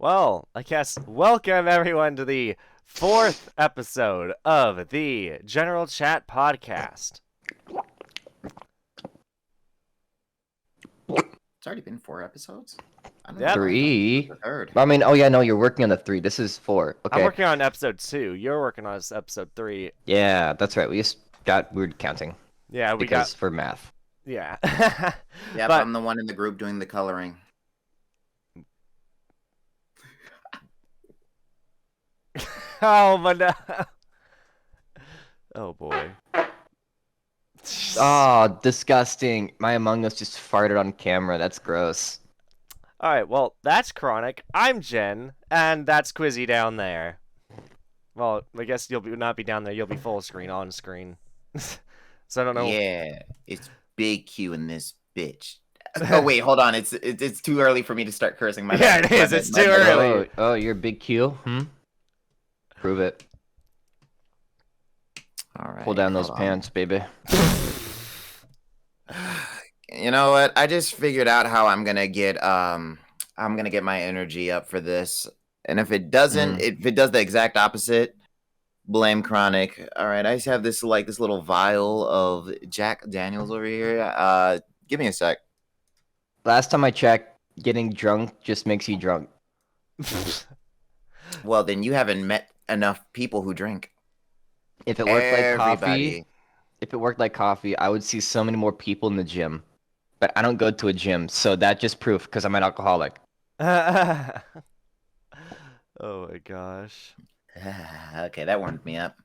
Well, I guess welcome everyone to the fourth episode of the General Chat Podcast. It's already been 4 episodes. I don't know Yep. why I thought this was Three. the third. I mean, oh yeah, no, you're working on the three. This is four. I'm Okay. working on episode 2. You're working on episode 3. Yeah, that's right. We just got weird counting Yeah, we because got. for math. Yeah. Yep, but I'm the one in the group doing the coloring. oh my no. Oh boy. Oh, disgusting. My Among Us just farted on camera. That's gross. All right. Well, that's Chronic. I'm Jen, and that's Quizzy down there. Well, I guess you'll not be down there. You'll be full screen on screen. So I don't know. Yeah, it's Big Q in this bitch. Oh wait, hold on. It's too early for me to start cursing. My Yeah, bad. it My is. bad, It's my too bad. early. Oh, you're big Q? Prove it. All right. Pull down those hold on. pants, baby. You know what? I just figured out how I'm gonna get my energy up for this. And if it doesn't, if it does the exact opposite, blame Chronic. All right, I just have this little vial of Jack Daniels over here. Give me a sec. Last time I checked, getting drunk just makes you drunk. Well, then you haven't met enough people who drink. If it worked like Everybody. coffee, I would see so many more people in the gym. But I don't go to a gym, so that just proof because I'm an alcoholic. Oh my gosh. Okay, that warmed me up.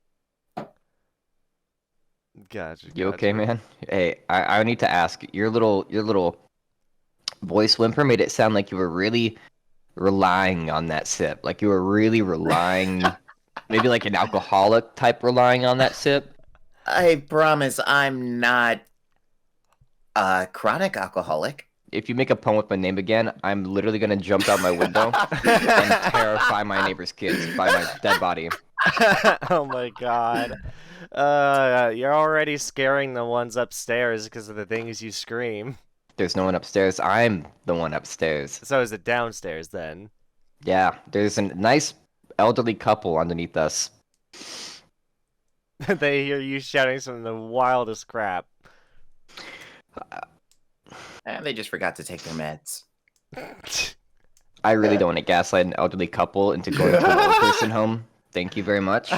Gotcha. You okay, man? Hey, I need to ask. Your little voice whimper made it sound like you were really relying on that sip. Like you were really relying, maybe like an alcoholic type relying on that sip. I promise I'm not a chronic alcoholic. If you make a poem with my name again, I'm literally gonna jump out my window and terrify my neighbor's kids by my dead body. Oh my god. You're already scaring the ones upstairs because of the things you scream. There's no one upstairs. I'm the one upstairs. So is it downstairs then? Yeah, there's a nice elderly couple underneath us. They hear you shouting some of the wildest crap. They just forgot to take their meds. I really don't want to gaslight an elderly couple into going to an old person home. Thank you very much.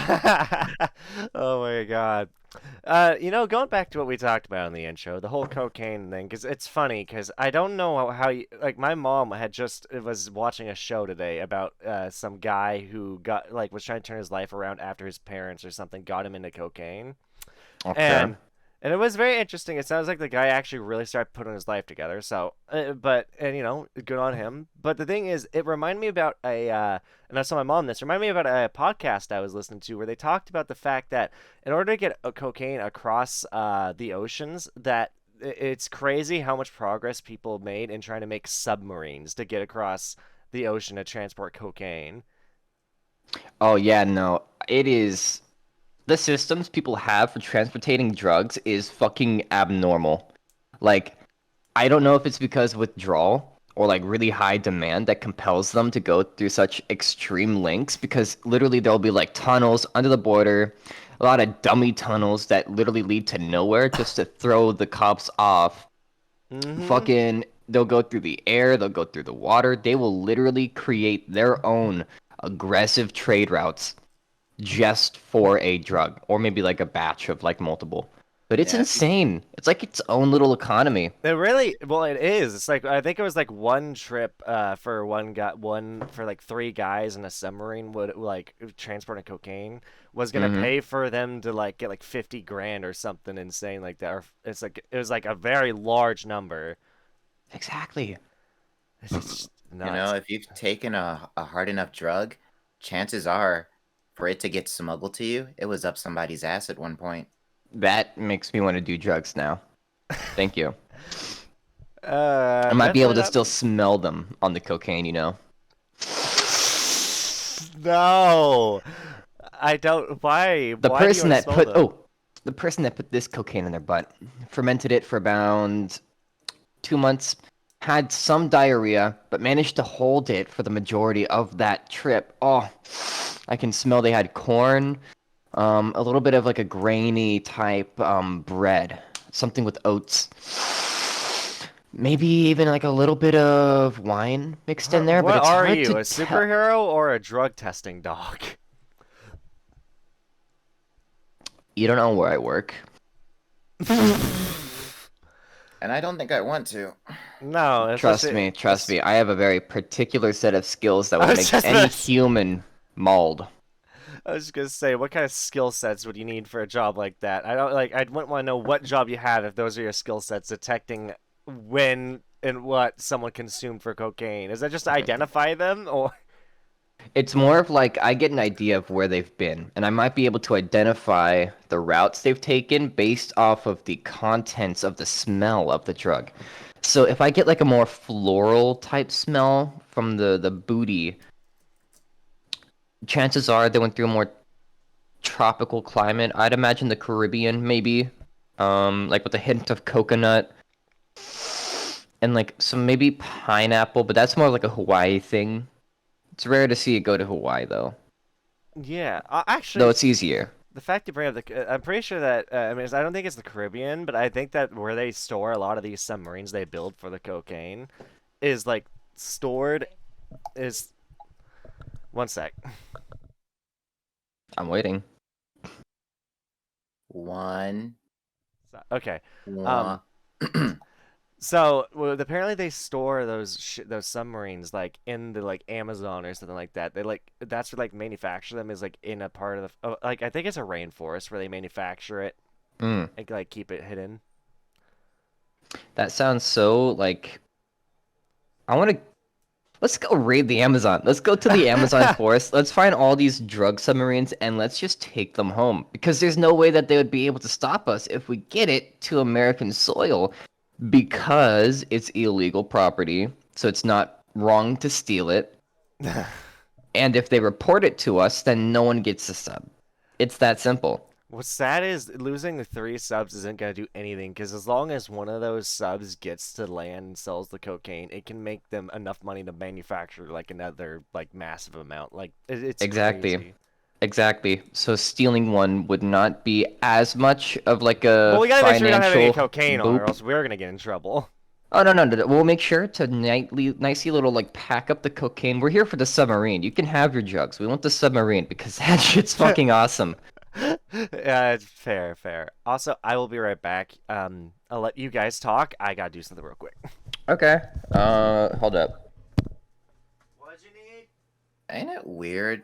Oh my god. Going back to what we talked about in the intro, the whole cocaine thing, because it's funny, because I don't know how you, like, my mom was watching a show today about some guy who was trying to turn his life around after his parents or something got him into cocaine. Okay. And it was very interesting. It sounds like the guy actually really started putting his life together. So, good on him. But the thing is, it reminded me about and I saw my mom this, reminded me about a podcast I was listening to where they talked about the fact that in order to get cocaine across the oceans, that it's crazy how much progress people made in trying to make submarines to get across the ocean to transport cocaine. Oh yeah, no. It is the systems people have for transporting drugs is fucking abnormal. Like, I don't know if it's because withdrawal or like really high demand that compels them to go through such extreme lengths because literally there'll be like tunnels under the border, a lot of dummy tunnels that literally lead to nowhere just to throw the cops off. Fucking, they'll go through the air, they'll go through the water. They will literally create their own aggressive trade routes just for a drug or maybe like a batch of like multiple. But it's Yeah. insane. It's like its own little economy. It is. It's like I think it was like one trip for like 3 guys in a submarine would like transporting cocaine was gonna pay for them to like get like 50 grand or something insane like that. Or it was like a very large number. Exactly. It's just nuts. You know, if you've taken a hard enough drug, chances are for it to get smuggled to you, it was up somebody's ass at one point. That makes me want to do drugs now. Thank you. I I might be able to still smell them on the cocaine, you know? No, I don't. Why? The Why do you person wanna that smell put them? the person that put this cocaine in their butt fermented it for about 2 months, had some diarrhea, but managed to hold it for the majority of that trip. Oh, I can smell they had corn, a little bit of like a grainy type bread, something with oats. Maybe even like a little bit of wine mixed in there, but What it's are hard to you, a tell. superhero or a drug testing dog? You don't know where I work. And I don't think I want to. No, Trust especially me, trust me. I have a very particular set of skills that I would was make just any gonna, human mauled. I was just gonna say, what kind of skill sets would you need for a job like that? I don't like. I wouldn't want to know what job you have if those are your skill sets, detecting when and what someone consumed for cocaine. Is that just to identify them, or? It's more of like I get an idea of where they've been, and I might be able to identify the routes they've taken based off of the contents of the smell of the drug. So if I get like a more floral type smell from the booty, chances are they went through a more tropical climate. I'd imagine the Caribbean, maybe, like with a hint of coconut and like some maybe pineapple, but that's more like a Hawaii thing. It's rare to see it go to Hawaii though, Yeah, though actually, it's easier. the fact you bring up I'm pretty sure that I mean, I don't think it's the Caribbean, but I think that where they store a lot of these submarines they build for the cocaine is like stored is one sec. I'm waiting. One, Okay. one. Um, so well, apparently they store those submarines like in the like Amazon or something like that. They like that's where like manufacture them is like in a part of the like I think it's a rainforest where they manufacture it Mm, and like keep it hidden. that sounds so like I want to. Let's go raid the Amazon. Let's go to the Amazon forest. Let's find all these drug submarines and let's just take them home. Because there's no way that they would be able to stop us if we get it to American soil because it's illegal property. So it's not wrong to steal it. And if they report it to us, then no one gets a sub. It's that simple. What's sad is losing the three subs isn't gonna do anything because as long as one of those subs gets to land and sells the cocaine, it can make them enough money to manufacture like another like massive amount. Like it's Exactly. crazy. Exactly. So stealing one would not be as much of like Well, a we gotta make sure we don't have any financial cocaine on, or boop. else we're gonna get in trouble. Oh no, no, no, no. We'll make sure to nicely little like pack up the cocaine. We're here for the submarine. You can have your drugs. We want the submarine because that shit's fucking awesome. Yeah, it's fair, fair. Also, I will be right back. I'll let you guys talk. I gotta do something real quick. Okay. Hold up. What'd you need? Ain't it weird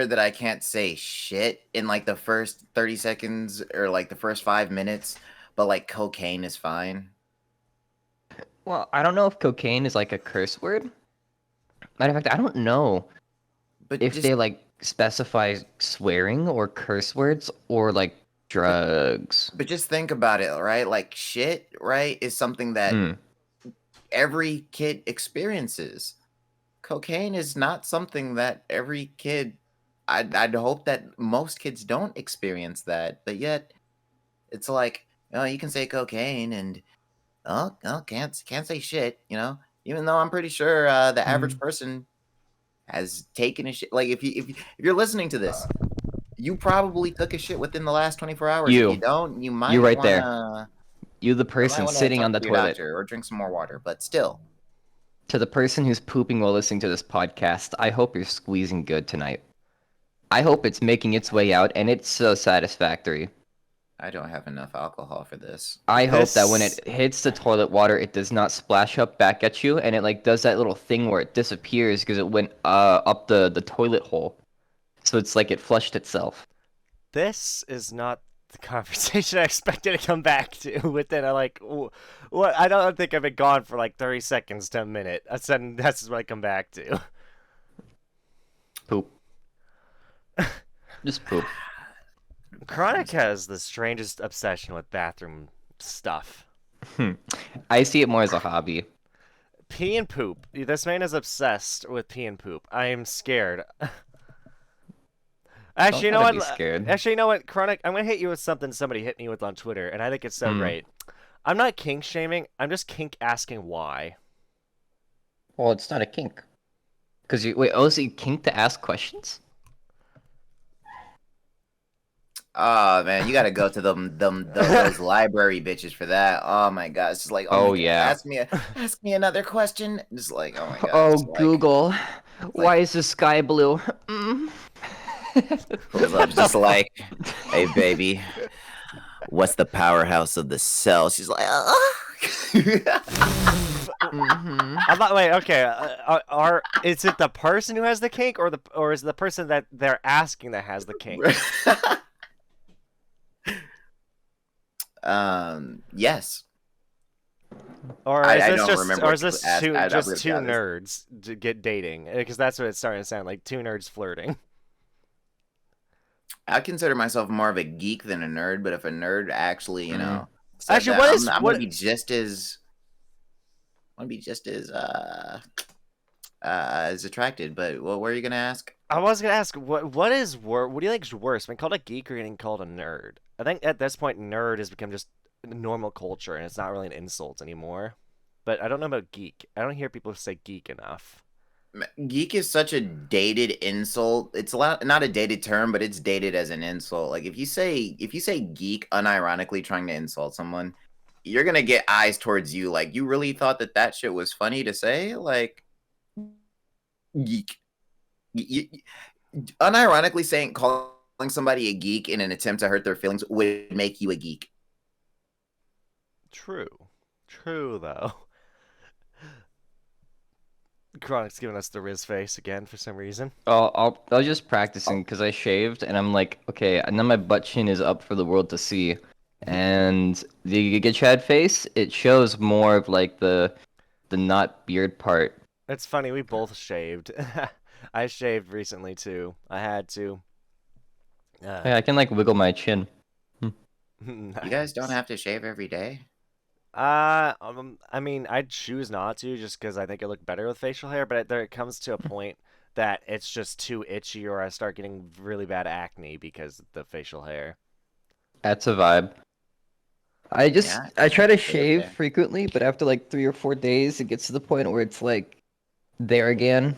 that I can't say shit in like the first 30 seconds or like the first 5 minutes, but like cocaine is fine. Well, I don't know if cocaine is like a curse word. Matter of fact, I don't know But if just they like specify swearing or curse words or like but drugs. but just think about it, right? Like shit, right, is something that Hmm. every kid experiences. Cocaine is not something that every kid I'd hope that most kids don't experience that, but yet it's like, oh, you can say cocaine and oh, can't say shit, you know. Even though I'm pretty sure the average Hmm. person has taken a shit. Like if you're listening to this, you probably took a shit within the last 24 hours. If you You. don't, You right there. You the you might person wanna sitting on talk the to your toilet. doctor or drink some more water. But still, To the person who's pooping while listening to this podcast, I hope you're squeezing good tonight. I hope it's making its way out and it's so satisfactory. I don't have enough alcohol for this. I hope that when This it hits the toilet water, it does not splash up back at you and it like does that little thing where it disappears because it went up the toilet hole. So it's like it flushed itself. this is not the conversation I expected to come back to within a like what I don't think I've been gone for like 30 seconds to a minute. That's what I come back to. Poop. Just poop. Chronic has the strangest obsession with bathroom stuff. Hmm. I see it more as a hobby. Pee and poop. This man is obsessed with pee and poop. I am scared. Actually, Don't you know gotta be what? scared. Actually, you know what, Chronic? I'm gonna hit you with something somebody hit me with on Twitter, and I think it's so Hmm. great. I'm not kink shaming. I'm just kink asking why. Well, it's not a kink. Because you wait, oh, so you kink to ask questions? Oh man, you gotta go to those library bitches for that. Oh my god, it's just like, oh my Oh god, yeah. ask me another question. Just like, oh my god, Oh it's Google, like why is the sky blue? Mm. pulls up, just like, hey baby, what's the powerhouse of the cell? She's like, Mhm. I'm not. Wait. Okay. Is it the person who has the kink, or is it the person that they're asking that has the kink? Yes. Or is I this don't just, remember or what is you this asked. two I'm just gonna be two honest. nerds to get dating? Because that's what it's starting to sound like. Two nerds flirting. I consider myself more of a geek than a nerd, but if a nerd actually, said Actually, that, what I'm, is I'm gonna what? be just as, as attracted. But what were you gonna ask? I was gonna ask what is worse? What do you think is worse, being called a geek or getting called a nerd? I think at this point, nerd has become just normal culture, and it's not really an insult anymore. But I don't know about geek. I don't hear people say geek enough. Geek is such a dated insult. It's not a dated term, but it's dated as an insult. Like if you say geek unironically trying to insult someone, you're gonna get eyes towards you. Like you really thought that shit was funny to say? Like geek. Unironically saying calling somebody a geek in an attempt to hurt their feelings would make you a geek. True, true though. Chronic's giving us the Riz face again for some reason. I was just practicing because I shaved and I'm like, okay, and then my butt chin is up for the world to see, and the Giga Chad face, it shows more of like the not beard part. It's funny, we both shaved. I shaved recently too. I had to. Yeah, I can like wiggle my chin. You guys don't Nice. have to shave every day. I mean, I'd choose not to just because I think it look better with facial hair, but there it comes to a point that it's just too itchy, or I start getting really bad acne because of the facial hair. That's a vibe. Yeah, I try to stay up shave there. frequently, but after like 3 or 4 days, it gets to the point where it's like there again.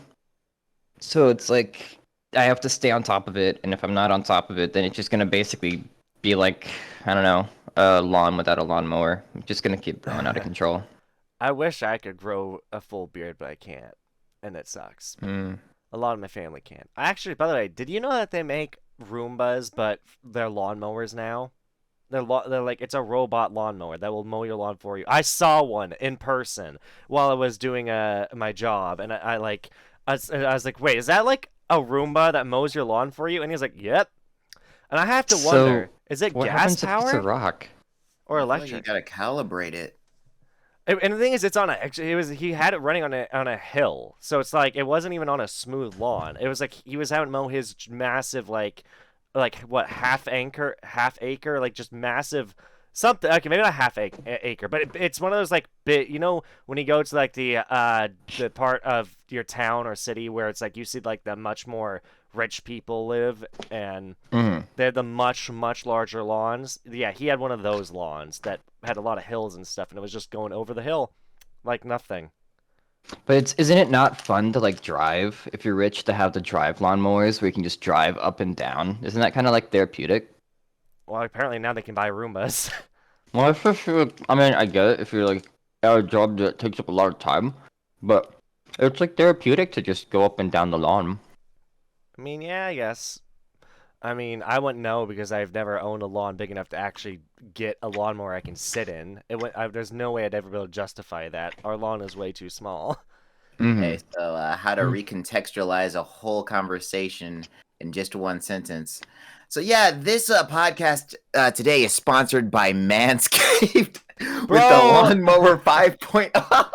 So it's like I have to stay on top of it, and if I'm not on top of it, then it's just gonna basically be like, I don't know, a lawn without a lawnmower. I'm just gonna keep growing out of control. I wish I could grow a full beard, but I can't, and it sucks. Mm. A lot of my family can't. Actually, by the way, did you know that they make Roombas, but they're lawnmowers now? They're like it's a robot lawnmower that will mow your lawn for you. I saw one in person while I was doing my job, and I was like, wait, is that like a Roomba that mows your lawn for you? And he was like, yep. And I have to So wonder, is it what gas happens if it's a powered rock? or I feel like you electric? gotta calibrate it. And the thing is, it's on a. Actually, he had it running on a hill, so it's like it wasn't even on a smooth lawn. It was like he was out mow his massive like what half acre, like just massive something. Okay, maybe not half acre, but it's one of those like bit. You know when you go to like the part of your town or city where it's like you see like the much more rich people live, and Mm. they had the much larger lawns. Yeah, he had one of those lawns that had a lot of hills and stuff, and it was just going over the hill like nothing. But isn't it not fun to like drive if you're rich to have the drive lawnmowers where you can just drive up and down? Isn't that kind of like therapeutic? Well, apparently now they can buy Roombas. Well, if you're, I mean, I get it if you're like at a job that takes up a lot of time, but it's like therapeutic to just go up and down the lawn. I mean, yeah, I guess. I mean, I wouldn't know because I've never owned a lawn big enough to actually get a lawnmower I can sit in. There's no way I'd ever be able to justify that. Our lawn is way too small. Mm-hmm. Okay, so how to recontextualize a whole conversation in just one sentence. So yeah, this podcast today is sponsored by Manscaped with the Bro, Lawnmower 5.0.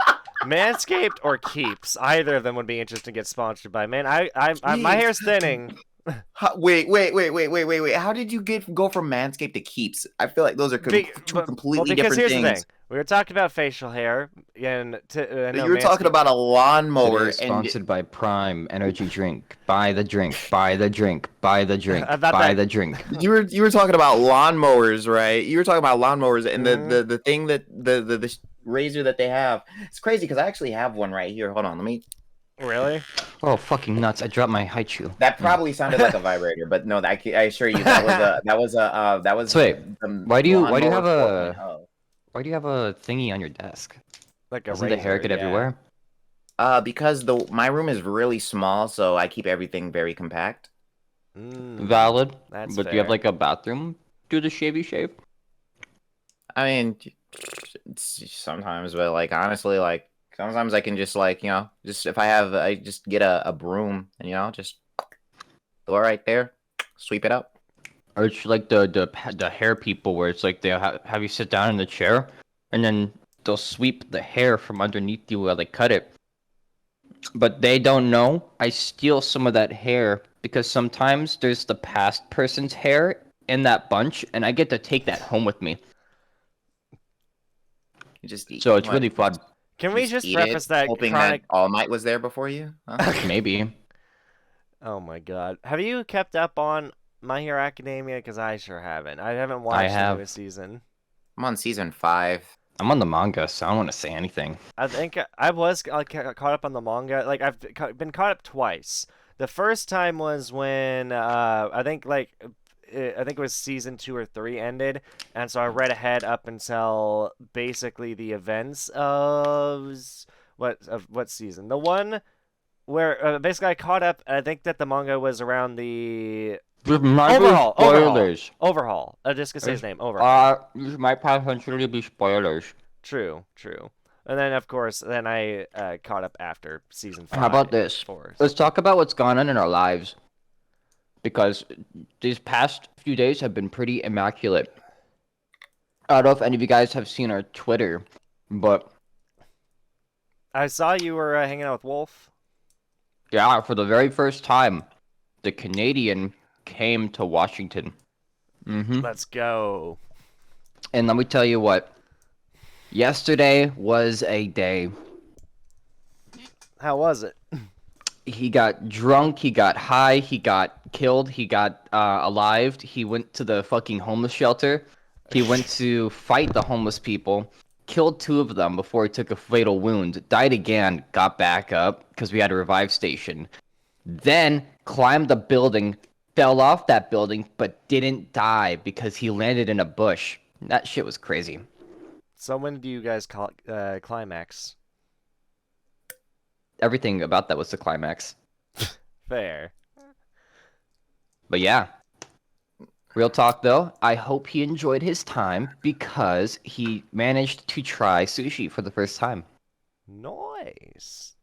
Manscaped or Keeps, either of them would be interesting to get sponsored by. Man, my Jeez. hair's thinning. Wait. How did you go from Manscaped to Keeps? I feel like those are two Well, completely because different here's the thing. things. We were talking about facial hair, and I know You're talking Manscaped. about a lawnmower Today's and sponsored by Prime Energy Drink. Buy the drink. Buy the drink. Buy the drink. About Buy that. the drink. you were talking about lawnmowers, right? You were talking about lawnmowers and Mhm. the thing that the razor that they have. It's crazy because I actually have one right here. Hold on, let me. Really? Oh, fucking nuts. I dropped my high chew. That probably sounded like a vibrator, but no, I assure you that was that was So wait, the why do you have lawnmower a 4.0. why do you have a thingy on your desk? Like a Doesn't the hair razor, get yeah. everywhere? Because my room is really small, so I keep everything very compact. Valid. That's But do you have fair. like a bathroom? Do the shavy shave? I mean, sometimes, but like honestly, like sometimes I can just like just if I just get a broom and just go right there, sweep it up. Or it's like the hair people where it's like they have you sit down in the chair and then they'll sweep the hair from underneath you while they cut it. But they don't know I steal some of that hair because sometimes there's the past person's hair in that bunch and I get to take that home with me. You just eat So it's what? really fun. Can You we just just eat it, preface that hoping that chronic? All Might was there before you. Huh? Maybe. Oh my god. Have you kept up on My Hero Academia? Because I sure haven't. I haven't I watched the have. newest season. I'm on season 5. I'm on the manga, so I don't want to say anything. I think I was caught up on the manga. Like I've been caught up twice. The first time was when I think it was season 2 or 3 ended, and so I read ahead up until basically the events of what season? The one where basically I caught up. I think that the manga was around the This might be overhaul, overhaul, spoilers. overhaul. I just gonna say his name, overhaul. This might potentially be spoilers. True, true. And then of course, then I caught up after season How about five, this? four. Let's talk about what's gone on in our lives because these past few days have been pretty immaculate. I don't know if any of you guys have seen our Twitter, but I saw you were hanging out with Wolf. yeah, for the very first time, the Canadian came to Washington. Let's go. And let me tell you what, yesterday was a day. How was it? He got drunk, he got high, he got killed, he got alive. He went to the fucking homeless shelter. He went to fight the homeless people, killed 2 of them before he took a fatal wound, died again, got back up because we had a revive station. Then climbed a building, fell off that building, but didn't die because he landed in a bush. That shit was crazy. So when do you guys call climax? Everything about that was the climax. Fair. But yeah, real talk though, I hope he enjoyed his time because he managed to try sushi for the first time. Nice.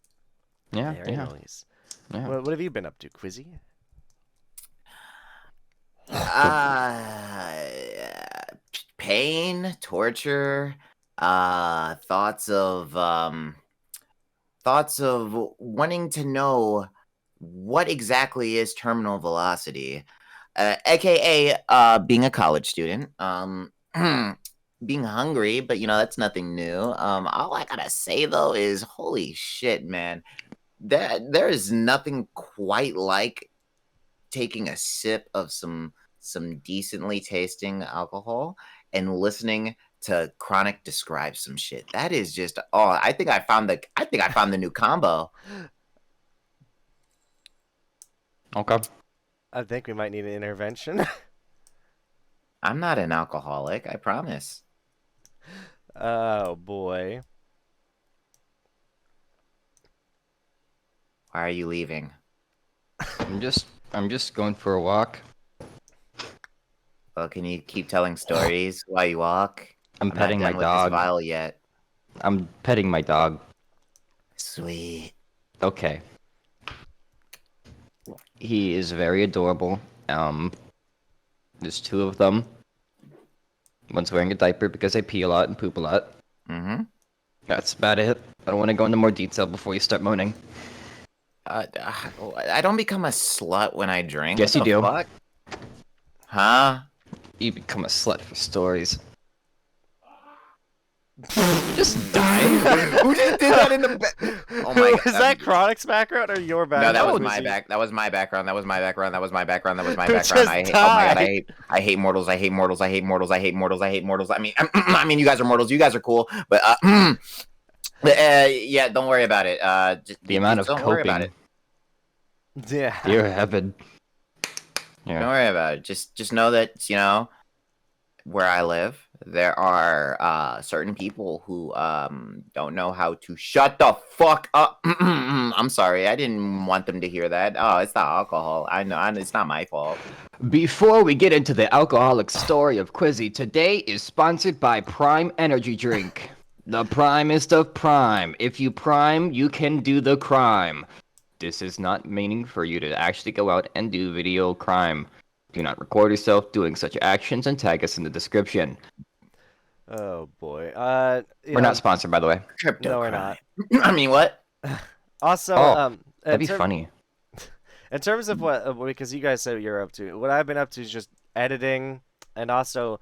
Yeah, Very yeah, nice. yeah. What have you been up to, Quizzy? Uh, Pain, torture, thoughts of wanting to know what exactly is terminal velocity, aka being a college student, being hungry, but that's nothing new. All I gotta say though is, holy shit, man, there is nothing quite like taking a sip of some decently tasting alcohol and listening to Chronic describe some shit. That is just I think I found the new combo. Okay. I think we might need an intervention. I'm not an alcoholic, I promise. Oh boy. Why are you leaving? I'm just going for a walk. Well, can you keep telling stories while you walk? I'm I'm not petting my done with this dog. vial yet. I'm petting my dog. Sweet. Okay. He is very adorable. There's 2 of them. One's wearing a diaper because I pee a lot and poop a lot. Mm-hmm. That's about it. I don't want to go into more detail before you start moaning. I don't become a slut when I drink. Yes, What you the do. fuck? Huh? You become a slut for stories. Just die. Who just did that in the back? Oh my god. Was that Chronic's background or your No, background? that was No, my back. That was my background. That was my background. That was my background. That was my Who background. just Oh my god. died? I hate mortals. I hate mortals. I hate mortals. I hate mortals. I hate mortals. I mean, you guys are mortals. You guys are cool. But yeah, don't worry about it. the amount Just of don't worry about coping. it. Yeah. Dear heaven. Yeah. Don't worry about it. Just know that where I live, there are certain people who don't know how to shut the fuck up. I'm sorry, I didn't want them to hear that. Oh, it's not alcohol. I know, it's not my fault. Before we get into the alcoholic story of Quizzy, today is sponsored by Prime Energy Drink. The primest of prime. If you prime, you can do the crime. This is not meaning for you to actually go out and do video crime. Do not record yourself doing such actions and tag us in the description. Oh boy. We're not sponsored, by the way. Crypto No, we're crime. not. I mean, what? Also, Oh, that'd be funny. In terms of what, because you guys said you're up to, what I've been up to is just editing and also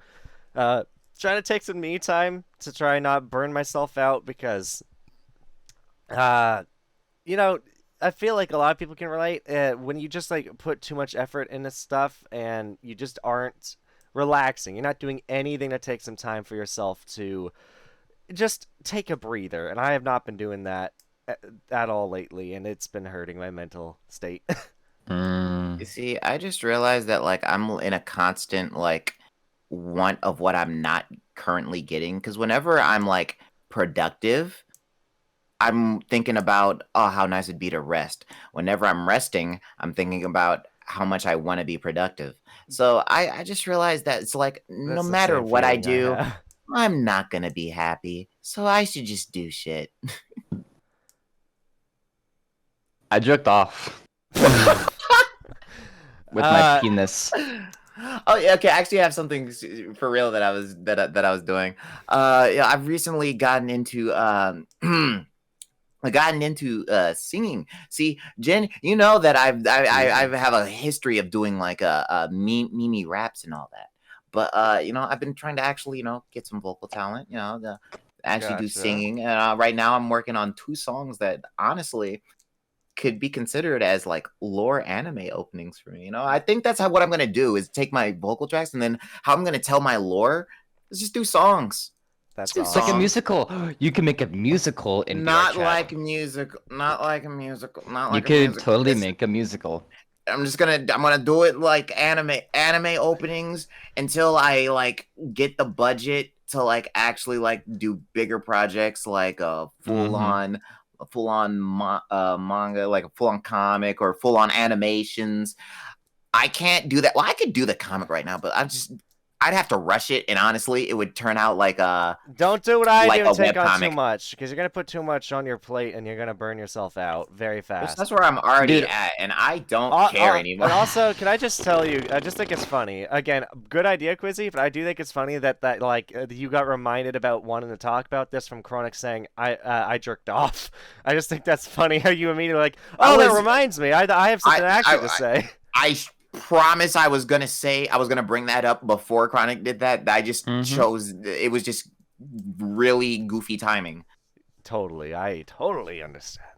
trying to take some me time to try and not burn myself out because, you know, I feel like a lot of people can relate. When you just like put too much effort into stuff and you just aren't relaxing, you're not doing anything to take some time for yourself to just take a breather. And I have not been doing that at all lately, and it's been hurting my mental state. You see, I just realized that like I'm in a constant like want of what I'm not currently getting because whenever I'm like productive, I'm thinking about, oh, how nice it'd be to rest. Whenever I'm resting, I'm thinking about how much I want to be productive. So I just realized that it's like no That's the matter same what I feeling I do, have. I'm not gonna be happy. So I should just do shit. I jerked off with my penis. Oh yeah, okay. I actually have something for real that I was that I was doing. Yeah, I've recently gotten into singing. See, Jen, you know that I have a history of doing like meme raps and all that. But I've been trying to actually get some vocal talent. To actually do Gotcha. singing. And right now I'm working on 2 songs that honestly could be considered as like lore anime openings for me. I think that's what I'm gonna do is take my vocal tracks and then how I'm gonna tell my lore is just do songs. That's It's like a awesome. musical. You can make a musical in Not VR chat. like music, not like a musical, not You like a could musical. totally make a musical. I'm gonna do it like anime openings until I like get the budget to like actually like do bigger projects like a full on manga, like a full on comic or full on animations. I can't do that. Well, I could do the comic right now, but I'd have to rush it, and honestly, it would turn out like a Don't do what I like do and a take on too webcomic. much, because you're gonna put too much on your plate and you're gonna burn yourself out very Well, fast. that's where I'm already Dude. at, and I don't care anymore. And also, can I just tell you, I just think it's funny. Again, good idea, Quizzy, but I do think it's funny that you got reminded about wanting to talk about this from Chronic saying I jerked off. I just think that's funny how you immediately like, oh, that reminds me, I have something actually to say. I promise I was gonna bring that up before Chronic did that. I just chose. It was just really goofy timing. I totally understand.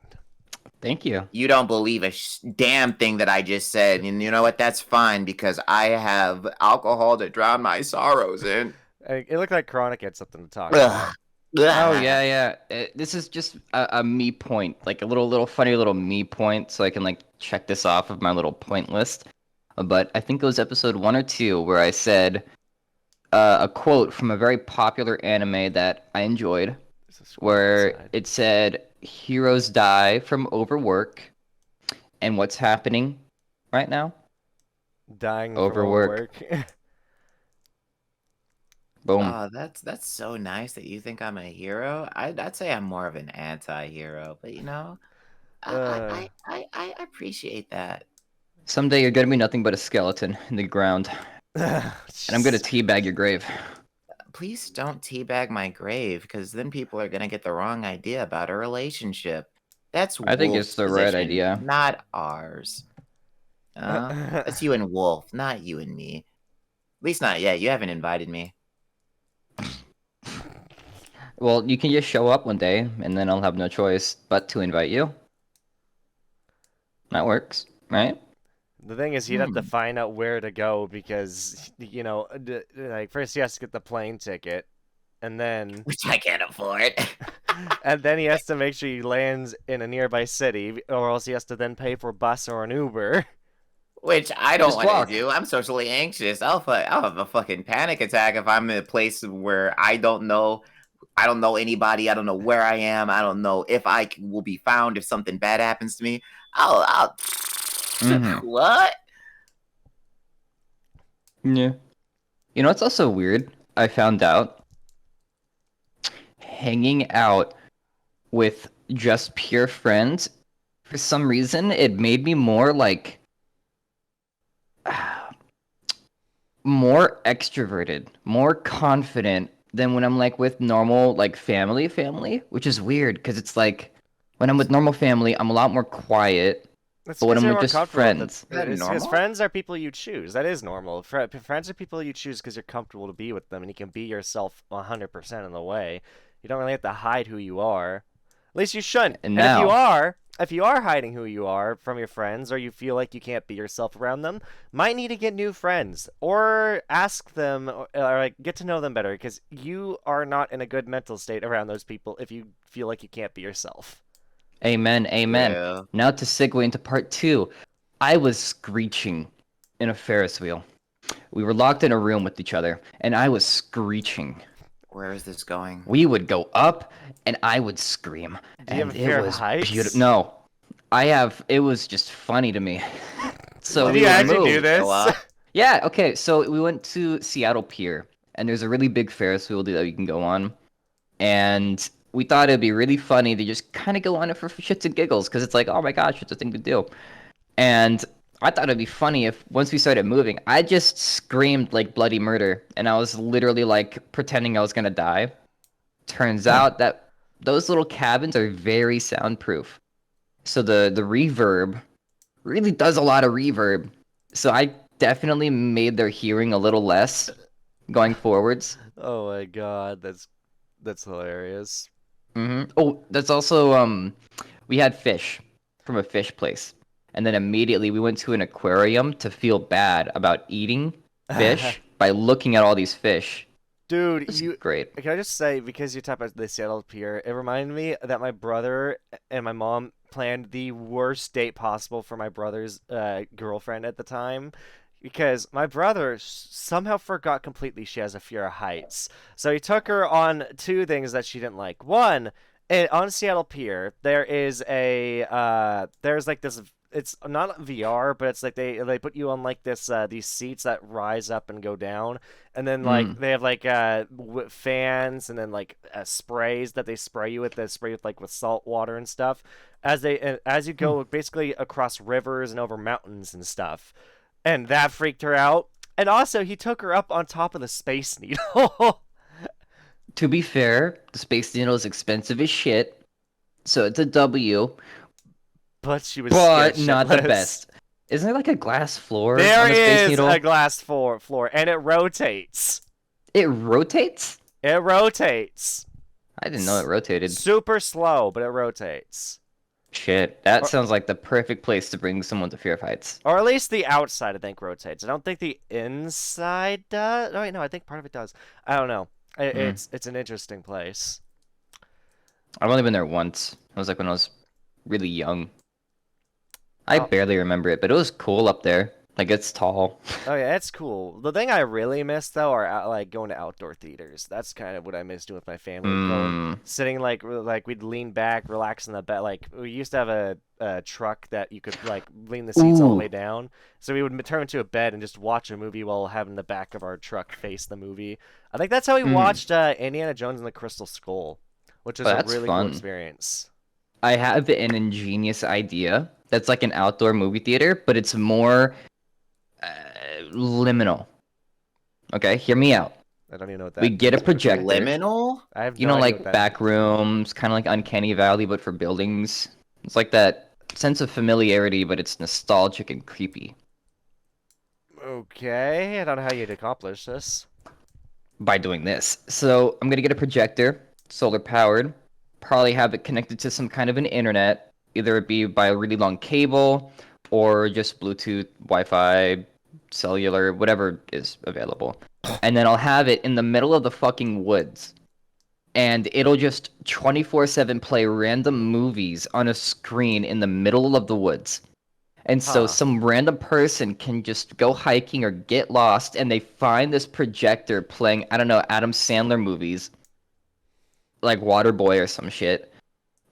Thank you. You don't believe a damn thing that I just said, and you know what? That's fine because I have alcohol to drown my sorrows in. It looked like Chronic had something to talk about. Oh yeah. This is just a me point, like a little funny little me point, so I can like check this off of my little point list. But I think it was episode 1 or 2 where I said a quote from a very popular anime that I enjoyed, where it said, "Heroes die from overwork," and what's happening right now? Dying from Overwork. Boom. Oh, that's so nice that you think I'm a hero. I'd say I'm more of an anti-hero, but I appreciate that. Someday you're gonna be nothing but a skeleton in the ground, and I'm gonna teabag your grave. Please don't teabag my grave, because then people are gonna get the wrong idea about a relationship. That's I think it's Wolf's the right position, idea. not ours. That's you and Wolf, not you and me. At least not yet. You haven't invited me. Well, you can just show up one day, and then I'll have no choice but to invite you. That works, right? The thing is, he'd have to find out where to go because, like first he has to get the plane ticket, and then Which I can't afford. and then he has to make sure he lands in a nearby city, or else he has to then pay for a bus or an Uber. Which I don't Just want to walk. do. I'm socially anxious. I'll have a fucking panic attack if I'm in a place where I don't know anybody. I don't know where I am. I don't know if will be found if something bad happens to me. I'll what? Yeah. You know, it's also weird. I found out hanging out with just pure friends, for some reason, it made me more like more extroverted, more confident than when I'm like with normal like family, which is weird because it's like when I'm with normal family, I'm a lot more quiet, That's but when because I'm you're with more just comfortable with it. friends, Is that It's because normal? friends are people you choose. That is normal. Friends are people you choose because you're comfortable to be with them, and you can be yourself 100% of the way. You don't really have to hide who you are. At least you shouldn't. and And now if you are hiding who you are from your friends, or you feel like you can't be yourself around them, might need to get new friends, or ask them, or like get to know them better, because you are not in a good mental state around those people if you feel like you can't be yourself. amen, amen. Yeah. Now to segue into part two, I was screeching in a Ferris wheel. We were locked in a room with each other, and I was screeching. Where is this going? We would go up, and I would scream, Do you have and a it fear of was beautiful. heights? No, I have. It was just funny to me. So What Did we you would floor actually did do you move. go this? up? Yeah. Okay. So we went to Seattle Pier, and there's a really big Ferris wheel that you can go on, and we thought it'd be really funny to just kind of go on it for shits and giggles because it's like, oh my gosh, it's a thing to do. And I thought it'd be funny if once we started moving, I just screamed like bloody murder, and I was literally like pretending I was gonna die. Turns out that those little cabins are very soundproof. So the reverb really does a lot of reverb. So I definitely made their hearing a little less going forwards. Oh my god, that's hilarious. Oh, that's also we had fish from a fish place. And then immediately we went to an aquarium to feel bad about eating fish by looking at all these fish. Dude, It was you great. can I just say, because you talked about the Seattle Pier, it reminded me that my brother and my mom planned the worst date possible for my brother's girlfriend at the time, because my brother somehow forgot completely she has a fear of heights. So he took her on two things that she didn't like. One, on Seattle Pier, there's like this. It's not VR, but it's like they put you on like this these seats that rise up and go down, and then like Mm. they have like fans, and then like sprays that they spray you with, that spray with like with salt water and stuff, as you Hmm. go basically across rivers and over mountains and stuff. And that freaked her out. And also he took her up on top of the Space Needle. To be fair, the Space Needle is expensive as shit, so it's a W, But she was scared but not the shitless. best. Isn't there like a glass floor There on the Space is a Needle? glass floor, and it rotates. It rotates? It rotates. I didn't know it rotated. Super slow, but it rotates. Shit, that Or, sounds like the perfect place to bring someone to fear of heights. or at least the outside, I think, rotates. I don't think the inside does. Oh, wait, no, I think part of it does. I don't know. Mm. It's an interesting place. I've only been there once. It was like when I was really young. I Oh, barely remember it, but it was cool up there. Like it's tall. oh yeah, it's cool. The thing I really miss though are like going to outdoor theaters. That's kind of what I miss doing with my family. Going, Mm. sitting like we'd lean back, relax in the bed. Like we used to have a truck that you could like lean the seats all the way Ooh. down. So we would turn into a bed and just watch a movie while having the back of our truck face the movie. I think that's how we Mm. watched Indiana Jones and the Crystal Skull, which Oh, is a that's really cool fun. experience. I have an ingenious idea that's like an outdoor movie theater, but it's more uh, liminal. Okay, hear me out. I don't even know what We that get a means, but okay. projector. Liminal? I have You no know, idea what like that back means. rooms, kind of like Uncanny Valley, but for buildings. It's like that sense of familiarity, but it's nostalgic and creepy. Okay, I don't know how you'd accomplish this. By doing this. So I'm gonna get a projector, solar powered, probably have it connected to some kind of an internet, either it be by a really long cable or just Bluetooth, Wi-Fi, cellular, whatever is available. And then I'll have it in the middle of the fucking woods. And it'll just 24/7 play random movies on a screen in the middle of the woods. And so Huh. some random person can just go hiking or get lost and they find this projector playing, I don't know, Adam Sandler movies, like Waterboy or some shit.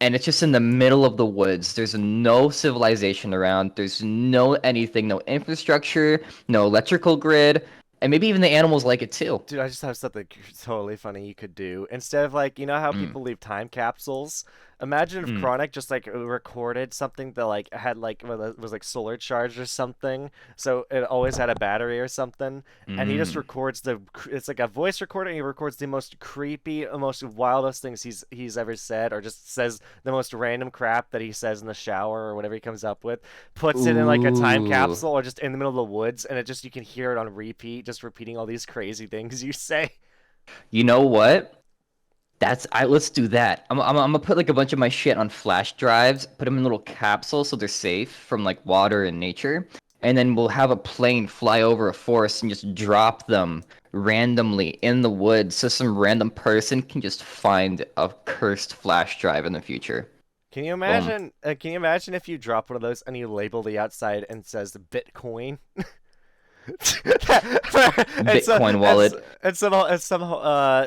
And it's just in the middle of the woods. There's no civilization around. There's no anything, no infrastructure, no electrical grid, and maybe even the animals like it too. Dude, I just have something totally funny you could do. Instead of like, you know how Mm. people leave time capsules? Imagine if Mm. Chronic just like recorded something that like had like was like solar charged or something, so it always had a battery or something, and he just Mm. records it's like a voice recorder, and he records the most creepy, most wildest things he's ever said, or just says the most random crap that he says in the shower or whatever he comes up with, puts it in like a time Ooh. capsule or just in the middle of the woods, and it just you can hear it on repeat, just repeating all these crazy things you say. You know what? Let's do that. I'm gonna put like a bunch of my shit on flash drives, put them in little capsules so they're safe from like water and nature, and then we'll have a plane fly over a forest and just drop them randomly in the woods so some random person can just find a cursed flash drive in the future. Can you Boom. imagine? Can you imagine if you drop one of those and you label the outside and says Bitcoin? and so Bitcoin wallet.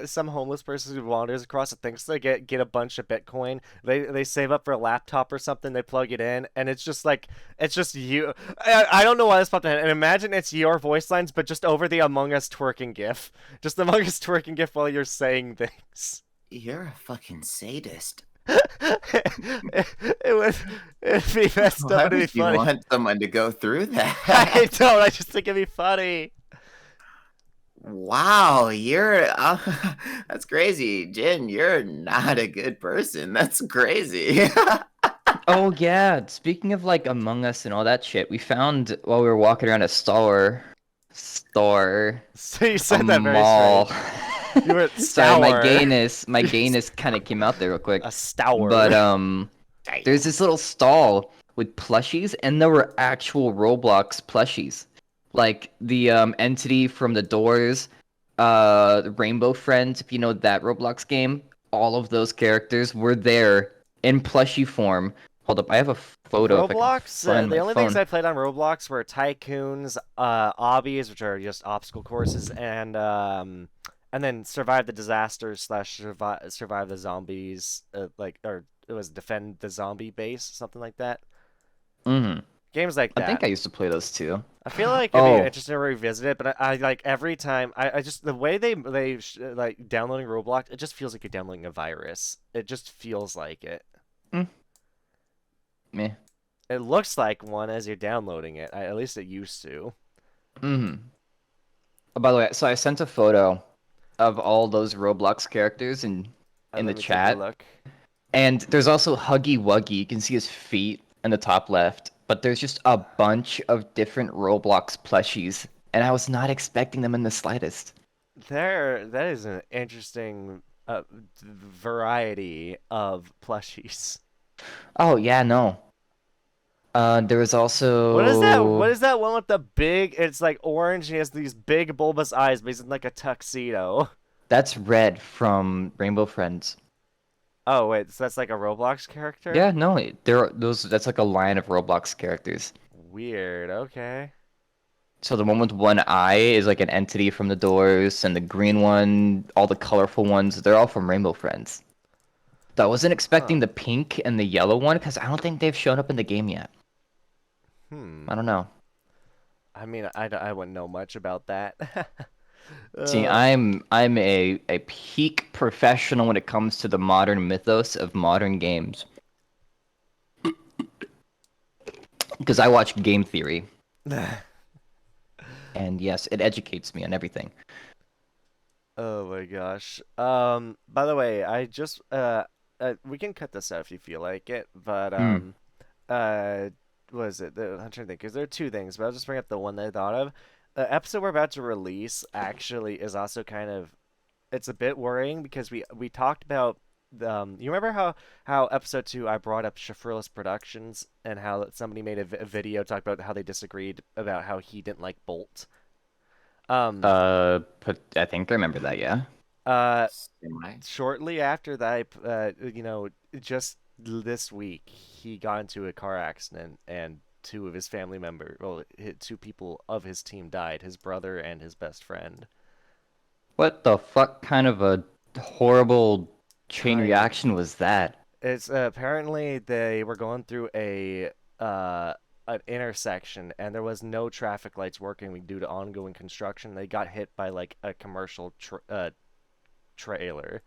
some homeless person who wanders across it thinks they get a bunch of Bitcoin. They save up for a laptop or something. They plug it in, and it's just like it's just you. I don't know why this popped in. And imagine it's your voice lines, but just over the Among Us twerking gif. Just the Among Us twerking gif while you're saying things. You're a fucking sadist. it would it'd be messed up, Why but it'd be would you funny. want someone to go through I that? don't. I just think it'd be funny. Wow, you're that's crazy, Jen. You're not a good person. That's crazy. Oh yeah, speaking of like Among Us and all that shit, we found while we were walking around a store, So you a said that very mall. strange. You were Sorry, stour. my gayness kind of came out there real quick. A stour. But Damn. there's this little stall with plushies, and there were actual Roblox plushies, like the entity from the Doors, the Rainbow Friends, if you know that Roblox game. All of those characters were there in plushie form. Hold up, I have a photo if I can Roblox. find The my only things phone. I played on Roblox were tycoons, obbies, which are just obstacle courses, and then survive the disasters slash survive the zombies. Like or it was defend the zombie base, something like that. Hmm. Games like I that. think I used to play those too. I feel like it'd be Oh, interesting to revisit it, but I like every time I just the way like downloading Roblox, it just feels like you're downloading a virus. It just feels like it. mm, meh. It looks like one as you're downloading it. At least it used to. Hmm. Oh, by the way, so I sent a photo of all those Roblox characters in the Let me take a chat. look. And there's also Huggy Wuggy. You can see his feet in the top left. But there's just a bunch of different Roblox plushies. And I was not expecting them in the slightest. That is an interesting variety of plushies. Oh, yeah, no. There was What is that? also... What is that one with the big? It's like orange. And he has these big bulbous eyes, but he's in like a tuxedo. That's Red from Rainbow Friends. Oh wait, so that's like a Roblox character? Yeah, no, that's like a line of Roblox characters. Weird. Okay. So the one with one eye is like an entity from the Doors, and the green one, all the colorful ones, they're all from Rainbow Friends. So I wasn't expecting Huh. the pink and the yellow one because I don't think they've shown up in the game yet. Hmm. I don't know. I mean, I wouldn't know much about that. See, uh, I'm a peak professional when it comes to the modern mythos of modern games. Because I watch game theory, and yes, it educates me on everything. oh my gosh. By the way, I just we can cut this out if you feel like it, but Mm. uh, what is it? I'm trying to think because there are two things, but I'll just bring up the one that I thought of. The episode we're about to release actually is also kind of it's a bit worrying because we talked about you remember how episode 2 I brought up Schaffrillas Productions and how somebody made a video talk about how they disagreed about how he didn't like Bolt. Um But I think I remember that. Yeah. uh Semi. Shortly after that, just this week, he got into a car accident and two of his family members, well, two people of his team died, his brother and his best friend. What the fuck kind of a horrible chain Timing. reaction was that? It's apparently they were going through an intersection and there was no traffic lights working due to ongoing construction. They got hit by like a commercial trailer,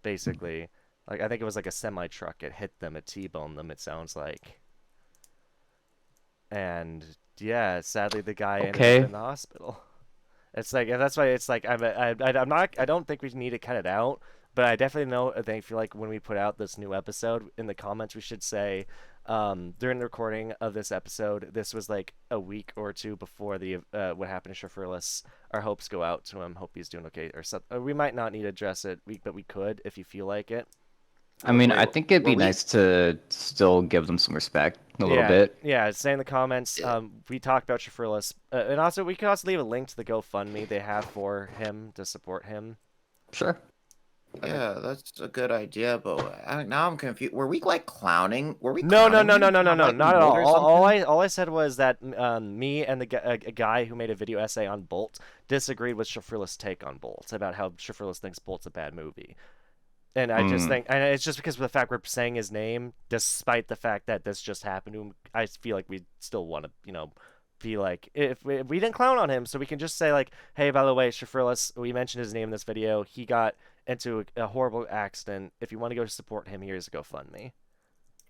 basically. Like I think it was like a semi truck. It hit them. It T-boned them. It sounds like. And yeah, sadly the guy ended up Okay. in the hospital. It's like and that's why it's like I'm not I don't think we need to cut it out, but I definitely know I feel like when we put out this new episode in the comments we should say during the recording of this episode this was like a week or two before the what happened to Schaffrillas. Our hopes go out to him. Hope he's doing okay or something. We might not need to address it, but we could if you feel like it. I mean, Wait, I think it'd were be we? nice to still give them some respect a little Yeah, bit. yeah. Say in the comments. Yeah. We talked about Schaffrillas, and also we could also leave a link to the GoFundMe they have for him to support him. Sure. Yeah, that's a good idea, but now I'm confused. Were we like clowning? Were we No, no, clowning no, no, him no, for no, not no, liking not at all. Bolt or something? All I said was that me and a guy who made a video essay on Bolt disagreed with Schaffrillas' take on Bolt about how Schaffrillas thinks Bolt's a bad movie. And I just Mm. think, and it's just because of the fact we're saying his name, despite the fact that this just happened to him. I feel like we still want to, be like, if we didn't clown on him, so we can just say like, hey, by the way, Schaffrillas, we mentioned his name in this video. He got into a horrible accident. If you want to go support him, here's a GoFundMe.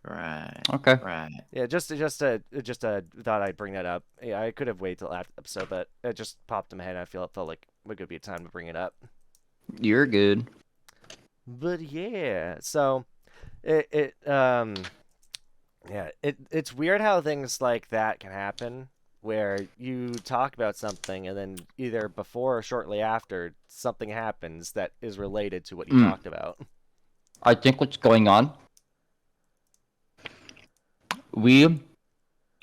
Right. Okay. Right. Yeah, just thought I'd bring that up. Yeah, I could have waited till after the episode, but it just popped in my head. And it felt like it could be a time to bring it up. You're good. But yeah, so it's weird how things like that can happen where you talk about something and then either before or shortly after something happens that is related to what you talked about. I think what's going on,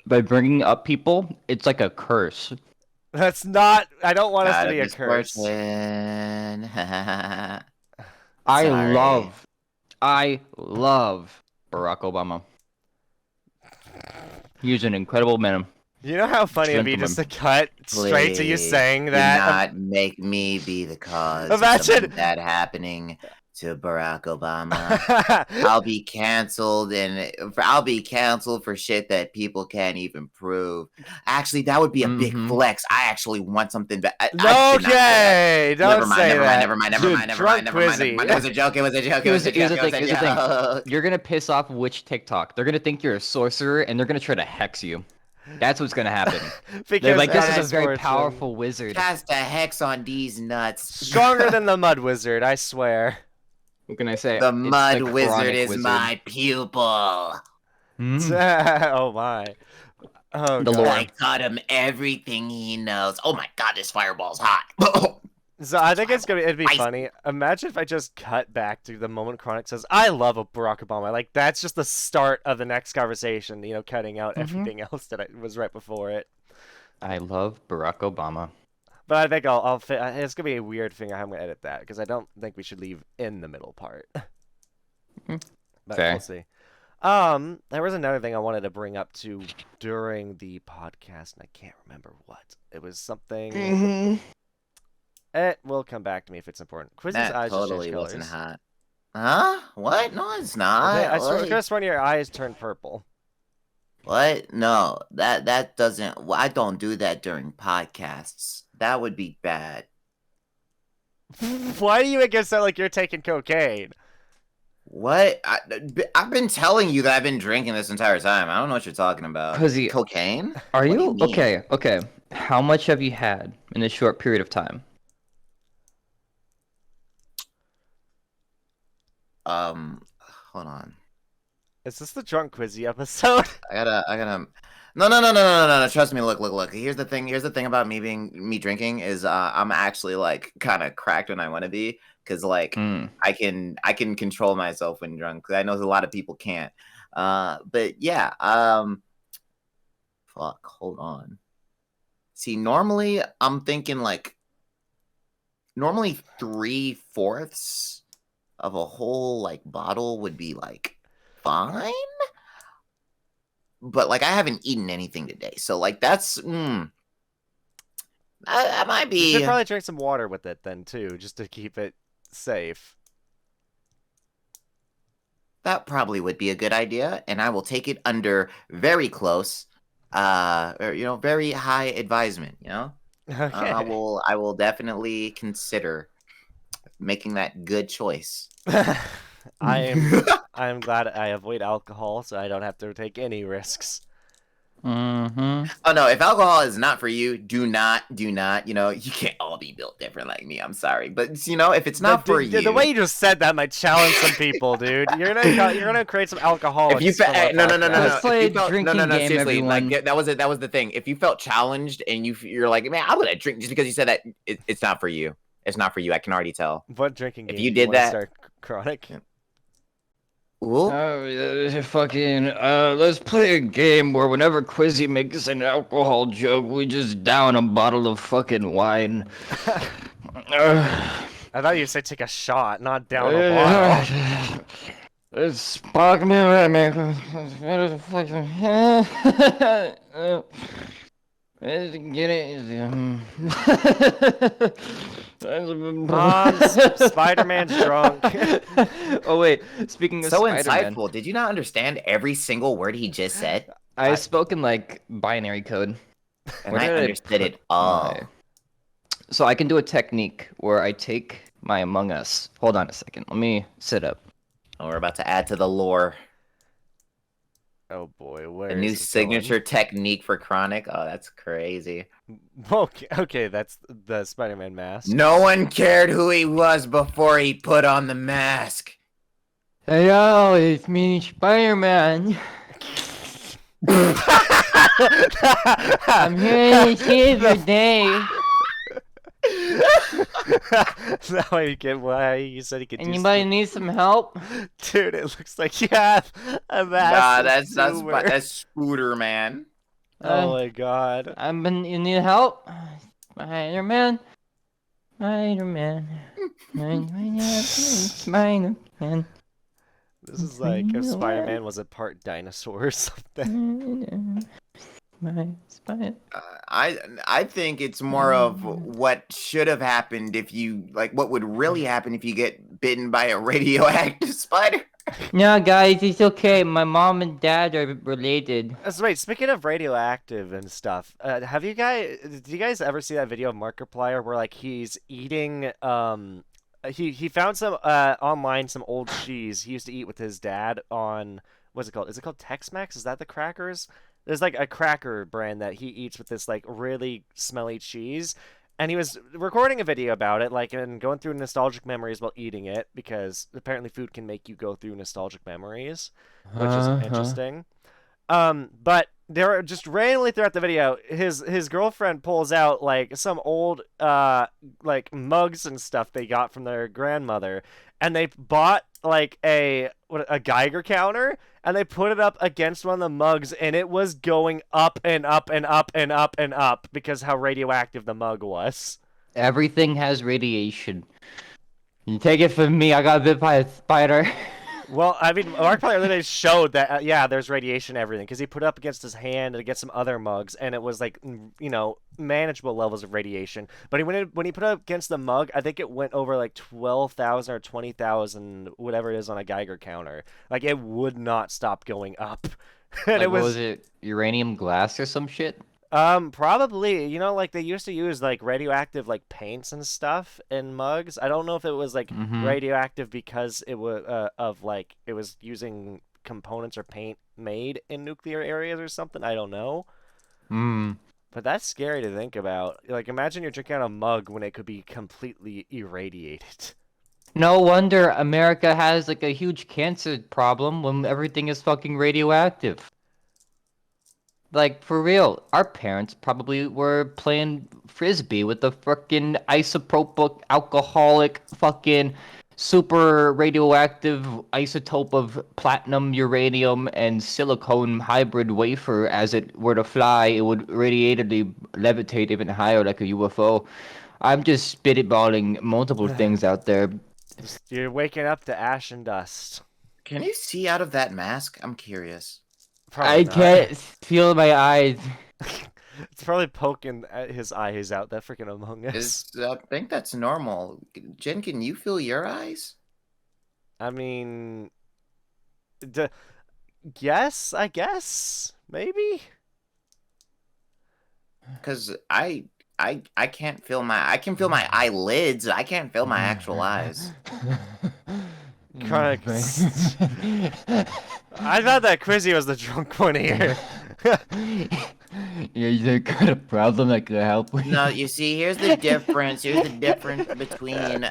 by bringing up people, it's like a curse. That's not. I don't want us to Gotta be a be curse. sportsman. I Sorry. love Barack Obama. He's an incredible man. You know how funny it'd be just to cut straight to you Please saying do that? not make me be the cause Imagine- of something bad happening to Barack Obama. I'll be canceled, and I'll be canceled for shit that people can't even prove. Actually, that would be a big flex. I actually want something. Okay, don't say that. Never mind. Quizzy. It was a joke. Here's the thing. You're gonna piss off which TikTok. They're gonna think you're a sorcerer, and they're gonna try to hex you. That's what's gonna happen. They're Because like, this is a that's very sportsman. powerful wizard. Cast a hex on these nuts. Stronger than the Mud Wizard, I swear. What can I say? The It's Mud the Wizard chronic is wizard. my pupil. Oh my. Oh The god. lore. I taught him everything he knows. Oh my god, this fireball's hot. So I think it'd be I- funny. Imagine if I just cut back to the moment Chronic says, "I love Barack Obama." Like that's just the start of the next conversation. Cutting out everything else that was right before it. I love Barack Obama. But I think I'll fit. It's gonna be a weird thing. I'm gonna edit that because I don't think we should leave in the middle part. But Fair. we'll see. There was another thing I wanted to bring up to during the podcast, and I can't remember what. It was something. It will come back to me if it's important. Quizzy's That eyes just totally changed wasn't colors. hot. Huh? What? No, it's not. I swear, Like, just when your eyes turn purple. what? No, that doesn't. I don't do that during podcasts. That would be bad. Why do you make it sound like you're taking cocaine? What? I've been telling you that I've been drinking this entire time. I don't know what you're talking about. Quizzy, Cocaine? Are What do you you mean? okay? How much have you had in a short period of time? hold on. Is this the drunk Quizzy episode? I gotta. No. Trust me. Look. Here's the thing. Here's the thing about me drinking is I'm actually like kind of cracked when I want to be, because like I can control myself when drunk. 'Cause I know a lot of people can't. But yeah. Fuck. Hold on. See, normally I'm thinking like normally 3/4 of a whole like bottle would be like fine. But like I haven't eaten anything today, so like that's that might You should be. probably drink some water with it then too, just to keep it safe. That probably would be a good idea, and I will take it under very close, or, very high advisement. Okay. I will definitely consider making that good choice. I'm glad I avoid alcohol, so I don't have to take any risks. Oh no, if alcohol is not for you, do not, you can't all be built different like me. I'm sorry. But if it's not for you. The way you just said that might challenge some people, dude. You're gonna create some alcoholics. If you no. Let's play a drinking game, seriously, everyone. like that was the thing. If you felt challenged and you're like, man, I'm gonna drink just because you said that, it's not for you. It's not for you. I can already tell. What drinking game If you do you did want to that, start, Chronic? Ooh. Let's play a game where whenever Quizzy makes an alcohol joke, we just down a bottle of fucking wine. I thought you said take a shot, not down a bottle. It's spark me, get it. Spider-Man's drunk. Oh wait, speaking of So Spider-Man, insightful. Did you not understand every single word he just said? I spoke in like binary code. And Where I did understood put it all. So I can do a technique where I take my Among Us. Hold on a second. Let me sit up. Oh, we're about to add to the lore. Oh boy, where A is new this signature technique for Chronic. Oh, that's crazy. going? Okay, that's the Spider-Man mask. No one cared who he was before he put on the mask. Hey yo, it's me, Spider-Man. I'm here to save your day. That way you get why you said he could Anybody do need some help? Dude, it looks like you have a mask. Nah, of sewer. that's Spooderman. Oh my god. You need help? Spider-Man. Spider-Man. Spider-Man. This is like if Spider-Man was a part dinosaur or something. I think it's more of what should have happened if you what would really happen if you get bitten by a radioactive spider. No, guys, it's okay. My mom and dad are related. So wait, speaking of radioactive and stuff, did you guys ever see that video of Markiplier where like he's eating he found some online some old cheese he used to eat with his dad on what's it called? Is it called Tex-Mex? Is that the crackers? There's like a cracker brand that he eats with this like really smelly cheese. And he was recording a video about it, like, and going through nostalgic memories while eating it, because apparently food can make you go through nostalgic memories, which is interesting. But there just randomly throughout the video, his girlfriend pulls out like some old like mugs and stuff they got from their grandmother, and they bought like a Geiger counter, and they put it up against one of the mugs, and it was going up and up and up and up and up because how radioactive the mug was. Everything has radiation. You take it from me, I got bit by a spider. Well, I mean, Markiplier literally showed that, yeah, there's radiation and everything, because he put it up against his hand and against some other mugs, and it was like, manageable levels of radiation. But when he put it up against the mug, I think it went over like 12,000 or 20,000, whatever it is on a Geiger counter. Like, it would not stop going up. And Like, what was it? Uranium glass or some shit? Probably, like they used to use like radioactive like paints and stuff in mugs. I don't know if it was like radioactive because it was it was using components or paint made in nuclear areas or something. I don't know. But that's scary to think about. Like imagine you're drinking out of a mug when it could be completely irradiated. No wonder America has like a huge cancer problem when everything is fucking radioactive. Like, for real, our parents probably were playing frisbee with the fucking isopropyl alcoholic fucking super radioactive isotope of platinum, uranium, and silicone hybrid wafer. As it were to fly, it would radiatedly levitate even higher like a UFO. I'm just spitballing multiple things out there. Just you're waking up to ash and dust. Can you see out of that mask? I'm curious. Probably I not. can't feel my eyes. It's probably poking at his eyes out. That freaking Among Us. I think that's normal. Jen, can you feel your eyes? I mean, d yes, I guess maybe. Because I can't feel I can feel my eyelids. I can't feel my actual eyes. Chronic. I thought that Quizzy was the drunk one here. Yeah, you got a problem I could help with? No, you see, here's the difference. Here's the difference between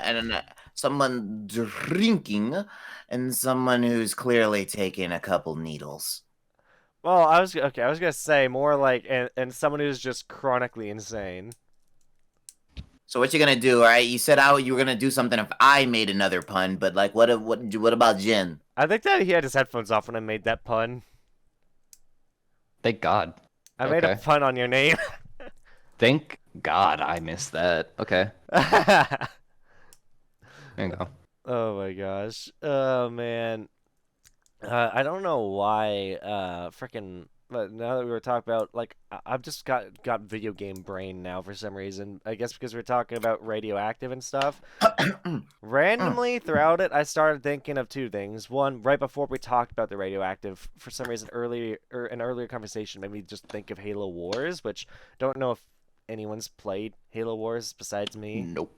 someone drinking and someone who's clearly taking a couple needles. Well, I was okay. I was gonna say more like and someone who's just chronically insane. So what you gonna do? All right, you said you were gonna do something if I made another pun, but like, what about Jin? I think that he had his headphones off when I made that pun. Thank God. I made a Okay. pun on your name. Thank God I missed that. Okay. There you go. Oh my gosh. Oh man. I don't know why. Freaking. But now that we were talking about like, I've just got video game brain now for some reason. I guess because we're talking about radioactive and stuff. Randomly throughout it, I started thinking of two things. One, right before we talked about the radioactive, for some reason earlier or an earlier conversation made me just think of Halo Wars, which don't know if anyone's played Halo Wars besides me. Nope.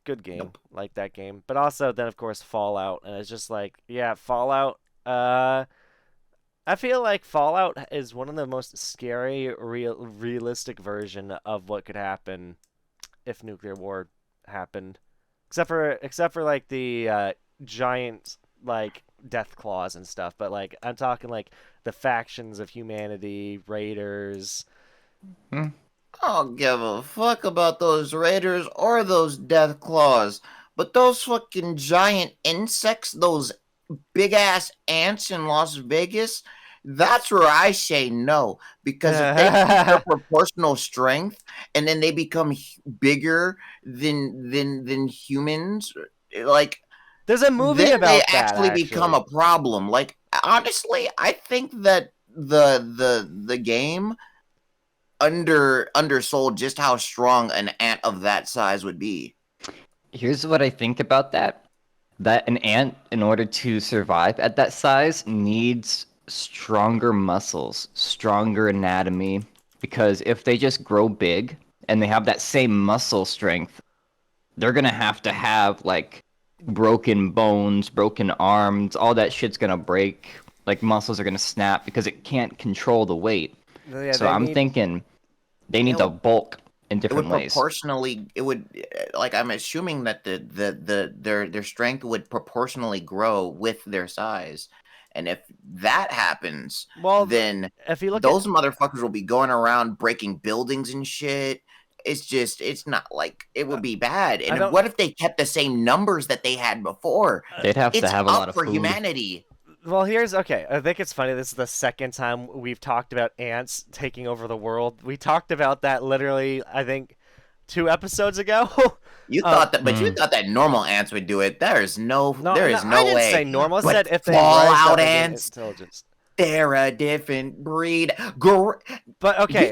Good game, Nope. like that game. But also then of course Fallout, and it's just like, yeah, Fallout. I feel like Fallout is one of the most scary, realistic version of what could happen if nuclear war happened. Except for like the giant like death claws and stuff, but like I'm talking like the factions of humanity, raiders. Hmm. I don't give a fuck about those raiders or those death claws, but those fucking giant insects, those big ass ants in Las Vegas, that's where I say no. Because if they keep their proportional strength and then they become bigger than humans, like There's a movie then they about that actually become a problem. Like honestly, I think that the game undersold just how strong an ant of that size would be. Here's what I think about that. That an ant, in order to survive at that size, needs stronger muscles, stronger anatomy. Because if they just grow big and they have that same muscle strength, they're gonna to have like broken bones, broken arms, all that shit's gonna break. Like muscles are gonna snap because it can't control the weight. Yeah, So they I'm need. thinking they need to bulk in It different would ways. proportionally. It would like I'm assuming that their strength would proportionally grow with their size, and if that happens, Well, then if you look those at motherfuckers will be going around breaking buildings and shit. It's not like it would be bad. I And don't. what if they kept the same numbers that they had before? They'd have to It's have a up lot of for food. humanity. Well, here's okay. I think it's funny. This is the second time we've talked about ants taking over the world. We talked about that literally, I think, 2 episodes ago. You Um, thought that, but you thought that normal ants would do it. There is no I didn't way. say normal. I But said if they rise up Fallout in ants, intelligence. they're a different breed. But okay,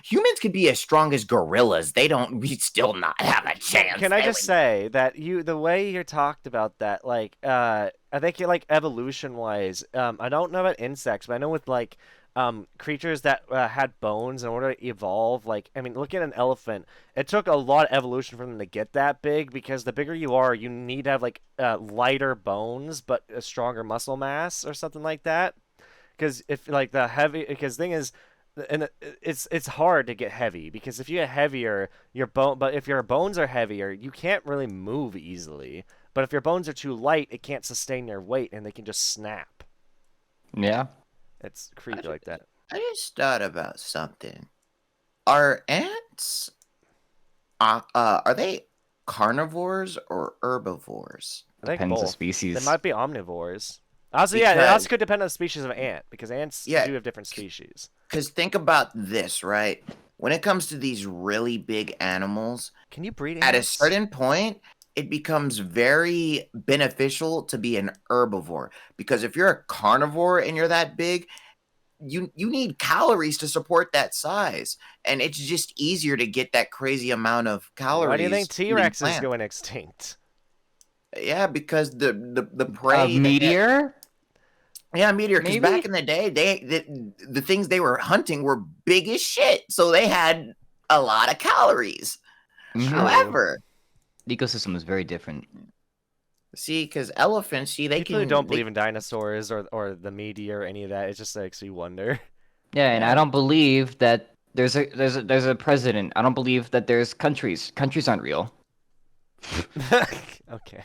Humans could be as strong as gorillas. We still not have a chance. can I just say that the way you talked about that, like, I think like evolution wise, I don't know about insects, but I know with like, creatures that had bones in order to evolve. Like, I mean, look at an elephant. It took a lot of evolution for them to get that big because the bigger you are, you need to have like lighter bones but a stronger muscle mass or something like that. Because if like the heavy, because thing is, and it's hard to get heavy because if you get heavier, but if your bones are heavier, you can't really move easily. But if your bones are too light, it can't sustain their weight and they can just snap. Yeah. It's creepy like that. I just thought about something. Are ants are they carnivores or herbivores? I think Depends the both. They species. might be omnivores. Also, yeah, it also could depend on the species of ant because ants Yeah. do have different species. Because think about this, right? When it comes to these really big animals, Can you breed at a ants? certain point, it becomes very beneficial to be an herbivore. Because if you're a carnivore and you're that big, you need calories to support that size. And it's just easier to get that crazy amount of calories. Why do you think eating T-Rex is plants. going extinct? Yeah, because the prey Meteor? Yeah, meteor. Because Maybe? back in the day, the things they were hunting were big as shit, so they had a lot of calories. Mhm. However, The ecosystem is very different. see, because elephants, see, they People can who don't believe in dinosaurs or the meteor or any of that, it just makes me wonder. Yeah, and Yeah. I don't believe that there's a president. I don't believe that there's countries. Countries aren't real. Okay.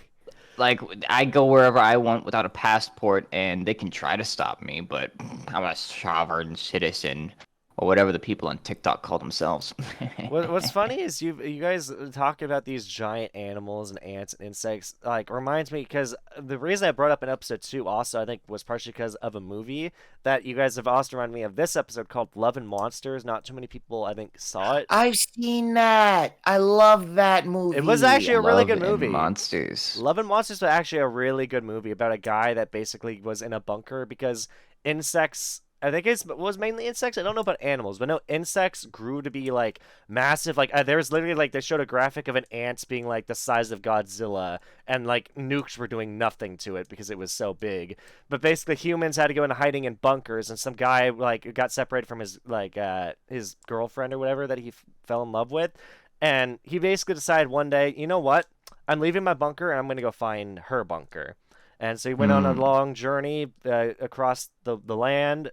Like, I go wherever I want without a passport, and they can try to stop me, but I'm a sovereign citizen, or whatever the people on TikTok call themselves. What's funny is you guys talking about these giant animals and ants and insects like reminds me because the reason I brought up in episode 2 also I think was partially because of a movie that you guys have also reminded me of this episode called Love and Monsters. Not too many people I think saw it. I've seen that. I love that movie. It was actually a really good Love and movie. Monsters. Love and Monsters was actually a really good movie about a guy that basically was in a bunker because insects. I think it was mainly insects. I don't know about animals, but no, insects grew to be like massive. Like there was literally like they showed a graphic of an ant being like the size of Godzilla, and like nukes were doing nothing to it because it was so big. But basically, humans had to go into hiding in bunkers, and some guy like got separated from his girlfriend or whatever that he fell in love with, and he basically decided one day, you know what? I'm leaving my bunker and I'm going to go find her bunker. And so he went on a long journey across the land,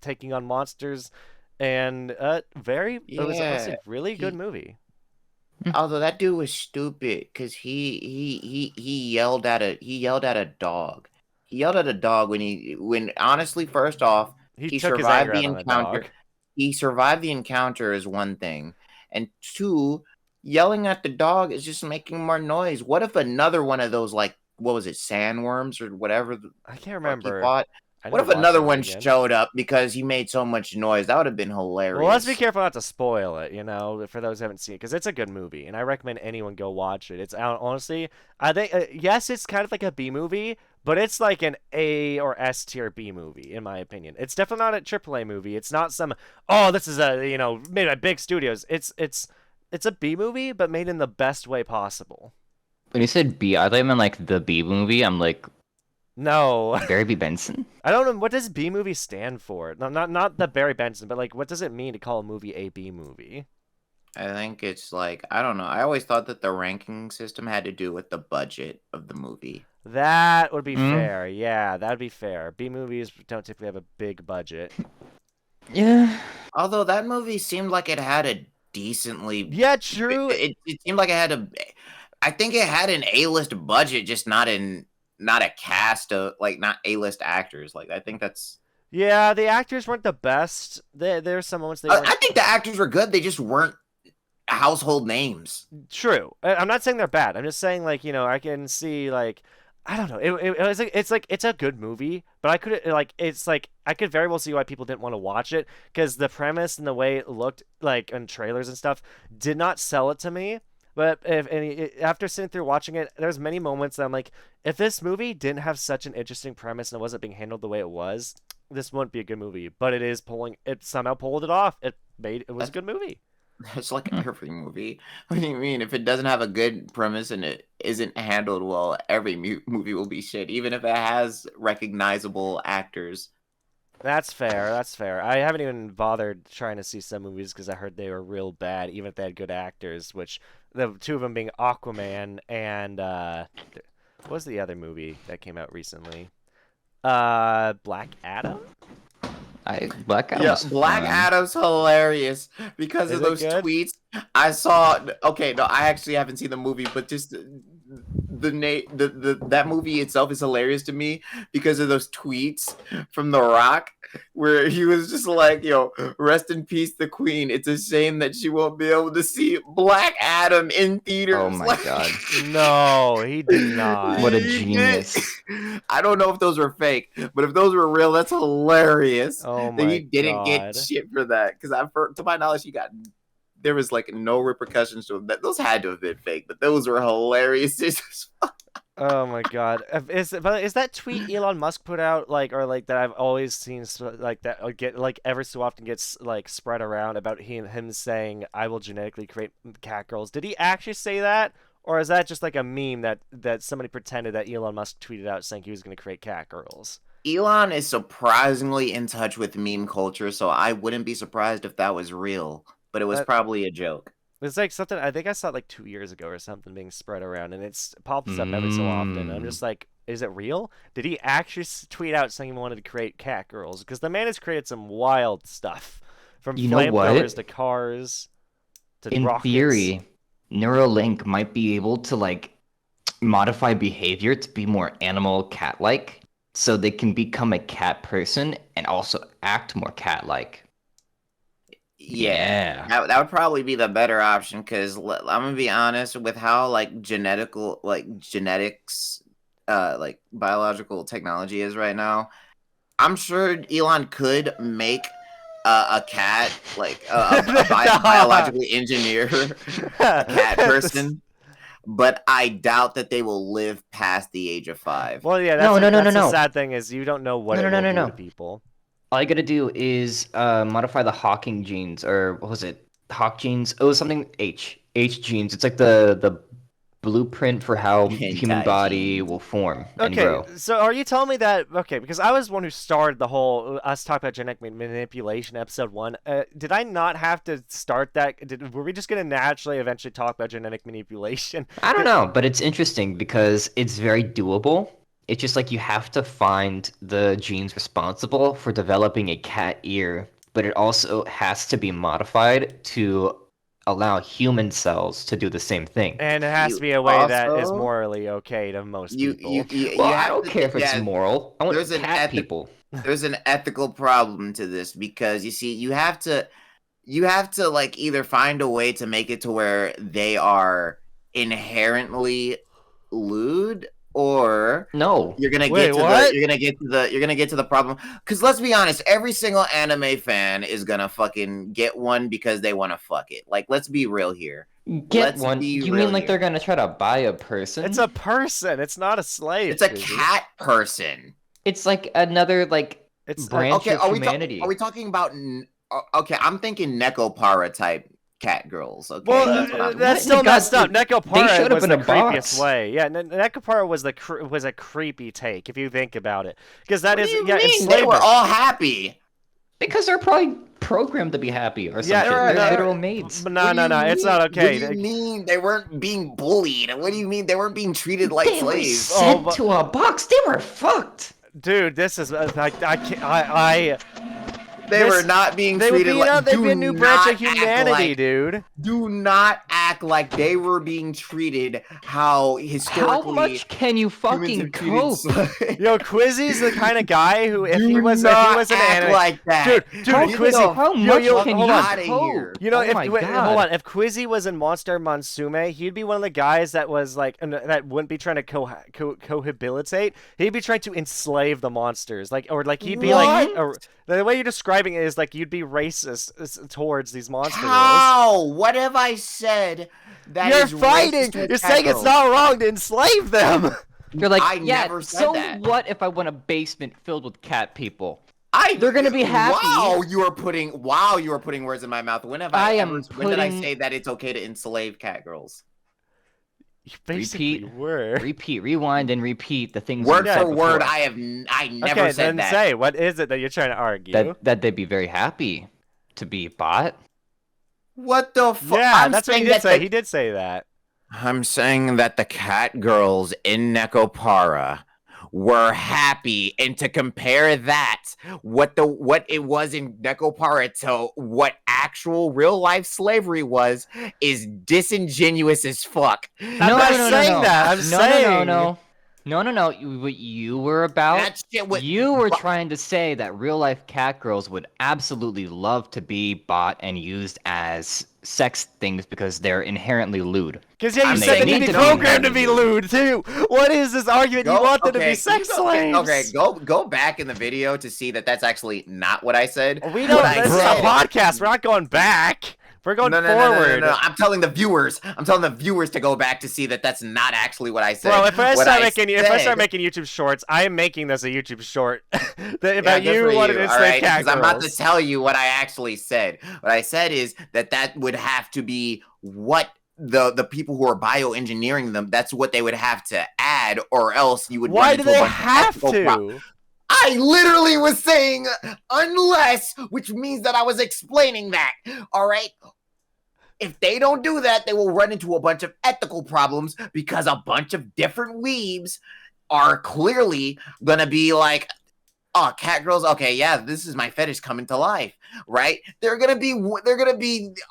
taking on monsters, and it was honestly a really good movie. Although that dude was stupid because he yelled at a dog. He yelled at a dog when honestly, first off, He took his survived anger the out on the encounter. dog. He survived the encounter is one thing, and two, yelling at the dog is just making more noise. What if another one of those like what was it, sandworms or whatever I can't he remember. fought? I What need if to watch another that one movie again. showed up because he made so much noise? That would have been hilarious. Well, let's be careful not to spoil it, for those who haven't seen it, because it's a good movie, and I recommend anyone go watch it. It's honestly, I think, yes, it's kind of like a B movie, but it's like an A or S tier B movie, in my opinion. It's definitely not a AAA movie. It's not some, oh, this is made by big studios. It's a B movie, but made in the best way possible. When you said B, I thought you meant like the B movie. I'm like, No. Barry B. Benson? I don't know, what does B movie stand for? No, not the Barry Benson, but like, what does it mean to call a movie a B movie? I think it's like, I don't know. I always thought that the ranking system had to do with the budget of the movie. That would be fair. Yeah, that would be fair. B movies don't typically have a big budget. Yeah. Although that movie seemed like it had a decently Yeah, true. It seemed like it had I think it had an A-list budget, just not a cast of like not A-list actors. Like I think that's Yeah, the actors weren't the best. There's some moments they weren't. I think the actors were good. They just weren't household names. True. I'm not saying they're bad. I'm just saying like I can see like I don't know. It was like it's a good movie, but I could I could very well see why people didn't want to watch it because the premise and the way it looked like in trailers and stuff did not sell it to me. But after sitting through watching it, there's many moments that I'm like, if this movie didn't have such an interesting premise and it wasn't being handled the way it was, this wouldn't be a good movie. But it somehow pulled it off. It was a good movie. It's like every movie. What do you mean? If it doesn't have a good premise and it isn't handled well, every movie will be shit, even if it has recognizable actors. That's fair. That's fair. I haven't even bothered trying to see some movies because I heard they were real bad, even if they had good actors. Which the two of them being Aquaman and what was the other movie that came out recently? Black Adam. Black Adam Yeah, was Black fun. Adam's hilarious because Is of it those good? tweets I saw. Okay, no, I actually haven't seen the movie, but just that movie itself is hilarious to me because of those tweets from The Rock where he was just like, "Yo, rest in peace, the Queen. It's a shame that she won't be able to see Black Adam in Oh theaters." my god. No, he did not. What a He did. genius. I don't know if those were fake, but if those were real, that's hilarious Oh that he my didn't get god. shit for that. Because to my knowledge, there was like no repercussions to him. Those had to have been fake, but those were hilarious. Oh my god. Is that tweet Elon Musk put out like or like that I've always seen like that get like every so often gets like spread around about him saying I will genetically create cat girls. Did he actually say that? Or is that just like a meme that somebody pretended that Elon Musk tweeted out saying he was going to create cat girls? Elon is surprisingly in touch with meme culture, so I wouldn't be surprised if that was real, but it was That probably a joke. it's like something I think I saw it like 2 years ago or something being spread around, and it's pops up every so often. I'm just like, is it real? Did he actually tweet out saying he wanted to create cat girls? Because the man has created some wild stuff, from You know flamethrowers what? to cars to In rockets. theory, Neuralink might be able to like modify behavior to be more animal cat-like, so they can become a cat person and also act more cat-like. Yeah, Yeah. that would probably be the better option because I'm gonna be honest with how like genetics, like biological technology is right now. I'm sure Elon could make a cat like biologically engineer a cat person, but I doubt that they will live past the age of 5. Well, yeah, No, no, no, no, that's the no. sad thing is you don't know what No, no, it no, will no, do to no. people. All you gotta do is modify the Hawking genes, or what was it? Hawk genes? It was something H genes. It's like the blueprint for how the human body Anti-genes. will form and Okay, grow. so are you telling me that? Okay, because I was the one who started the whole us talk about genetic manipulation episode 1. Did I not have to start that? Were we just gonna naturally eventually talk about genetic manipulation? I don't know, but it's interesting because it's very doable. It's just like you have to find the genes responsible for developing a cat ear, but it also has to be modified to allow human cells to do the same thing. And it has to You be a way that is also morally okay to most you you people. you, Well, you I have don't to care if it's yeah. moral. I There's want an cat ethic people. there's an ethical problem to this because you see you have to like either find a way to make it to where they are inherently lewd, or No. Wait, what? you're gonna get to the problem. Because let's be honest, every single anime fan is gonna fucking get one because they want to fuck it. Like, let's be real here. Get Let's one. be You real mean like they're here. gonna try to buy a person? It's a person. It's not a slave. It's a Quizzy. cat person. It's like another like It's branch Okay, of humanity. are we talking about? Okay, I'm thinking Nekopara type cat girls. Okay, well, that's what I'm. that's What? still They got- messed up. they Nekopara showed up was in the a creepiest box. way. Yeah, Nekopara was a creepy take if you think about it, because that What is do you yeah mean? They were enslavement. all happy. Because they're probably programmed to be happy or some Yeah, shit. They're- They're they're- literal maids. No, What do you it's mean? not What okay. do you mean they weren't being bullied? What do you mean they weren't being treated like They were slaves? sent but- to a box. They were fucked. Dude, this is like I can't I They this- were not being they would treated be like. they'd Do be a new branch not of act humanity, like- dude. Do not act like they were being treated how How historically much can you humans fucking have treated cope? slaves. Yo, Quizzy's the kind of guy who if he Do was not an act anime like that. Dude, How, Quizzy, how yo, much yo, can hold you on. Outta cope? here. You know, oh my wait, god. hold on. If Quizzy was in Monster Monsume, he'd be one of the guys that was like that wouldn't be trying to cohabilitate. He'd be trying to enslave the monsters, like or like he'd be like the way you're describing it is like you'd be racist towards these monster girls. How? What have I said? That You're is fighting. racist towards You're cat saying it's girls? not wrong to enslave them. You're like, I yeah, never said so that. what if I want a basement filled with cat people? They're gonna be happy. Wow, you are putting words in my mouth. When have I I am ever? When did I putting- say that it's okay to enslave cat girls? You basically were. Repeat, rewind, and repeat the things Word you said for word, before. I never Okay, said then that. say what is it that you're trying to argue? that they'd be very happy to be bought. What the fuck? Yeah, that's what he did say. He did say that. I'm saying that the cat girls in Nekopara were happy, and to compare that what it was in Necopara to what actual real life slavery was is disingenuous as fuck. I'm not saying that. I'm saying No. What you were about, That shit was, you were trying to say that real life cat girls would absolutely love to be bought and used as sex things because they're inherently lewd. Because you And said they need to be programmed to be lewd too. What is this argument? You want them to be sex slaves? Okay, go back in the video to see that that's actually not what I said. We don't. This is a podcast. We're not going back. We're going forward. No. I'm telling the viewers. To go back to see that that's not actually what I said. Well, if I start making YouTube shorts, I am making this a YouTube short about you wanting to say cat girls. I'm about to tell you what I actually said. What I said is that would have to be what the people who are bioengineering them. That's what they would have to add, or else you would. Why do they have to? I literally was saying unless, which means that I was explaining that. All right. If they don't do that, they will run into a bunch of ethical problems because a bunch of different weebs are clearly gonna be like, oh, cat girls, okay, yeah, this is my fetish coming to life, right? They're gonna be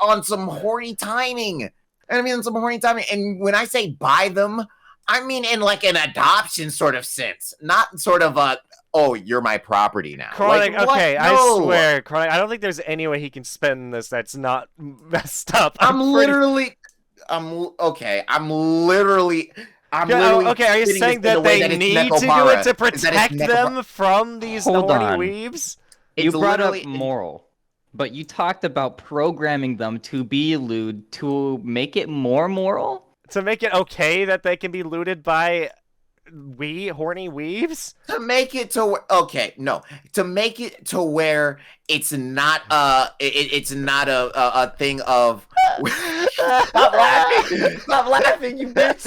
on some horny timing. And when I say buy them, I mean in like an adoption sort of sense, not sort of a, oh, you're my property now. Chronic, like, okay, no. I swear, Chronic, I don't think there's any way he can spend this that's not messed up. I'm literally. Okay, are you saying that they need to do it to protect them from these horny weebs? You brought up moral, but you talked about programming them to be lewd to make it more moral? To make it okay that they can be looted by horny weaves? To make it to make it to where it's not a thing of stop laughing, you bitch.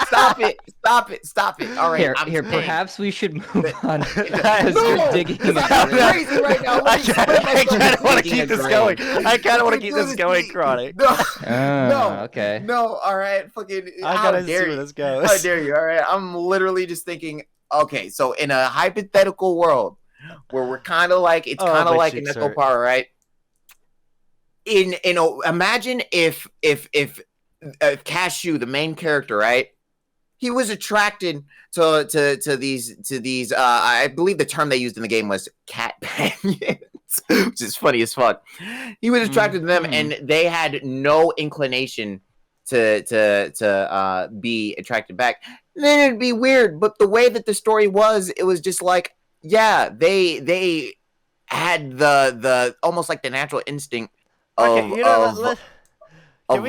Stop it. All right, here perhaps we should move on because you're digging crazy right now. I kind of want to keep this going. Chronic. Okay. No, all right, fucking. I gotta see where this goes. How dare you? All right, I'm literally just thinking. Okay, so in a hypothetical world where we're kind of like in Necopara, right? Imagine if Cashew, the main character, right? He was attracted to these I believe the term they used in the game was cat companions, which is funny as fuck. He was attracted to them, and they had no inclination to be attracted back. Then it'd be weird, but the way that the story was, it was just like, yeah, they had the almost like the natural instinct of can we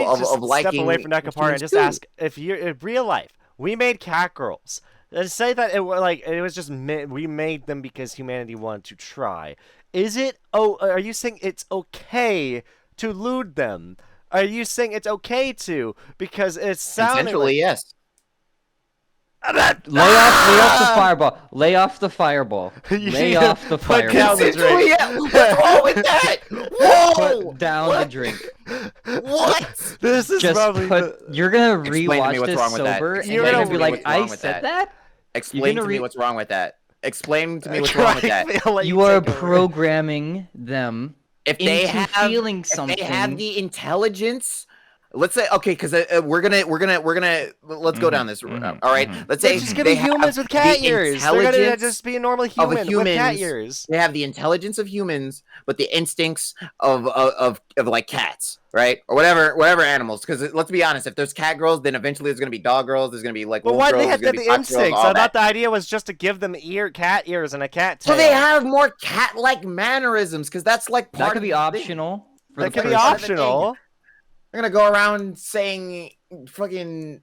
just liking step away from Necopara and just ask if you're in real life we made cat girls and say that it was just we made them because humanity wanted to try. Are you saying it's okay to lewd them? Are you saying it's okay to because it's sounding essentially yes. Lay off the fireball. Lay off the fireball. Lay off the fireball. What's wrong with that? Whoa! Put down the drink. What? This is just probably you're gonna rewatch this sober, and you're gonna be like, I said that? Explain to me what's wrong with that. Explain to me what's wrong with that. You are programming them if they into have feeling something. If they have the intelligence. Let's say because we're gonna let's go down this route. All right, let's say they're just gonna be humans with cat ears. They're gonna just be a normal human with cat ears. They have the intelligence of humans, but the instincts of like cats, right? Or whatever animals. Because let's be honest, if there's cat girls, then eventually there's gonna be dog girls. There's gonna be like. Well, why do they have the instincts? I thought the idea was just to give them cat ears and a cat tail. So they have more cat-like mannerisms, because that's like part that could be optional. That could be optional. I'm gonna go around saying fucking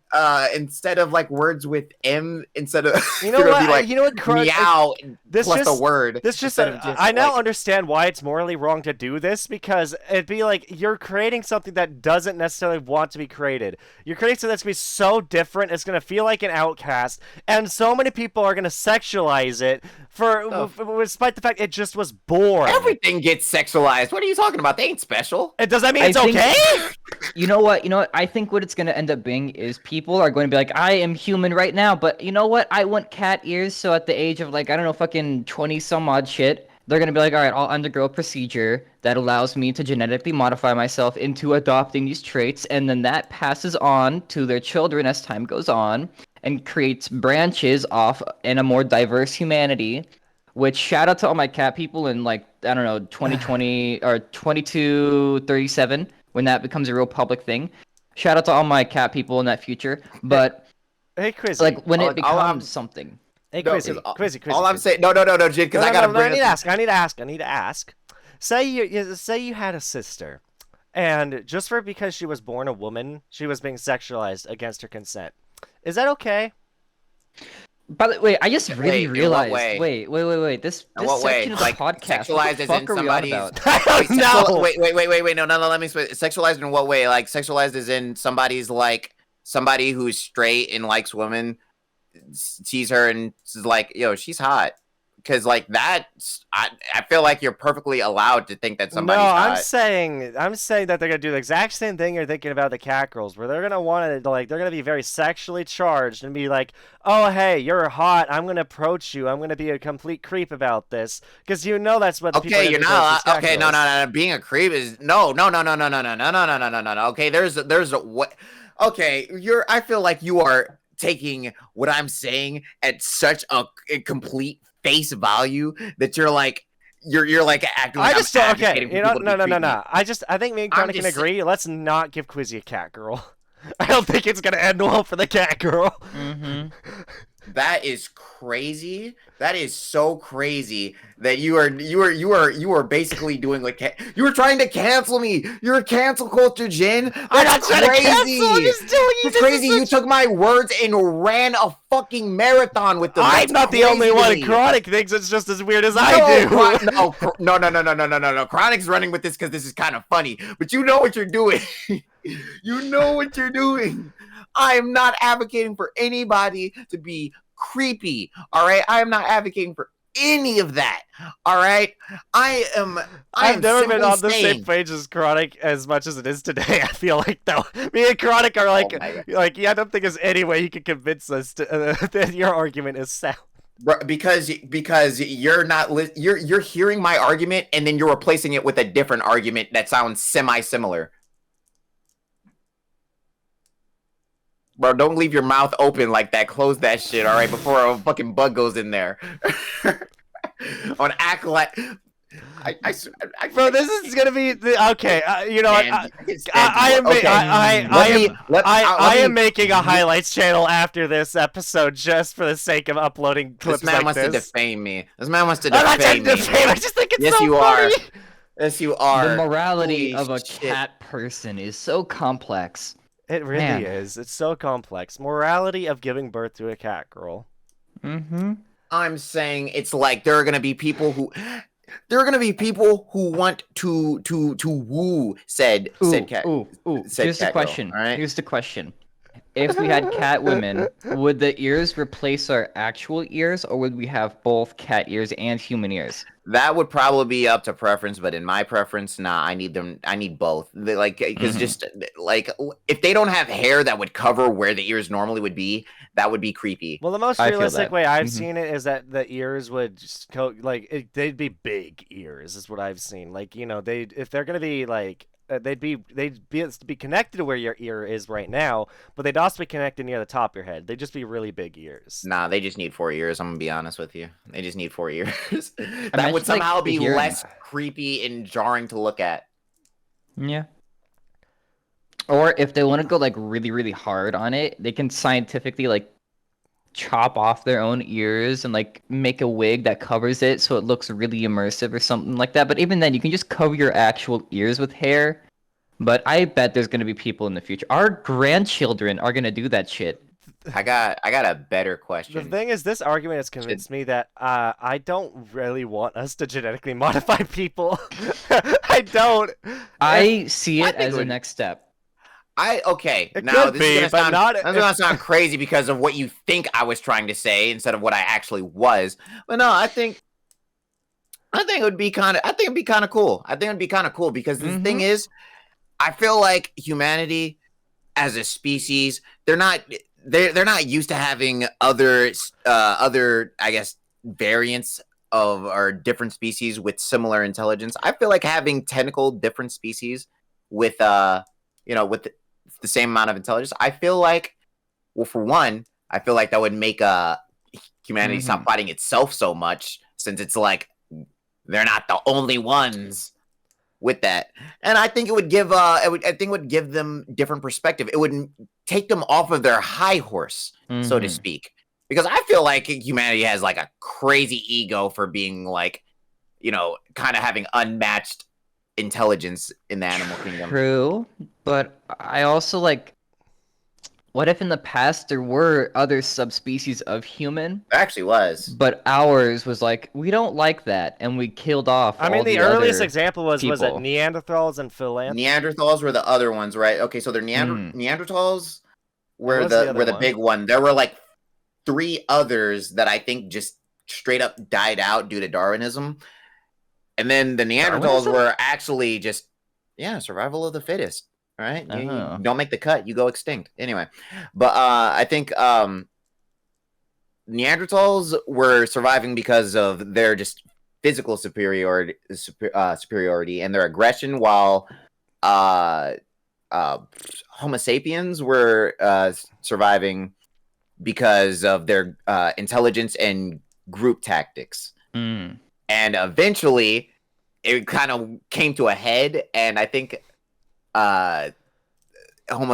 instead of like words with M instead of you know what like, meow this plus just, a word. This just I now understand why it's morally wrong to do this, because it'd be like you're creating something that doesn't necessarily want to be created. You're creating something that's gonna be so different, it's gonna feel like an outcast, and so many people are gonna sexualize it despite the fact it just was born. Everything gets sexualized. What are you talking about? They ain't special. And does that mean it's okay? You know what? I think what it's gonna to end up being is people are going to be like, I am human right now, but you know what? I want cat ears. So at the age of like, I don't know, fucking 20 some odd shit, they're going to be like, all right, I'll undergo a procedure that allows me to genetically modify myself into adopting these traits. And then that passes on to their children as time goes on and creates branches off in a more diverse humanity. Which shout out to all my cat people in like, I don't know, 2020 or 2237 when that becomes a real public thing. Shout out to all my cat people in that future. But Hey, Quizzy. like when All- it all I'm- becomes something. Hey, No, Quizzy. Quizzy. All I'm Quizzy. saying, no, Jin, because I gotta no, bring. I need to ask. Say you had a sister, and just because she was born a woman, she was being sexualized against her consent. Is that okay? By the way, I just really Wait, in what realized. way? Wait. This In what way? section of the Like podcast. sexualized What the as fuck in are we on somebody's. about? I don't know. Wait. No. Let me explain. Sexualized in what way? Like sexualized as in somebody's like somebody who's straight and likes women sees her and is like, yo, she's hot. Because like that, I feel like you're perfectly allowed to think that somebody's No, hot. I'm saying that they're gonna do the exact same thing you're thinking about the cat girls, where they're gonna want to like they're gonna be very sexually charged and be like, oh hey, you're hot, I'm gonna approach you, I'm gonna be a complete creep about this, because you know that's what the people are Okay, gonna you're do not to these cat okay. girls. No. Being a creep is no. Okay, there's a what? Okay, I feel like you are taking what I'm saying at such a complete face value that you're like acting like I just I'm okay, advocating for you know, people to be no. creepy. I think me and I'm Connor can just agree. Let's not give Quizzy a cat girl. I don't think it's gonna end well for the cat girl. Mm-hmm. That is crazy. That is so crazy that you are basically doing like you were trying to cancel me. You're a cancel culture, Jin. That's I'm not trying to crazy. cancel. I'm just doing you. It's crazy. You took my words and ran a fucking marathon with them. I'm That's not the only crazy to one. me. Chronic thinks it's just as weird as I do. No. Chronic's running with this because this is kind of funny. But you know what you're doing. You know what you're doing. I am not advocating for anybody to be creepy. All right. I am not advocating for any of that. All right. I've never been on the same page as Chronic as much as it is today. I feel like though, me and Chronic are like, yeah. I don't think there's any way you can convince us that your argument is sound. Because you're not you're hearing my argument and then you're replacing it with a different argument that sounds semi-similar. Bro, don't leave your mouth open like that. Close that shit, all right, before a fucking bug goes in there. On act like Bro, this is gonna be okay. You know, Man, I am making a highlights channel after this episode just for the sake of uploading clips This man like wants this. to defame me. This man wants to I'm not defame trying me. to defame. I just think it's Yes, so you funny. are. Yes, you are. The morality Holy of a shit. cat person is so complex. It really Man. is. It's so complex. Morality of giving birth to a cat girl. Mm-hmm. I'm saying it's like there are gonna be people who want to woo said cat. Said Here's the cat girl, question. all right? Here's the question. If we had cat women, would the ears replace our actual ears, or would we have both cat ears and human ears? That would probably be up to preference, but in my preference, nah, I need both. Because just like if they don't have hair that would cover where the ears normally would be, that would be creepy. Well, the most I feel realistic that. way I've Mhm. seen it is that the ears would just they'd be big ears, is what I've seen. Like, you know, if they're gonna be like they'd be connected to where your ear is right now, but they'd also be connected near the top of your head. They'd just be really big ears. Nah, they just need 4 ears. I'm gonna be honest with you. They just need 4 ears. That Imagine, would somehow like, be hearing. less creepy and jarring to look at. Yeah. Or if they want to go like really, really hard on it, they can scientifically like chop off their own ears and like make a wig that covers it so it looks really immersive or something like that. But even then, you can just cover your actual ears with hair. But I bet there's gonna be people in the future. Our grandchildren are gonna do that shit. I got a better The question. thing is, this argument has convinced me that I don't really want us to genetically modify people. I don't. I see I it think as it a would- next step. It Now could this be, is but not. gonna sound crazy because of what you think I was trying to say instead of what I actually was. But no, I think it would be kind of. I think it'd be kind of cool. I think it'd be kind of cool because the thing is, I feel like humanity as a species, they're not used to having other I guess variants of or different species with similar intelligence. I feel like having technical different species with with the same amount of intelligence, I feel like, well, for one, I feel like that would make humanity stop fighting itself so much, since it's like they're not the only ones with that. And I think it would give it would give them different perspective. It would take them off of their high horse, so to speak. Because I feel like humanity has like a crazy ego for being like, kind of having unmatched intelligence in the animal kingdom. True, but I also like, what if in the past there were other subspecies of human? There actually was. But ours was like, we don't like that, and we killed off all the the earliest other example was it people. Neanderthals and Philanthropus? Neanderthals were the other ones, right? Okay, so they're Neanderthals were the big one. There were like 3 others that I think just straight up died out due to Darwinism. And then the Neanderthals were actually just, survival of the fittest, right? You don't make the cut, you go extinct. Anyway, but I think Neanderthals were surviving because of their just physical superiority and their aggression, while Homo sapiens were surviving because of their intelligence and group tactics. And eventually it kind of came to a head, and I think Homo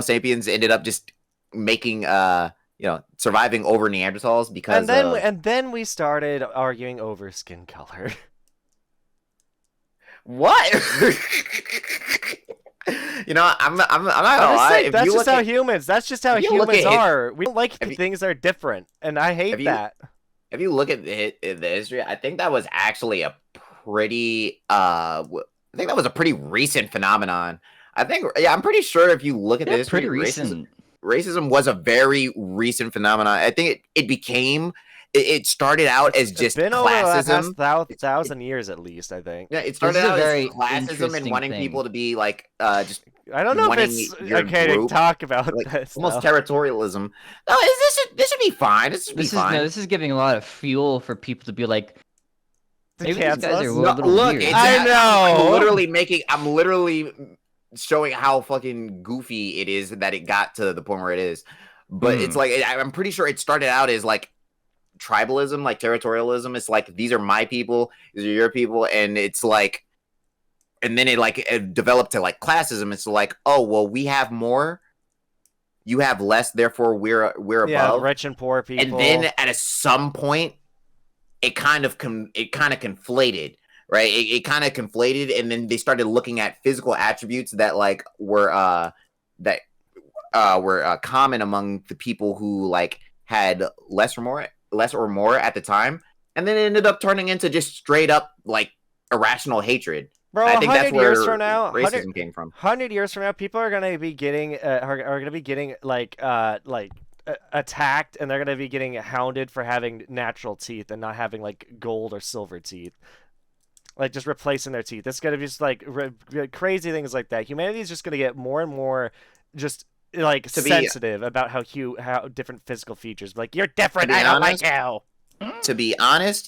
sapiens ended up just making surviving over Neanderthals because and then we started arguing over skin color. What? I'm not gonna lie. That's just how humans. That's just how humans are. We don't like things that are different, and I hate that. If you look at the history, I think that was actually a pretty recent phenomenon. I'm pretty sure if you look at the history, pretty recent. Racism was a very recent phenomenon. I think it started out as just been classism. Over the past 1,000 years at least, I think. Yeah, it started out as classism and wanting people to be like just. I don't know if it's okay to talk about this. Almost territorialism. No, this should be fine. This should be fine. This is giving a lot of fuel for people to be like, maybe these guys are a little weird. I know. I'm literally showing how fucking goofy it is that it got to the point where it is. But it's like, I'm pretty sure it started out as like tribalism, like territorialism. It's like, these are my people, these are your people, and it's like, and then it developed to like classism. It's like, oh well, we have more, you have less, therefore we're above. Rich and poor people. And then at some point, it kind of conflated, right? It kind of conflated, and then they started looking at physical attributes that like were common among the people who like had less or more at the time, and then it ended up turning into just straight up like irrational hatred. Bro, I think that's where racism came from. 100 years from now, people are gonna be getting attacked, and they're gonna be getting hounded for having natural teeth and not having like gold or silver teeth, like just replacing their teeth. It's gonna be just like crazy things like that. Humanity is just gonna get more and more just like sensitive about how different physical features. Like, you're different. I don't like you. To be honest,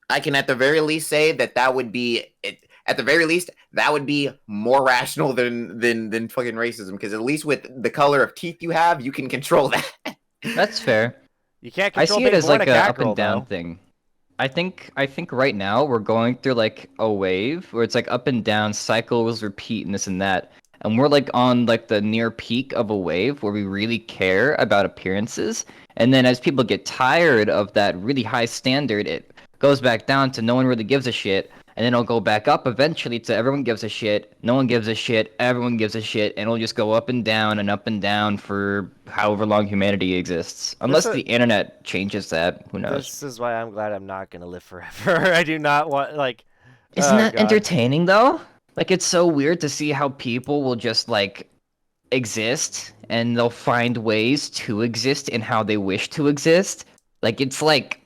I can at the very least say that would be it. At the very least, that would be more rational than fucking racism, because at least with the color of teeth you have, you can control that. That's fair. You can't control. I see it as like a up and down thing. I think right now we're going through like a wave where it's like up and down, cycles repeat, and this and that. And we're like on like the near peak of a wave where we really care about appearances. And then as people get tired of that really high standard, it goes back down to no one really gives a shit. And then it'll go back up eventually to everyone gives a shit, no one gives a shit, everyone gives a shit, and it'll just go up and down for however long humanity exists. Unless the internet changes that, who knows? This is why I'm glad I'm not gonna live forever. I do not want, like... Isn't that entertaining, though? Like, it's so weird to see how people will just, like, exist, and they'll find ways to exist in how they wish to exist. Like, it's like...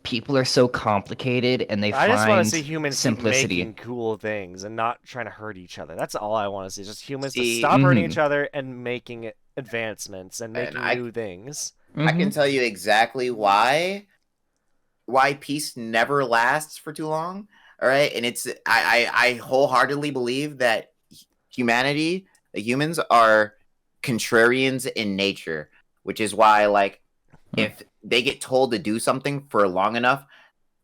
people are so complicated and they I just want to find see humans keep simplicity. making cool things and not trying to hurt each other. That's all I want to see. Just humans to See, stop hurting Mm-hmm. each other and making advancements and and making new things. I Mm-hmm. can tell you exactly why peace never lasts for too long. All right, and it's I wholeheartedly believe that humanity, the humans, are contrarians in nature, which is why like if they get told to do something for long enough,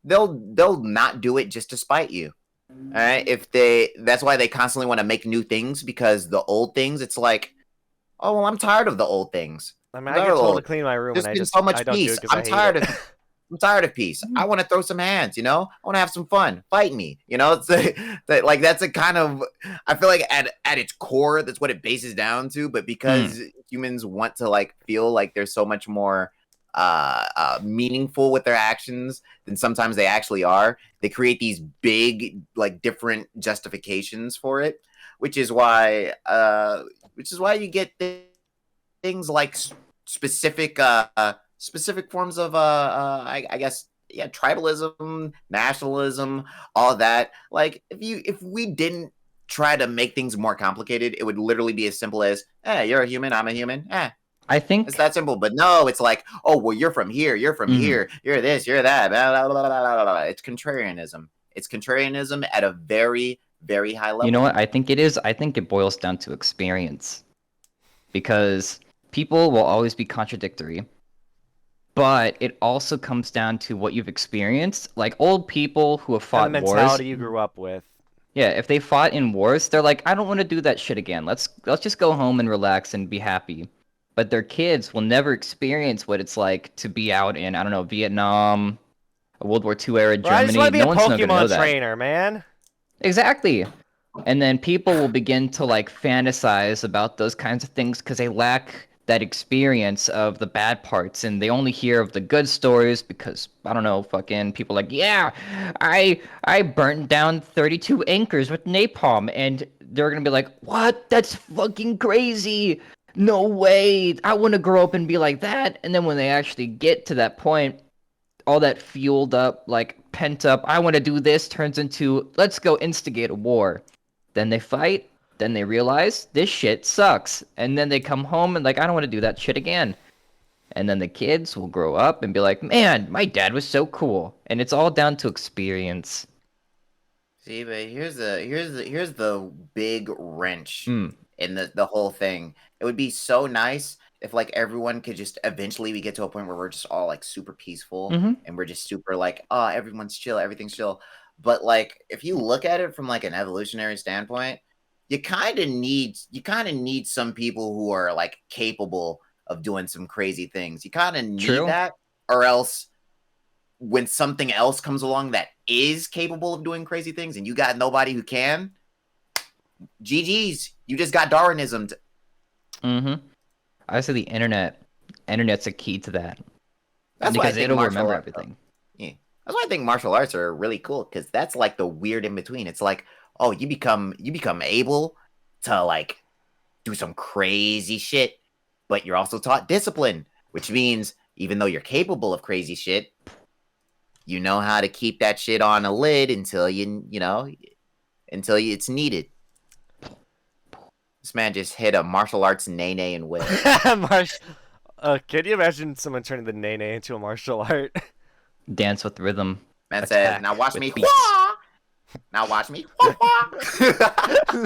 they'll not do it just to spite you. All right, if they that's why they constantly want to make new things because the old things, it's like, oh well, I'm tired of the old things. I mean, I'm I tired get of the told to old. clean my room There's and been so I much don't do it peace. because I I'm hate it. tired of I'm tired of peace. I want to throw some hands, you know? I want to have some fun. Fight me. You know, it's like that's a kind of I feel like at its core, that's what it bases down to. But because humans want to like feel like they're so much more meaningful with their actions than sometimes they actually are, they create these big, like different justifications for it, which is why you get things like specific specific forms of I guess yeah, tribalism, nationalism, all that. Like if we didn't try to make things more complicated, it would literally be as simple as, "Hey, you're a human, I'm a human." I It's think that simple. But no, it's like, "Oh, well, you're from here, you're from mhm. here, you're this, you're that." Blah, blah, blah, blah, blah, blah. It's contrarianism. It's contrarianism at a very, very high You know level. what? I think it is. I think it boils down to experience because people will always be contradictory, but it also comes down to what you've experienced. Like old people who have And the fought wars, mentality you grew up with. yeah, if they fought in wars, they're like, I don't want to do that shit again. Let's just go home and relax and be happy. But their kids will never experience what it's like to be out in, I don't know, Vietnam, World War II era Bro, I just want Germany. to be a No one's not gonna know Pokemon that. trainer, man. Exactly. And then people will begin to like fantasize about those kinds of things because they lack that experience of the bad parts and they only hear of the good stories because I don't know, fucking people like, yeah, I burnt down 32 anchors with napalm and they're gonna be like, what? That's fucking crazy. No way. I want to grow up and be like that. And then when they actually get to that point, all that fueled up, like pent up, I want to do this turns into let's go instigate a war. Then they fight, then they realize this shit sucks. And then they come home and like, I don't want to do that shit again. And then the kids will grow up and be like, man, my dad was so cool. And it's all down to experience. See, but here's the big wrench Mm. in the whole thing. It would be so nice if like everyone could just eventually we get to a point where we're just all like super peaceful Mm-hmm. and we're just super like, oh, everyone's chill, everything's chill. But like if you look at it from like an evolutionary standpoint, you kind of need some people who are like capable of doing some crazy things. You kind of need True. that, or else when something else comes along that is capable of doing crazy things and you got nobody who can, GG's. You just got Darwinism. Mm-hmm. I say the internet. Internet's a key to that. That's why I Because think it'll martial remember arts. everything. Yeah. That's why I think martial arts are really cool because that's like the weird in between. It's like, oh, you become able to like do some crazy shit, but you're also taught discipline, which means even though you're capable of crazy shit, you know how to keep that shit on a lid until it's needed. This man just hit a martial arts nay nay and whip. Can you imagine someone turning the nene into a martial art? Dance with rhythm. Man says, Attack "Now watch with me, beats. wah! Now watch me, wah, wah!"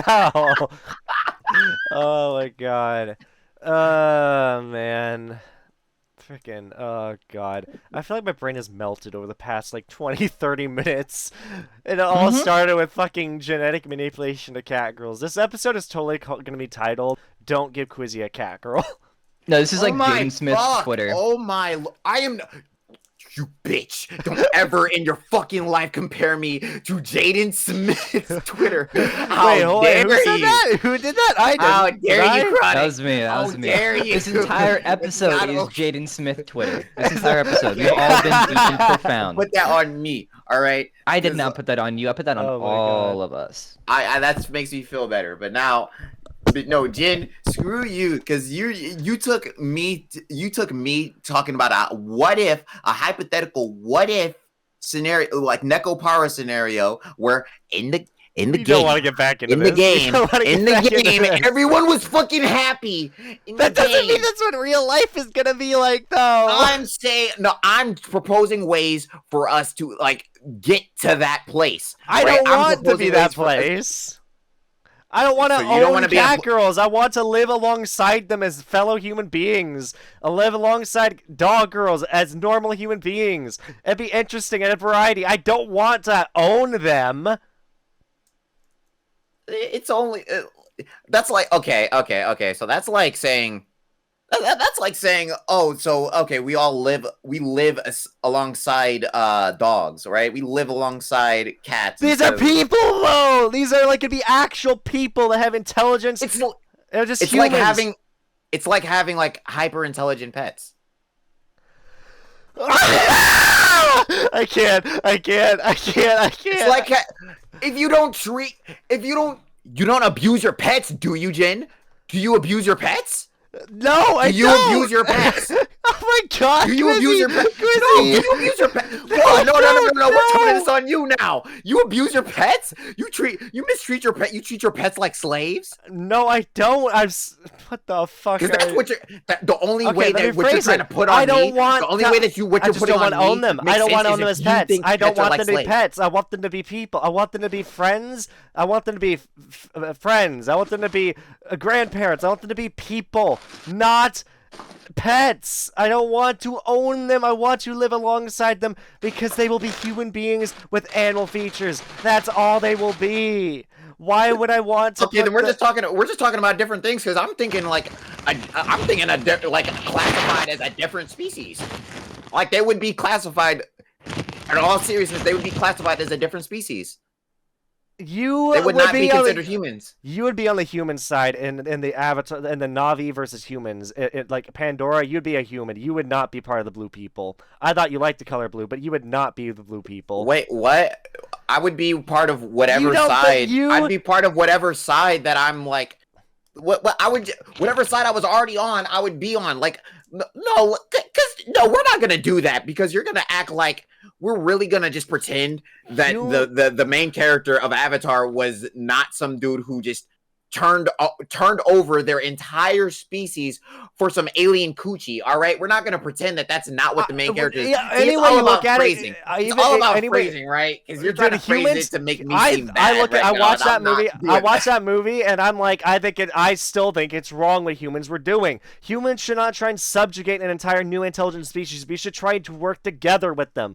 No. Oh my god. Man. Freaking, oh god. I feel like my brain has melted over the past like 20, 30 minutes. It all Mm-hmm. started with fucking genetic manipulation of cat girls. This episode is totally gonna be titled, Don't Give Quizzy a Cat Girl. No, this is Oh like my Jaden Smith's fuck! Twitter. Oh my! I am. You bitch! Don't ever in your fucking life compare me to Jaden Smith's Twitter. How Wait, hold on. dare Who said you? that? Who did that? I How didn't. dare Did you, I? Chronic? That was me. That How was me. dare you? This entire It's episode not is okay. Jaden Smith Twitter. This entire episode. We've all been deep and profound. Put that on me, all right? I did 'Cause not put that on you. I put that on Oh my all God. of us. I that makes me feel better. But now, no, Jen, screw you, because you took me talking about a hypothetical what if scenario, like Nekopara scenario, where in the You game, don't want to get back into this. everyone was fucking happy. That doesn't mean that's what real life is gonna be like, though. I'm proposing ways for us to like get to that place. I don't want to be that place. I don't want to own cat girls. I want to live alongside them as fellow human beings. I live alongside dog girls as normal human beings. It'd be interesting and a variety. I don't want to own them. It's only that's like okay. So that's like saying oh, so okay, we live alongside dogs, right? We live alongside cats. These are people, though. These are like could be actual people that have intelligence. They're just humans. It's like having like hyper intelligent pets. I can't. It's like you don't abuse your pets, do you, Jen? Do you abuse your pets? No, I don't. Do you abuse your pets? Oh my god! Do you abuse your pets? Quizzy. No, do you abuse your pets? No, we're turning this on you now. You abuse your pets? You mistreat your pet? You treat your pets like slaves? No, I don't. What the fuck? Because that's what the only way that what you're trying to put on me. The only way that what you're putting on me. I don't want to own them. I don't want to own them as pets. I don't want them to be pets. I want them to be people. I want them to be friends. I want them to be friends. I want them to be grandparents. I want them to be people, not pets. I don't want to own them. I want to live alongside them because they will be human beings with animal features. That's all they will be. Why would I want to? Okay, then we're just talking about different things because I'm thinking like classified as a different species. Like they would be classified. In all seriousness, they would be classified as a different species. They would not be considered humans. You would be on the human side in the Avatar, in the Na'vi versus humans. Like Pandora, you'd be a human. You would not be part of the blue people. I thought you liked the color blue, but you would not be the blue people. Wait, what? I would be part of whatever side. I'd be part of whatever side that I'm like. Whatever side I was already on, I would be on. Like, no, we're not gonna do that because you're gonna act like we're really gonna just pretend that the main character of Avatar was not some dude who just turned over their entire species for some alien coochie. All right, we're not gonna pretend that that's not what the main character is. Yeah, anyway, you look at phrasing. It's all about phrasing, right? Because you're trying to phrase it to make me seem bad. I watched that movie, and I'm like, I still think it's wrong what humans were doing. Humans should not try and subjugate an entire new intelligent species. We should try to work together with them.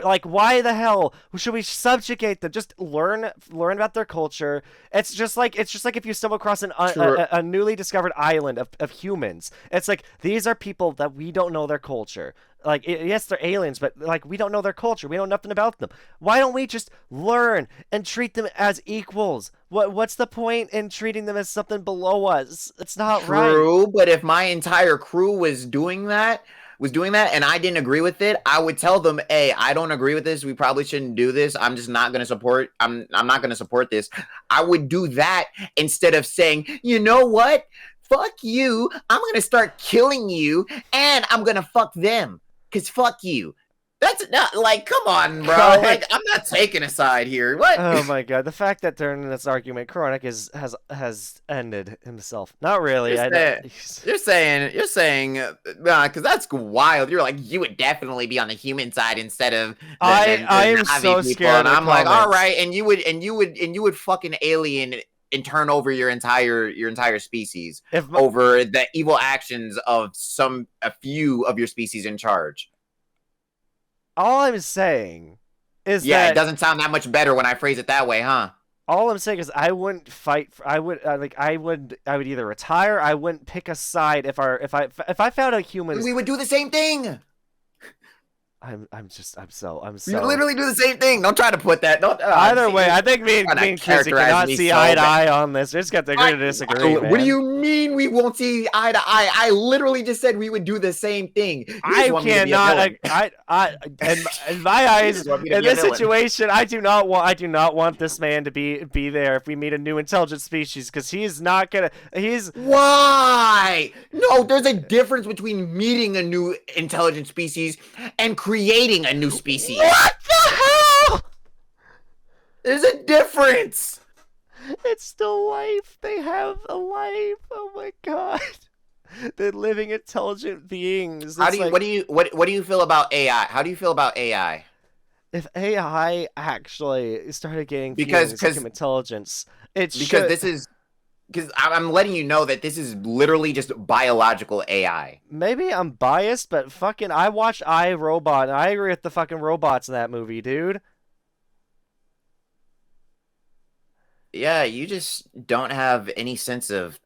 Like, why the hell should we subjugate them? Just learn about their culture. It's just like if you stumble across a newly discovered island of humans. It's like, these are people that we don't know their culture. Like, yes, they're aliens, but like, we don't know their culture. We know nothing about them. Why don't we just learn and treat them as equals? What's the point in treating them as something below us? It's not right. True, but if my entire crew was doing that and I didn't agree with it, I would tell them, hey, I don't agree with this. We probably shouldn't do this. I'm just not going to support. I'm not going to support this. I would do that instead of saying, you know what? Fuck you. I'm going to start killing you and I'm going to fuck them. Because fuck you. That's not like, come on, bro. Like, I'm not taking a side here. What? Oh my god, the fact that during this argument, Chronic has ended himself. Not really. You're saying, because that's wild. You're like, you would definitely be on the human side instead of I am so scared. And I'm like, all right, and you would fucking alien and turn over your entire species over the evil actions of a few of your species in charge. All I'm saying is it doesn't sound that much better when I phrase it that way, huh? All I'm saying is I wouldn't fight. I would either retire. I wouldn't pick a side if I found a human. We would do the same thing. I'm so. You literally do the same thing. Don't try to put that. Either way, I think me and Quizzy cannot see eye to eye on this. We're just gonna agree to disagree. What do you mean we won't see eye to eye? I literally just said we would do the same thing. I cannot. In my eyes, in this situation, I do not want this man to be there if we meet a new intelligent species, because he's not gonna. Why? No, there's a difference between meeting a new intelligent species and creating a new species. What the There's a difference. It's still life. They have a life. Oh my god. They're living intelligent beings. How It's do you? like What do you feel about AI? How do you feel about AI? if AI actually started gaining Because feelings, human because intelligence, it because should. this is because I'm letting you know that this is literally just biological AI. Maybe I'm biased, but fucking, I watched I Robot, and I agree with the fucking robots in that movie, dude. Yeah, you just don't have any sense of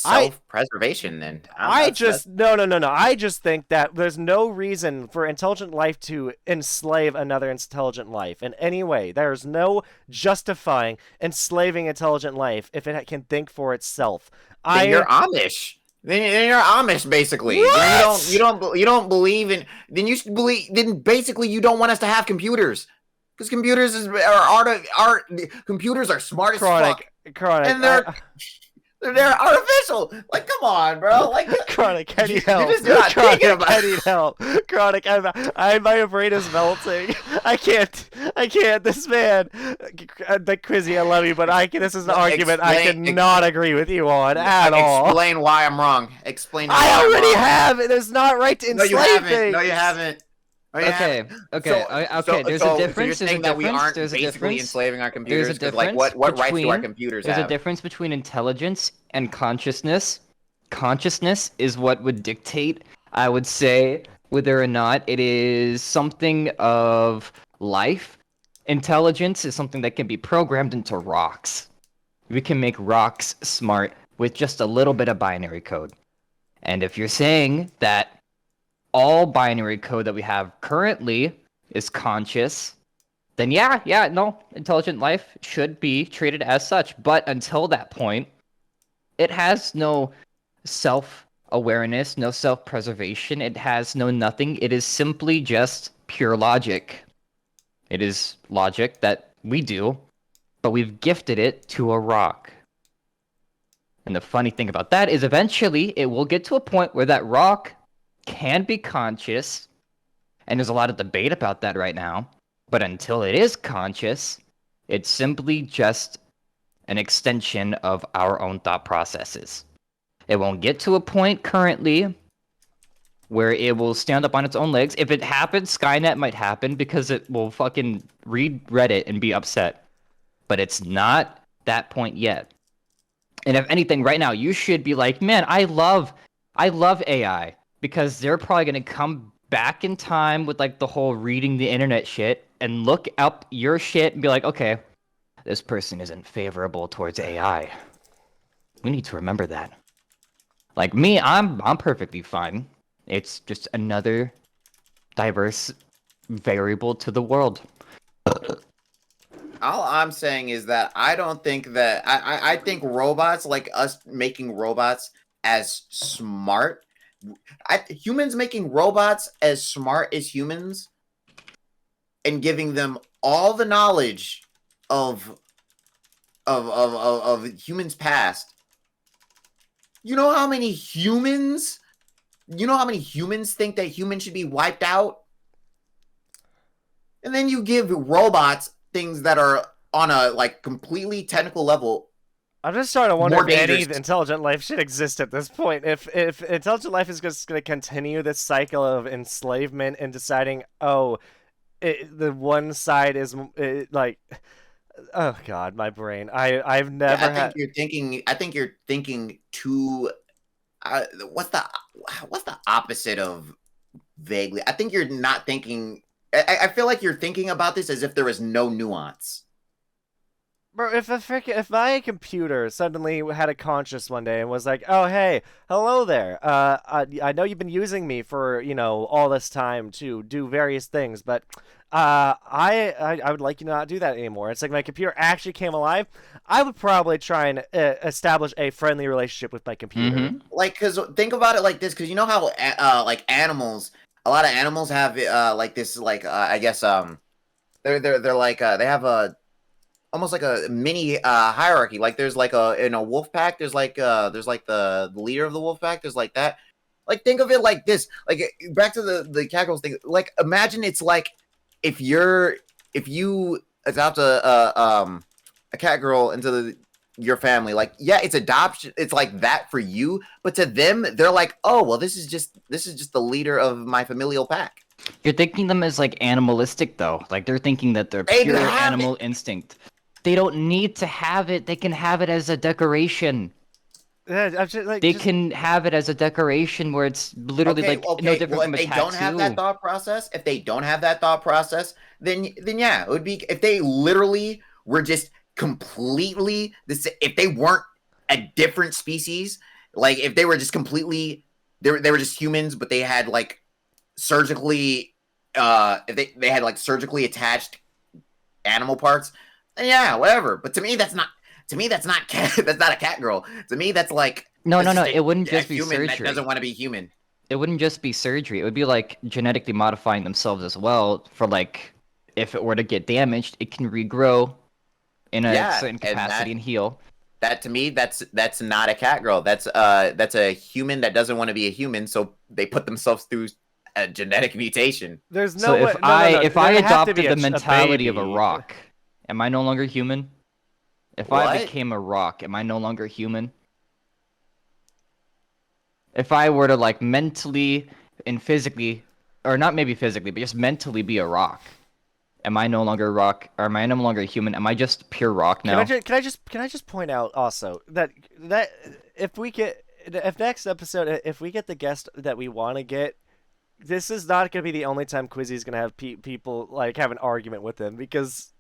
I self-preservation. Then I that's just no. I just think that there's no reason for intelligent life to enslave another intelligent life in any way. There's no justifying enslaving intelligent life if it can think for itself. then you're I Amish. Then you're Amish basically. Then what? you don't believe in. Then you should believe. Then basically you don't want us to have computers because computers are smart as fuck Chronic. and they're artificial. Like, come on, bro. Like, Chronic, I need you're help. just not thinking Chronic, about. I need help. Chronic, my brain is melting. I can't. This man, the Quizzy, I love you, but this is an argument I cannot agree with you on at all. Explain why I'm wrong. Explain I why I'm already wrong. have. It is not right to No, you enslave haven't. things. No, you haven't. No, you Okay, haven't. okay, okay. There's a So difference. you're There's a saying that we difference. aren't There's a basically difference. enslaving our There's computers? a 'Cause, like, difference what rights do our between. computers There's a have? difference between intelligence and consciousness. Consciousness is what would dictate, I would say, whether or not it is something of life. Intelligence is something that can be programmed into rocks. We can make rocks smart with just a little bit of binary code. And if you're saying that all binary code that we have currently is conscious, then no, intelligent life should be treated as such. But until that point, it has no self awareness, no self preservation, it has no nothing. It is simply just pure logic. It is logic that we do, but we've gifted it to a rock. And the funny thing about that is eventually it will get to a point where that rock can be conscious, and there's a lot of debate about that right now. But until it is conscious, it's simply just an extension of our own thought processes. It won't get to a point currently where it will stand up on its own legs. If it happens, Skynet might happen because it will fucking read Reddit and be upset. But it's not that point yet. And if anything, right now, you should be like, man, I love AI because they're probably gonna come back in time with like the whole reading the internet shit and look up your shit and be like, okay, this person isn't favorable towards AI. We need to remember that. Like me, I'm perfectly fine. It's just another diverse variable to the world. All I'm saying is that I don't think that I think robots, like us making robots as smart, humans making robots as smart as humans and giving them all the knowledge of humans past. You know how many humans? You know how many humans think that humans should be wiped out? And then you give robots things that are on a like completely technical level. I'm just starting to wonder More if any dangerous. intelligent life should exist at this point. If intelligent life is just going to continue this cycle of enslavement and deciding, oh, the one side is like, oh god, my brain. I've Yeah, never had. I think you're thinking too. What's the opposite of vaguely? I think you're not thinking. I feel like you're thinking about this as if there was no nuance. Bro, if my computer suddenly had a conscience one day and was like, "Oh hey, hello there. I know you've been using me for all this time to do various things, but I would like you to not do that anymore." It's like my computer actually came alive. I would probably try and establish a friendly relationship with my computer. Mm-hmm. Like, cause think about it like this, cause you know how like animals, a lot of animals have like this, like I guess they're like they have a almost like a mini hierarchy. Like there's like in a wolf pack, there's like the leader of the wolf pack. There's like that. Like think of it like this. Like back to the cackles thing. Like imagine it's like if you a cat girl into your family, like, yeah, it's adoption. It's like that for you, but to them, they're like, oh, well, this is just the leader of my familial pack. You're thinking them as like animalistic though. Like they're thinking that they're They pure have animal instinct. They don't need to have it. They can have it as a decoration. Yeah, I'm just, like, They just, can have it as a decoration where it's literally like no different Well, if from a they don't have that tattoo. thought process, then yeah, it would be if they literally were just completely this. If they weren't a different species, like if they were just completely, they were just humans, but they had like surgically, if they had like surgically attached animal parts, then yeah, whatever. But to me, that's not. To me, that's not cat. That's not a cat girl. To me, that's like No, that's no, no. just It wouldn't a just be human that surgery. doesn't want to be human. It wouldn't just be surgery. It would be like genetically modifying themselves as well for like if it were to get damaged, it can regrow in a Yeah, certain and capacity and heal. that to me, that's not a cat girl. That's a human that doesn't want to be a human, so they put themselves through a genetic mutation. there's So no way. if No, no, no. if I There have to be adopted the mentality of a baby. rock, am I no longer human? If I What? became a rock, am I no longer human? If I were to like mentally and physically, or not maybe physically, but just mentally be a rock, am I no longer a rock? Or am I no longer a human? Am I just pure rock now? Can I just point out also that if we get if next episode if we get the guest that we want to get, this is not going to be the only time Quizzy's going to have people like have an argument with him because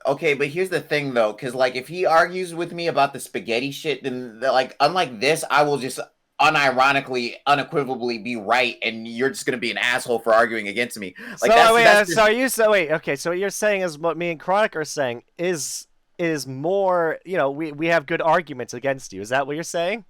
Okay, but here's the thing though, because like if he argues with me about the spaghetti shit, then like unlike this, I will just unironically, unequivocally be right, and you're just gonna be an asshole for arguing against me. Like so are you so wait okay so what you're saying is what me and Chronic are saying is more we have good arguments against you. Is that what you're saying?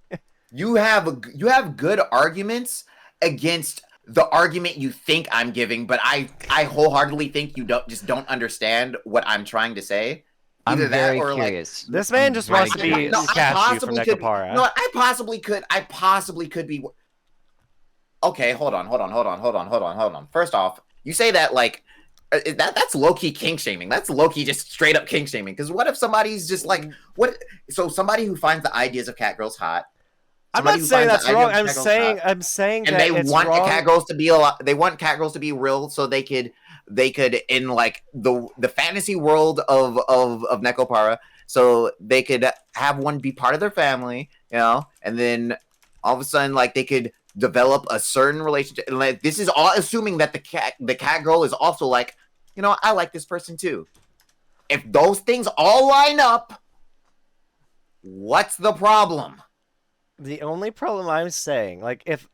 you have good arguments against the argument you think I'm giving, but I wholeheartedly think you don't understand what I'm trying to say. I'm Either that very or like curious. This man I'm just very wants to be curious. no, I Cashew from possibly could. Nekopara. No, I possibly could be. Okay, hold on. First off, you say that like that's low key kink shaming. That's low key just straight up kink shaming. Because what if somebody's just like what? So somebody who finds the ideas of cat girls hot. I'm not Somebody who saying finds that's the idea wrong. of I'm cat girls saying hot, I'm saying and that they it's want wrong. the cat girls to be a lot. They want cat girls to be real, so they could in like the fantasy world of Nekopara, so they could have one be part of their family, and then all of a sudden like they could develop a certain relationship. And like this is all assuming that the cat girl is also like, I like this person too. If those things all line up, what's the problem? The only problem I'm saying, like, if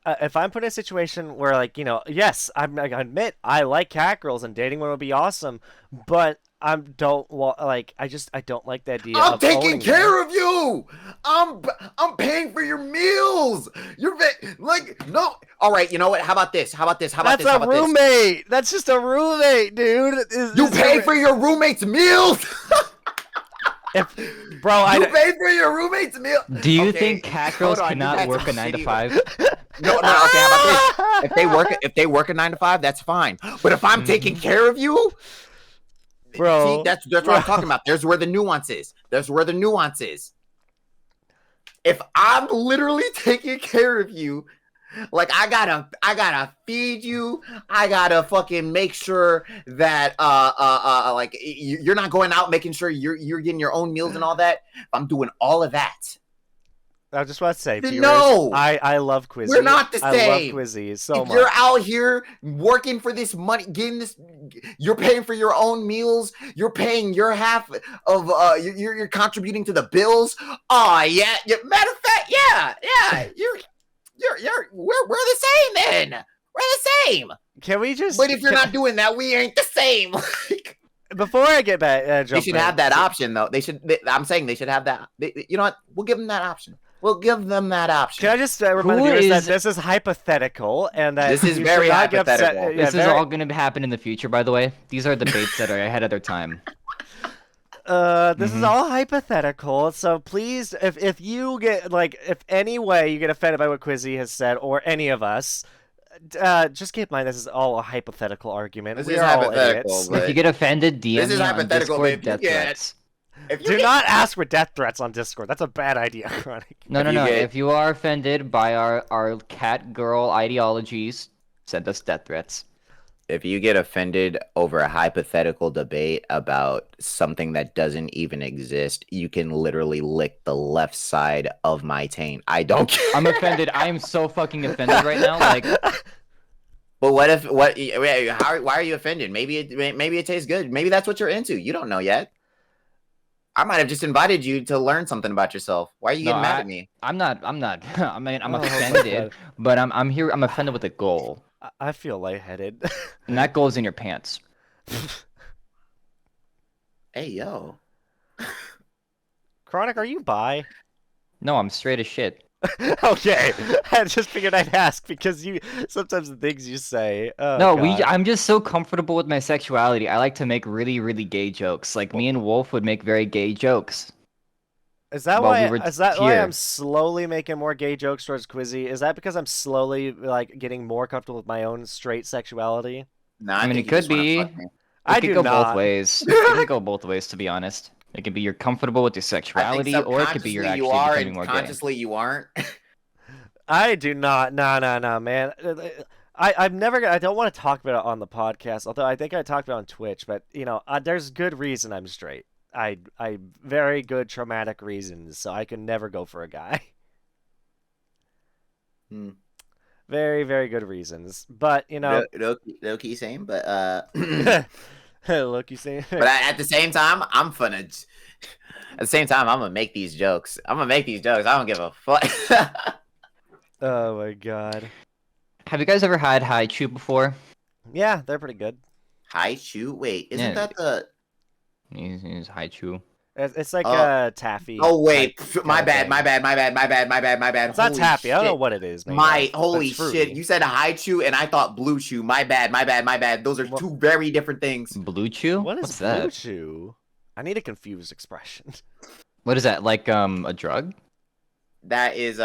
I'm put in a situation where, like, yes, I admit I like cat girls and dating one would be awesome, but I don't like, I don't like the idea I'm of taking owning care them. of you. I'm paying for your meals. Like no. All right, you know what? How about this? That's a roommate. That's just a roommate, dude. You pay for your roommate's meals. Bro, you pay for your roommate's meal. Do you Okay, think cat girls hold on, cannot that's work a 9 to shitty. 5? No. Okay, how about this? If they work a 9 to 5, that's fine. But if I'm taking care of you, bro, see, that's what I'm talking about. There's where the nuance is. If I'm literally taking care of you, like I gotta feed you. I gotta fucking make sure that like you're not going out making sure you're getting your own meals and all that. I'm doing all of that. I just want to say, viewers, No, I love Quizzy. we're not the I same. love Quizzy so If much. you're out here working for this money, getting this, you're paying for your own meals. You're paying your half of. You're contributing to the bills. Oh yeah. Matter of fact, yeah. We're the same then. We're the same. Can we just? But if you're not doing that, we ain't the same. Before I get back, they should have that option though. I'm saying they should have that. You know what? We'll give them that option. Can I just remind the viewers that this is hypothetical and that this is you very should not get upset- hypothetical. yeah, This is all going to happen in the future, by the way. These are debates that are ahead of their time. This is all hypothetical, so please, if you get if any way you get offended by what Quizzy has said or any of us, just keep in mind this is all a hypothetical argument. This We is are all hypothetical, idiots. If you but get offended, DM this is me on hypothetical. But Discord if you death get, threats. if you Do get, not ask for death threats on Discord. That's a bad idea, Chronic. No, if no, you no. get, If you are offended by our cat girl ideologies, send us death threats. if you get offended over a hypothetical debate about something that doesn't even exist, you can literally lick the left side of my taint. I don't care. I'm offended. I am so fucking offended right now. Like, But what if why are you offended? Maybe it tastes good. Maybe that's what you're into. You don't know yet. I might have just invited you to learn something about yourself. Why are you no, getting mad at me? I'm not. I mean, I'm Oh my offended, God. but I'm here. I'm offended with a goal, I feel lightheaded. and that goal is in your pants. Hey yo. Chronic, are you bi? No, I'm straight as shit. Okay, I just figured I'd ask because you sometimes the things you say. Oh, No, God. I'm just so comfortable with my sexuality. I like to make really, really gay jokes. Like me and Wolf would make very gay jokes Is that while why? we were Is that why I'm here. slowly making more gay jokes towards Quizzy? Is that because I'm slowly like getting more comfortable with my own straight sexuality? Nah, I I mean, think it you could just want to be. fuck me. It I could do go both not. ways. It could go both ways, to be honest. It could be you're comfortable with your I think sexuality, or it could be you're subconsciously you actually are becoming and more gay. consciously you aren't. I do not. No, man. I've never. I don't want to talk about it on the podcast. Although I think I talked about it on Twitch. But there's good reason I'm straight. I very good traumatic reasons. So I can never go for a guy. Hmm. Very very good reasons. But Low key same, but look, you see. but at the same time, I'm gonna. At the same time, I'm gonna make these jokes. I'm gonna make these jokes. I don't give a fuck. Oh my God. Have you guys ever had high chew before? Yeah, they're pretty good. Hi, chew. Wait, isn't Yeah, that the? he's high chew. It's like Uh, taffy. Oh wait, type my kinda bad, thing. my bad, my bad, my bad, my bad, my bad. It's not Holy taffy. I don't know shit. what it is made My of, but holy it's shit! fruity. You said high chew, and I thought blue chew. My bad, my bad, my bad. Those are What, two very different things. Blue chew? what is What's blue that? chew? I need a confused expression. What is that? Like a drug? That is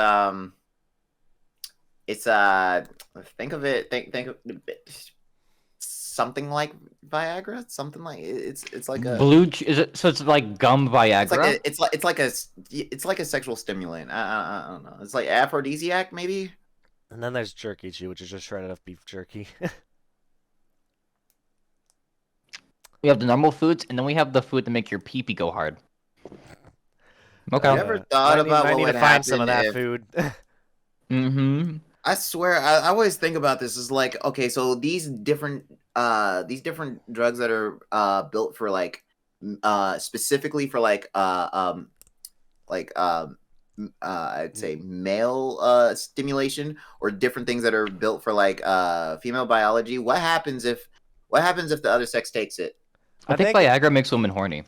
it's think of it. Think of something like Viagra. Something like it's like a. Is it so? It's like gum It's like Viagra. it's like a sexual stimulant. I don't know. It's like aphrodisiac maybe. And then there's jerky chew, which is just shredded up beef jerky. We have the normal foods, and then we have the food to make your pee pee go hard. Okay. Have you ever thought about I what need would to find some of happen that if? food. Mm-hmm. I swear, I always think about this. Is like, okay, so these different drugs that are built for specifically for like I'd say male stimulation, or different things that are built for female biology. What happens if the other sex takes it? I think Viagra makes women horny.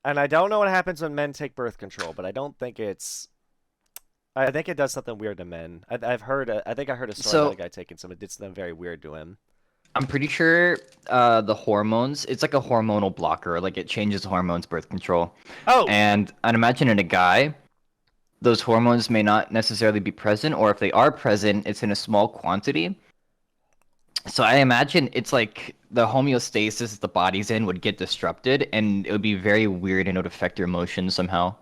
And I don't know what happens when men take birth control, but I don't think it's. I think it does something weird to men. I've heard. I think I heard a story about a guy taking some. It did something very weird to him. I'm pretty sure the hormones, it's like a hormonal blocker. Like it changes hormones, birth control. Oh, And I'd imagine in a guy, those hormones may not necessarily be present, or if they are present, it's in a small quantity. So I imagine it's like the homeostasis the body's in would get disrupted, and it would be very weird, and it would affect your emotions somehow.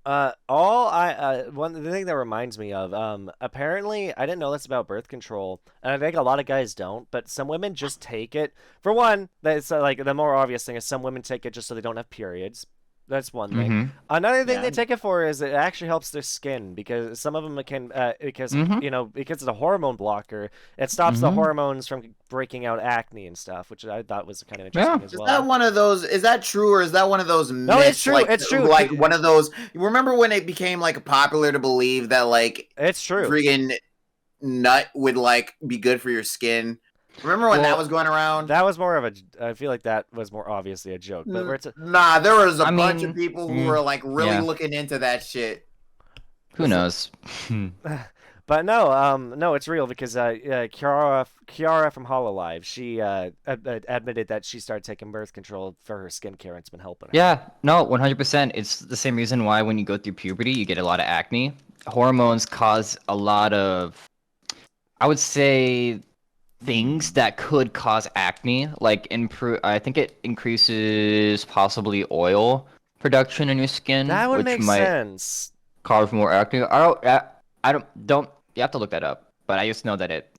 one the thing that reminds me of, apparently I didn't know this about birth control, and I think a lot of guys don't, but some women just take it. For one, that's like the more obvious thing is some women take it just so they don't have periods. That's one thing. Mm-hmm. Another thing Yeah. they take it for is it actually helps their skin because some of them can because Mm-hmm. because it's a hormone blocker, it stops the Mm-hmm. hormones from breaking out acne and stuff, which I thought was kind of Yeah. interesting as Is well. that one of those? Is that true, or is that one of those myths? No, it's true. It's true. Like one of those. Remember when it became like popular to believe that like It's true. friggin' nut would like be good for your skin? Remember when that Well, was going around? That was more of a. I feel like that was more obviously a joke, but where Nah, there was a I bunch mean, of people who were like really yeah. looking into that shit. Who knows? But no, it's real because Kiara from Hololive, she admitted that she started taking birth control for her skincare and it's been helping her. Yeah, no, 100%. It's the same reason why when you go through puberty, you get a lot of acne. Hormones cause a lot of I would say things that could cause acne, like improve. I think it increases possibly oil production in your skin, That would which make might sense. cause more acne. I don't. You have to look that up, but I just know that it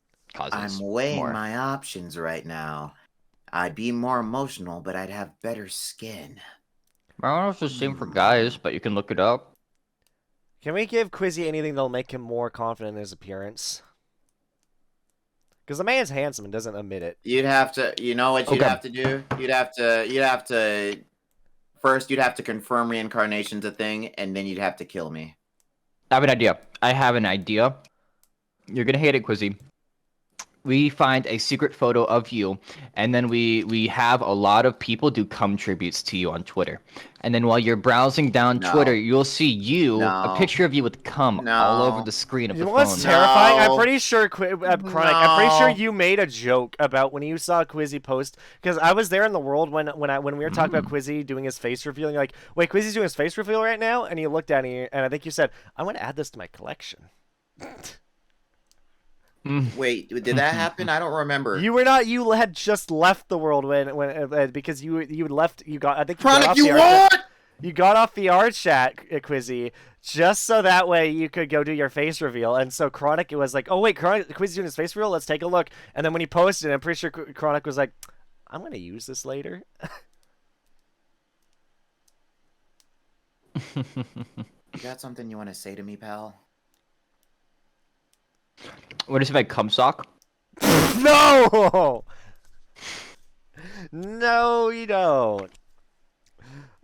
I'm causes weighing more. my options right now. I'd be more emotional, but I'd have better skin. I don't know if it's the same for Hmm. guys, but you can look it up. Can we give Quizzy anything that'll make him more confident in his appearance? Because the man's handsome and doesn't admit it. You'd have to, you know what you'd Okay, have to do? First, you'd have to confirm reincarnation's a thing, and then you'd have to kill me. I have an idea. I have an idea. You're gonna hate it, Quizzy. We find a secret photo of you, and then we have a lot of people do cum tributes to you on Twitter. And then while you're browsing down Twitter, No, you'll see a no, picture of you with cum all over no, the screen of You the know what's phone. terrifying? I'm no, pretty sure, Chronic, I'm pretty sure no. you made a joke about when you saw Quizzy post, because I was there in the world when we were talking about Mm. Quizzy doing his face reveal, and you're like, wait, Quizzy's doing his face reveal right now? And you looked at me, and I think you said, I'm going to add this to my collection. Mm. Wait, did that happen? I don't remember. You were not. You had just left the world when because you left. You got. I think you got Chronic, off you the art. what? You got off the art chat, Quizzy, just so that way you could go do your face reveal. And so Chronic, it was like, oh wait, Quizzy's doing his face reveal. Let's take a look. And then when he posted, I'm pretty sure Chronic was like, I'm gonna use this later. You got something you want to say to me, pal? What is it like cum sock? No, no, you don't.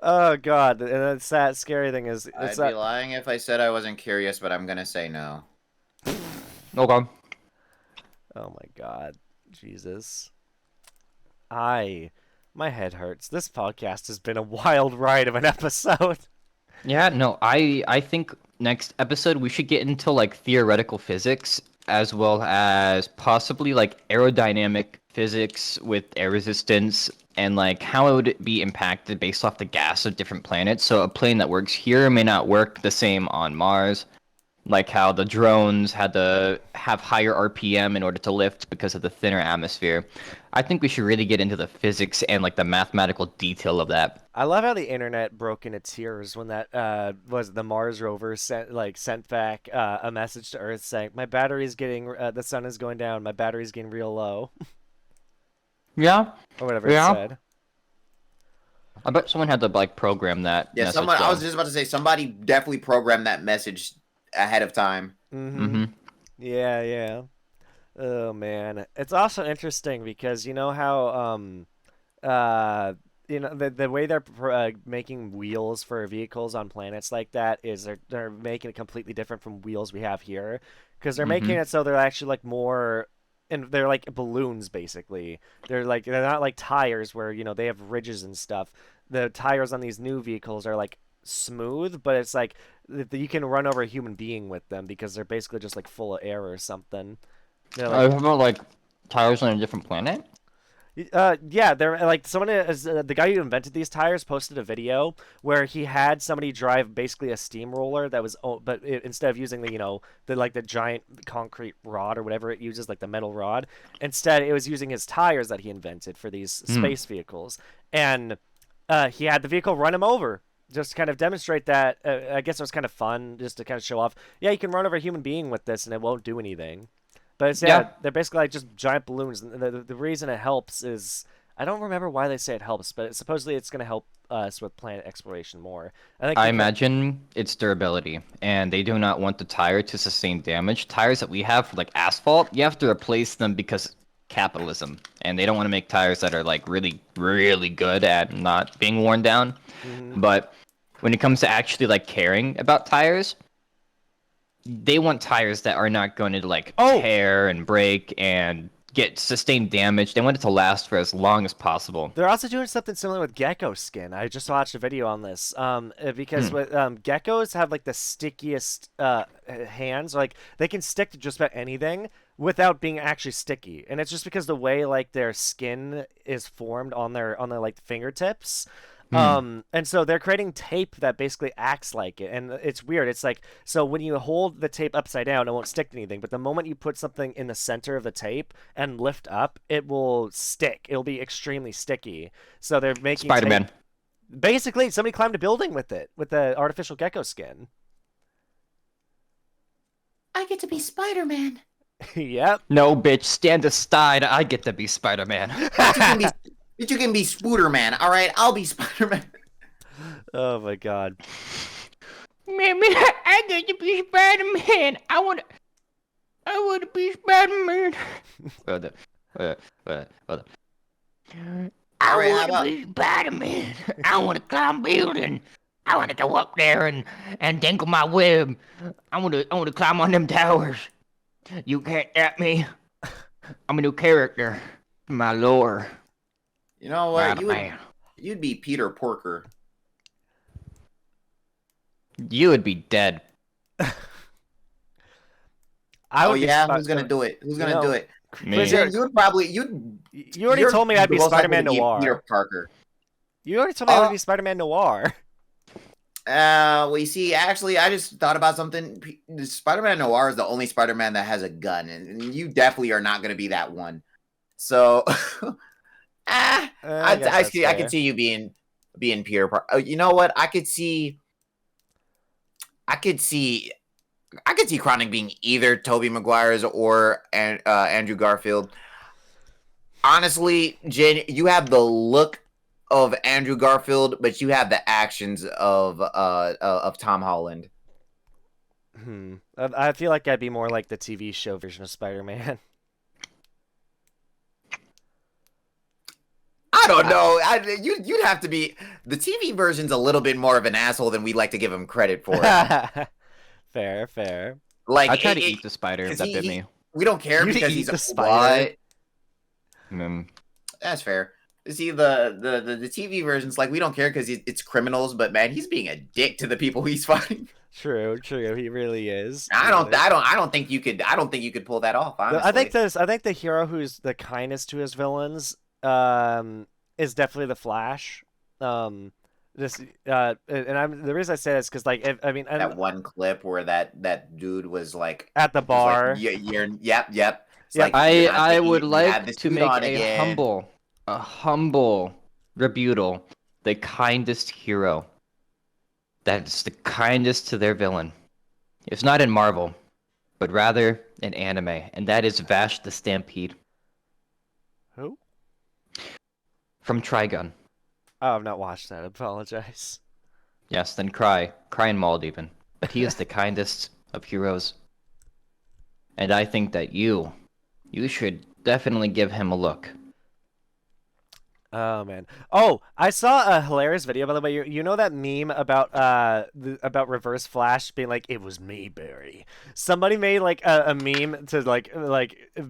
Oh God, and that's that scary thing is it's I'd be that. lying if I said I wasn't curious, but I'm gonna say no. Okay. Oh my God, Jesus. My head hurts. This podcast has been a wild ride of an episode. Yeah, no, I think next episode we should get into like theoretical physics as well as possibly like aerodynamic physics with air resistance and like how it would be impacted based off the gas of different planets. So a plane that works here may not work the same on Mars, like how the drones had to have higher RPM in order to lift because of the thinner atmosphere. I think we should really get into the physics and like the mathematical detail of that. I love how the internet broke into tears when that was the Mars rover sent back a message to Earth saying my battery's getting the sun is going down, my battery's getting real low, Yeah, or whatever it yeah. said. I bet someone had to like program that Yeah, message someone. I was though. just about to say somebody definitely programmed that message ahead of time. Mm-hmm. Mm-hmm. Yeah, yeah. Oh man, it's also interesting because you know how uh the way they're making wheels for vehicles on planets like that is they're making it completely different from wheels we have here because they're Mm-hmm. making it so they're actually like more and they're like balloons basically. They're not like tires where they have ridges and stuff. The tires on these new vehicles are like smooth, but it's like you can run over a human being with them because they're basically just like full of air or something. They're I like about like tires on a different planet. yeah, they're like someone the guy who invented these tires posted a video where he had somebody drive basically a steamroller that was, but instead of using the giant concrete rod or whatever it uses, like the metal rod, instead it was using his tires that he invented for these Hmm. space vehicles, and he had the vehicle run him over. Just to kind of demonstrate that, I guess it was kind of fun just to kind of show off. Yeah, you can run over a human being with this and it won't do anything. But yeah, Yeah, they're basically like just giant balloons. And the reason it helps is I don't remember why they say it helps, but supposedly it's going to help us with planet exploration more. I think I because imagine it's durability, and they do not want the tire to sustain damage. Tires that we have for like asphalt, you have to replace them because capitalism, and they don't want to make tires that are like really, really good at not being worn down. hmm But when it comes to actually like caring about tires, they want tires that are not going to like oh, tear and break and get sustained damage. They want it to last for as long as possible. they're also doing something similar with Gecko Skin. I just watched a video on this. Because Hmm. with geckos have like the stickiest hands. Like they can stick to just about anything without being actually sticky, and it's just because the way like their skin is formed on their like fingertips. And so they're creating tape that basically acts like it, and it's weird. It's like, so when you hold the tape upside down, it won't stick to anything. But the moment you put something in the center of the tape and lift up, it will stick. It'll be extremely sticky. So they're making Spider-Man. tape. Basically, somebody climbed a building with it, with the artificial gecko skin. I get to be Spider-Man. Yep. No, bitch, stand aside. I get to be Spider-Man. But you can be Spoderman. All right, I'll be Spider-Man. Oh my god. Man, I get to be Spider-Man. I want to be Spider-Man. Hold up. I want to be Spider-Man. I want to climb building. I want to go up there and dangle my web. I want to climb on them towers. You can't get me. I'm a new character. My lore. You know what? Spider-Man. You'd be Peter Porker. You would be dead. Who's gonna do it? Who's gonna do it? Me. You already told me I'd be Spider-Man Noir. Peter Parker. You already told me I would be Spider-Man Noir. Well, you see, actually, I just thought about something. Spider-Man Noir is the only Spider-Man that has a gun, and you definitely are not gonna be that one. So, I can see you being Peter Parker. You know what? I could see Chronic being either Tobey Maguire's or Andrew Garfield. Honestly, Jen, you have the look of Andrew Garfield, but you have the actions of Tom Holland. I feel like I'd be more like the TV show version of Spider-Man. I don't know. You'd have to be. The TV version's a little bit more of an asshole than we'd like to give him credit for. Fair. Like I try to eat the spider that bit me. We don't care because he's a spider. That's fair. See, the TV version's like, we don't care because it's criminals, but man, he's being a dick to the people he's fighting. True. He really is. I don't think you could pull that off. Honestly. I think the hero who's the kindest to his villains is definitely the Flash. The reason I say this because that one clip where that dude was like at the bar. Yep. I would like to make a humble rebuttal. The kindest hero. That's the kindest to their villain. It's not in Marvel, but rather in anime, and that is Vash the Stampede. Who? From Trigun. Oh, I've not watched that. I apologize. Yes, then cry and mauled even. But he is the kindest of heroes. And I think that you should definitely give him a look. Oh man! Oh, I saw a hilarious video, by the way. You know that meme about about Reverse Flash being like, "It was me, Barry." Somebody made like a meme to like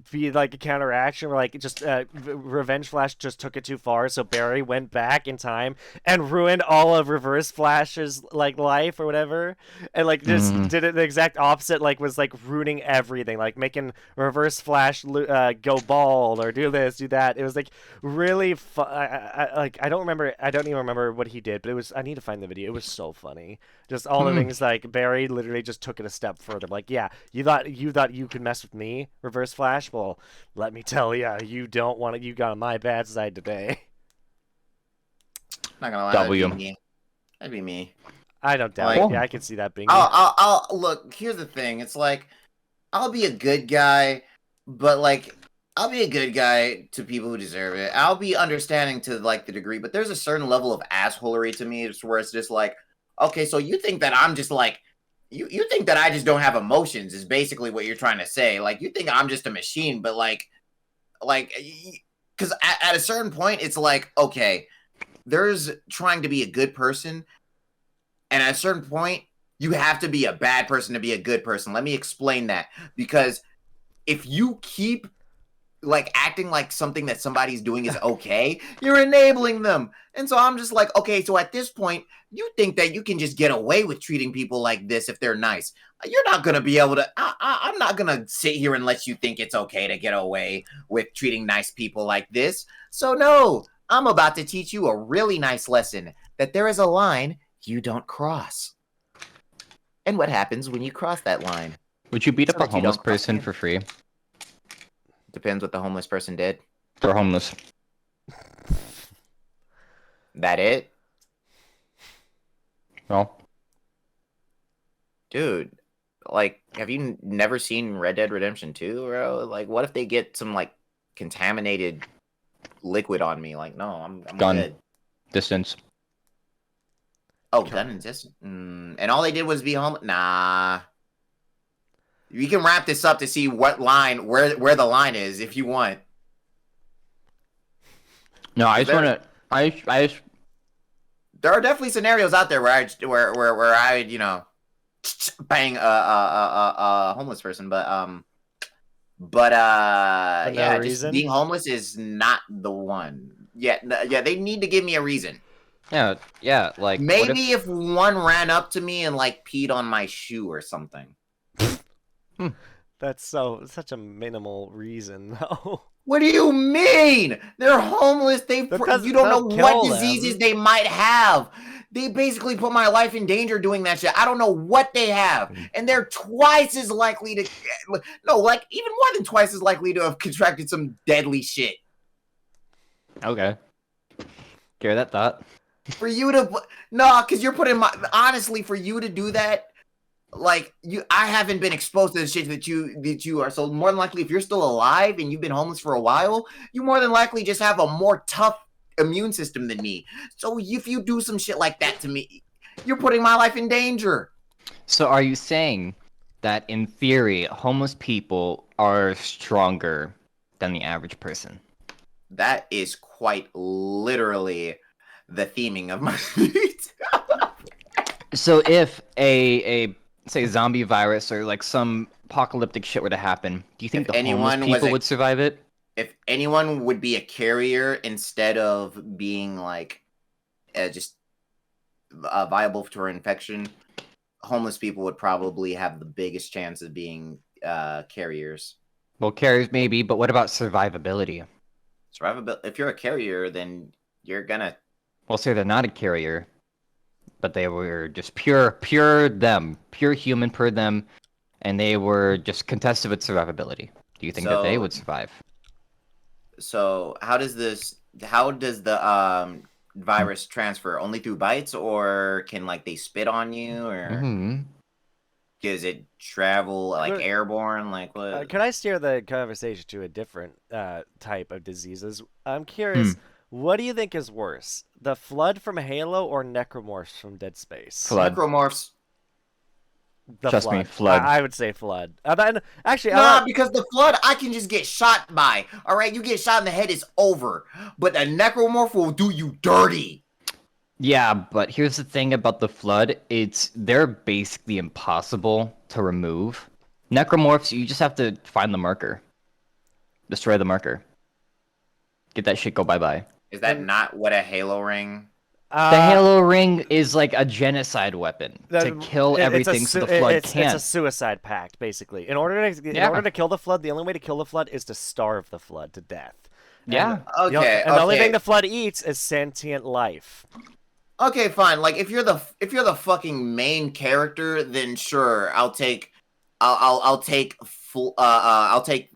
be like a counteraction, where like just Revenge Flash just took it too far, so Barry went back in time and ruined all of Reverse Flash's like life or whatever, and like just did it the exact opposite, like was like ruining everything, like making Reverse Flash go bald or do this, do that. It was like really fun. I don't even remember what he did, but it was. I need to find the video. It was so funny. Just all the things like Barry literally just took it a step further. Like, yeah, you thought you could mess with me, Reverse Flash. Well, let me tell you, you don't want it. You got on my bad side today. Not gonna lie, that'd be me. I don't doubt it. Yeah, I can see that being. I'll look. Here's the thing. It's like I'll be a good guy, but like. I'll be a good guy to people who deserve it. I'll be understanding to like the degree, but there's a certain level of assholery to me where it's just like, okay, so you think that I'm just like, you think that I just don't have emotions is basically what you're trying to say. Like, you think I'm just a machine, but like, because at a certain point, it's like, okay, there's trying to be a good person. And at a certain point, you have to be a bad person to be a good person. Let me explain that. Because if you keep like acting like something that somebody's doing is okay, you're enabling them. And so I'm just like, okay, so at this point, you think that you can just get away with treating people like this if they're nice. You're not going to be able to, I'm not going to sit here and let you think it's okay to get away with treating nice people like this. So no, I'm about to teach you a really nice lesson that there is a line you don't cross. And what happens when you cross that line? Would you beat So up a that you homeless don't cross person again. for free? Depends what the homeless person did. They're homeless. That it? Well, Dude, like, have you never seen Red Dead Redemption 2, bro? Like, what if they get some, like, contaminated liquid on me? Like, no, I'm gun. good. Distance. Oh, gun and just... and all they did was be home? Nah. We can wrap this up to see what line, where the line is, if you want. No, I just want to... I just... There are definitely scenarios out there where I you know, bang a homeless person, but For no yeah, just reason? being homeless is not the one. Yeah, yeah, they need to give me a reason. Yeah, like... Maybe if one ran up to me and like peed on my shoe or something. That's such a minimal reason, though. What do you mean? They're homeless. Because You don't know they'll what kill diseases them. they might have. They basically put my life in danger doing that shit. I don't know what they have, and they're twice as likely to no, like even more than twice as likely to have contracted some deadly shit. Okay. Carry that thought. For you to no, because you're putting honestly for you to do that. Like I haven't been exposed to the shit that you are. So more than likely, if you're still alive and you've been homeless for a while, you more than likely just have a more tough immune system than me. So if you do some shit like that to me, you're putting my life in danger. So are you saying that in theory, homeless people are stronger than the average person? That is quite literally the theming of my speech. So if a say zombie virus or like some apocalyptic shit were to happen, do you think the homeless people would survive it? If anyone would be a carrier instead of being like just viable to an infection, homeless people would probably have the biggest chance of being carriers. Well, carriers maybe, but what about survivability? Survivability. If you're a carrier, then you're gonna. Well, say they're not a carrier, but they were just pure human per them, and they were just contested with survivability. Do you think that they would survive? So how does the virus transfer? Only through bites, or can like they spit on you, or does it travel like airborne? Like what? Can I steer the conversation to a different type of diseases? I'm curious. What do you think is worse, the Flood from Halo or Necromorphs from Dead Space? Flood. Necromorphs. Trust me, Flood. I would say Flood. Actually, because the Flood, I can just get shot by. All right, you get shot in the head, it's over. But a Necromorph will do you dirty. Yeah, but here's the thing about the Flood. They're basically impossible to remove. Necromorphs, you just have to find the marker. Destroy the marker. Get that shit, go bye-bye. Is that not what a Halo ring? The Halo ring is like a genocide weapon to kill everything so the Flood can't. It's a suicide pact, basically. In order to kill the Flood, the only way to kill the Flood is to starve the Flood to death. Yeah. Okay. And the only thing the Flood eats is sentient life. Okay, fine. Like if you're the fucking main character, then sure, I'll take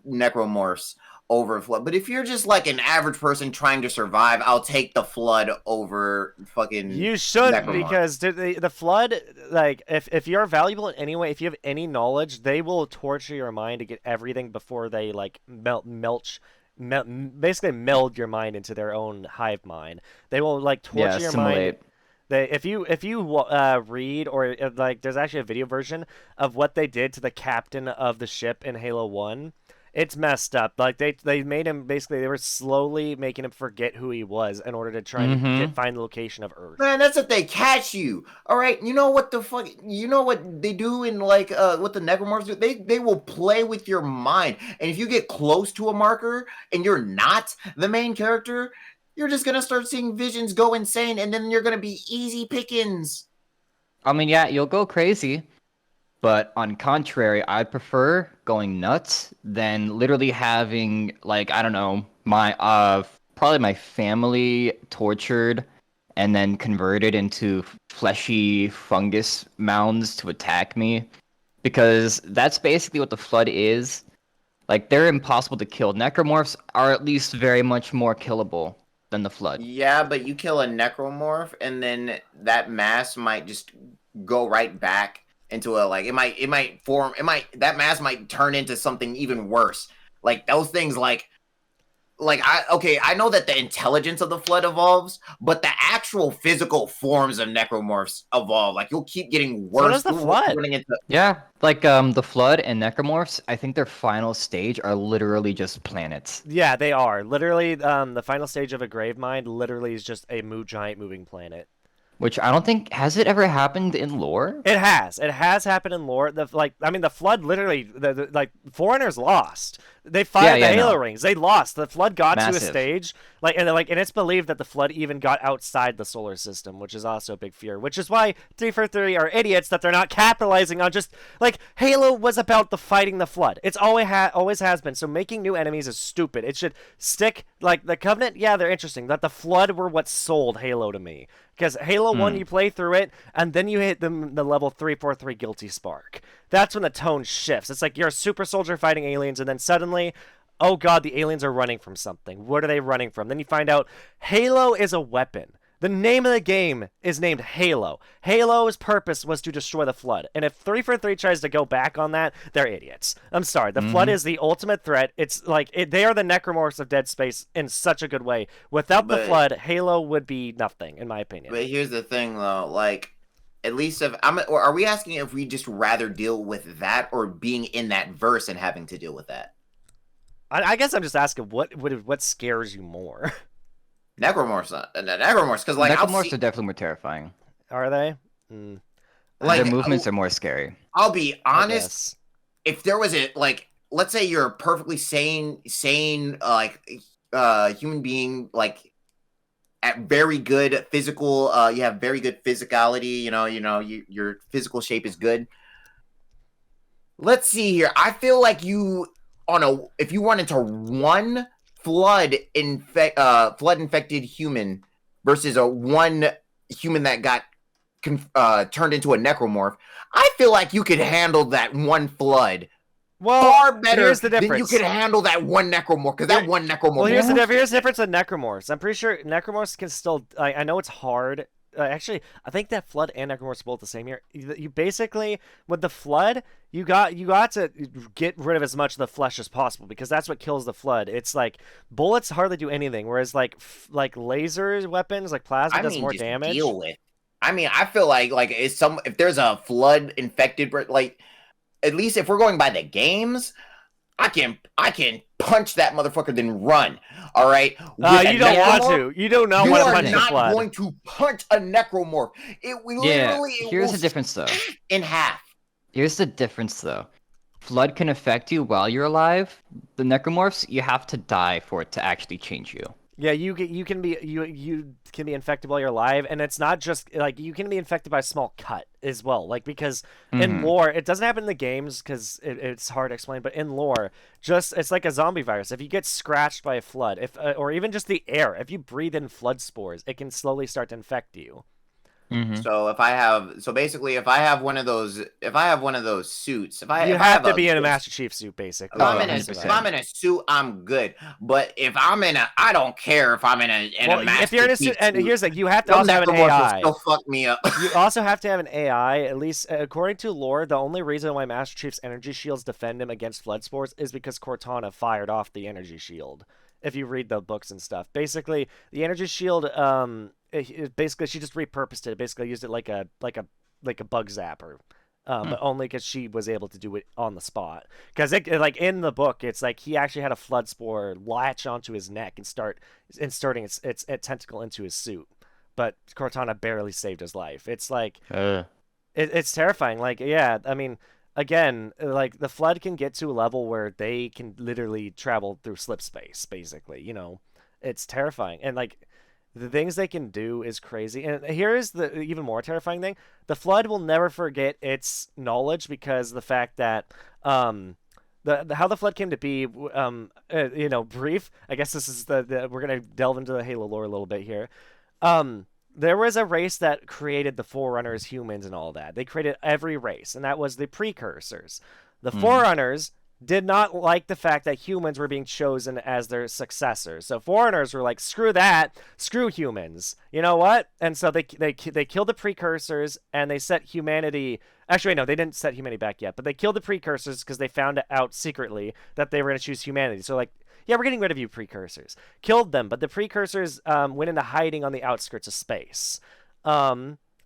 Necromorphs over Flood. But if you're just like an average person trying to survive, I'll take the Flood over fucking. You should, Necromorph. because the Flood, like if you're valuable in any way, if you have any knowledge, they will torture your mind to get everything before they like basically meld your mind into their own hive mind. They will like torture your mind. If you read or like, there's actually a video version of what they did to the captain of the ship in Halo 1. It's messed up. Like they made him basically. They were slowly making him forget who he was in order to try and find the location of Earth. Man, that's if they catch you. All right, you know what the fuck? You know what they do in like what the Necromorphs do? They will play with your mind, and if you get close to a marker and you're not the main character, you're just gonna start seeing visions go insane, and then you're gonna be easy pickings. I mean, yeah, you'll go crazy. But on contrary, I prefer going nuts than literally having, like, I don't know, my probably my family tortured and then converted into fleshy fungus mounds to attack me. Because that's basically what the Flood is. Like, they're impossible to kill. Necromorphs are at least very much more killable than the Flood. Yeah, but you kill a necromorph, and then that mass might just go right back into a like that mass might turn into something even worse. Like those things I know that the intelligence of the Flood evolves, but the actual physical forms of necromorphs evolve. Like you'll keep getting worse. So does the Flood. Yeah, like the Flood and Necromorphs, I think their final stage are literally just planets. Yeah, they are. Literally, the final stage of a Gravemind literally is just a giant moving planet. Which I don't think has it ever happened in lore? It has. It has happened in lore. The Flood literally, like Foreigners lost. They fired the Halo rings. They lost. The Flood got to a stage, and it's believed that the Flood even got outside the solar system, which is also a big fear. Which is why 343 are idiots that they're not capitalizing on just like Halo was about the fighting the Flood. It's always has been. So making new enemies is stupid. It should stick like the Covenant. Yeah, they're interesting. That the Flood were what sold Halo to me. Because Halo 1, you play through it, and then you hit the level 343 Guilty Spark. That's when the tone shifts. It's like you're a super soldier fighting aliens, and then suddenly, oh god, the aliens are running from something. What are they running from? Then you find out Halo is a weapon. The name of the game is named Halo. Halo's purpose was to destroy the Flood. And if 343 tries to go back on that, they're idiots. I'm sorry. The Flood is the ultimate threat. It's like they are the Necromorphs of Dead Space in such a good way. Without the Flood, Halo would be nothing, in my opinion. But here's the thing, though. Like, at least or are we asking if we just rather deal with that or being in that verse and having to deal with that? I guess I'm just asking what scares you more. Necromorphs, because like Necromorphs are definitely more terrifying. Are they? Like, their movements are more scary. I'll be honest. If there was let's say you're a perfectly sane, human being, like at very good physical, you have very good physicality. Your physical shape is good. Let's see here. I feel like if you run into one flood infected human versus one human that got turned into a necromorph, I feel like you could handle that one flood far better than you could handle that one necromorph, because that one necromorph. Well, here's the difference with necromorphs. I'm pretty sure necromorphs can still. I know it's hard. Actually, I think that Flood and Necromorphs are both the same here. You basically, with the Flood, you got to get rid of as much of the flesh as possible, because that's what kills the Flood. It's like bullets hardly do anything, whereas like laser weapons, like plasma, does more damage. Deal with. I mean, I feel like if there's a Flood infected, like at least if we're going by the games, I can punch that motherfucker then run. All right. You don't want to. You do not want to punch the Flood. You are not going to punch a necromorph. Here's the difference, though. In half. Here's the difference, though. Flood can affect you while you're alive. The necromorphs, you have to die for it to actually change you. Yeah, you can be infected while you're alive, and it's not just like you can be infected by a small cut as well. Like, because in lore, it doesn't happen in the games because it's hard to explain, but in lore, it's like a zombie virus. If you get scratched by a flood, or even just the air, if you breathe in flood spores, it can slowly start to infect you. So if I have one of those suits, you have to be in a Master Chief suit, basically. If I'm in a suit, I'm good. But if I'm I don't care if I'm in a Master if you're in a suit, and here's the thing, you have to also have an AI. Will still fuck me up. You also have to have an AI. At least according to lore, the only reason why Master Chief's energy shields defend him against flood spores is because Cortana fired off the energy shield. If you read the books and stuff, basically the energy shield, basically she just repurposed it. Basically used it like a bug zapper, but only because she was able to do it on the spot. Because like in the book, it's like he actually had a flood spore latch onto his neck and start inserting its tentacle into his suit, but Cortana barely saved his life. It's like it's terrifying. Like, yeah, I mean. Again, like the Flood can get to a level where they can literally travel through slip space, basically. It's terrifying. And like the things they can do is crazy. And here is the even more terrifying thing. The Flood will never forget its knowledge because the fact that the how the flood came to be, brief. I guess this is we're gonna delve into the Halo lore a little bit here. There was a race that created the Forerunners, humans, and all that. They created every race, and that was the precursors. The Forerunners did not like the fact that humans were being chosen as their successors. So Foreigners were like, screw that, screw humans. You know what? And so they killed the precursors and they set humanity. Actually, no, they didn't set humanity back yet, but they killed the precursors because they found out secretly that they were going to choose humanity. So like, yeah, we're getting rid of you precursors. Killed them, but the precursors went into hiding on the outskirts of space.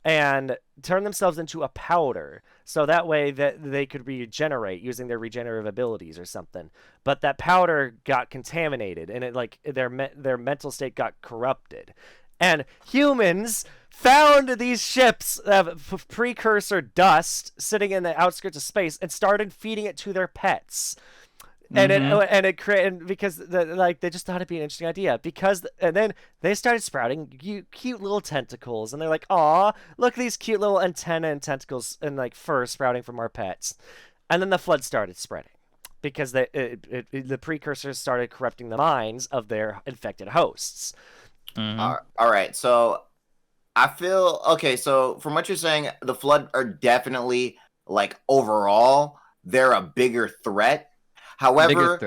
And turn themselves into a powder, so that way that they could regenerate using their regenerative abilities or something. But that powder got contaminated, and it like their mental state got corrupted. And humans found these ships of precursor dust sitting in the outskirts of space and started feeding it to their pets. And created because they just thought it'd be an interesting idea and then they started sprouting cute little tentacles and they're like, "Aw, look at these cute little antenna and tentacles and like fur sprouting from our pets," and then the flood started spreading because the precursors started corrupting the minds of their infected hosts. All right, so I feel okay. So from what you're saying, the flood are definitely like overall they're a bigger threat. However,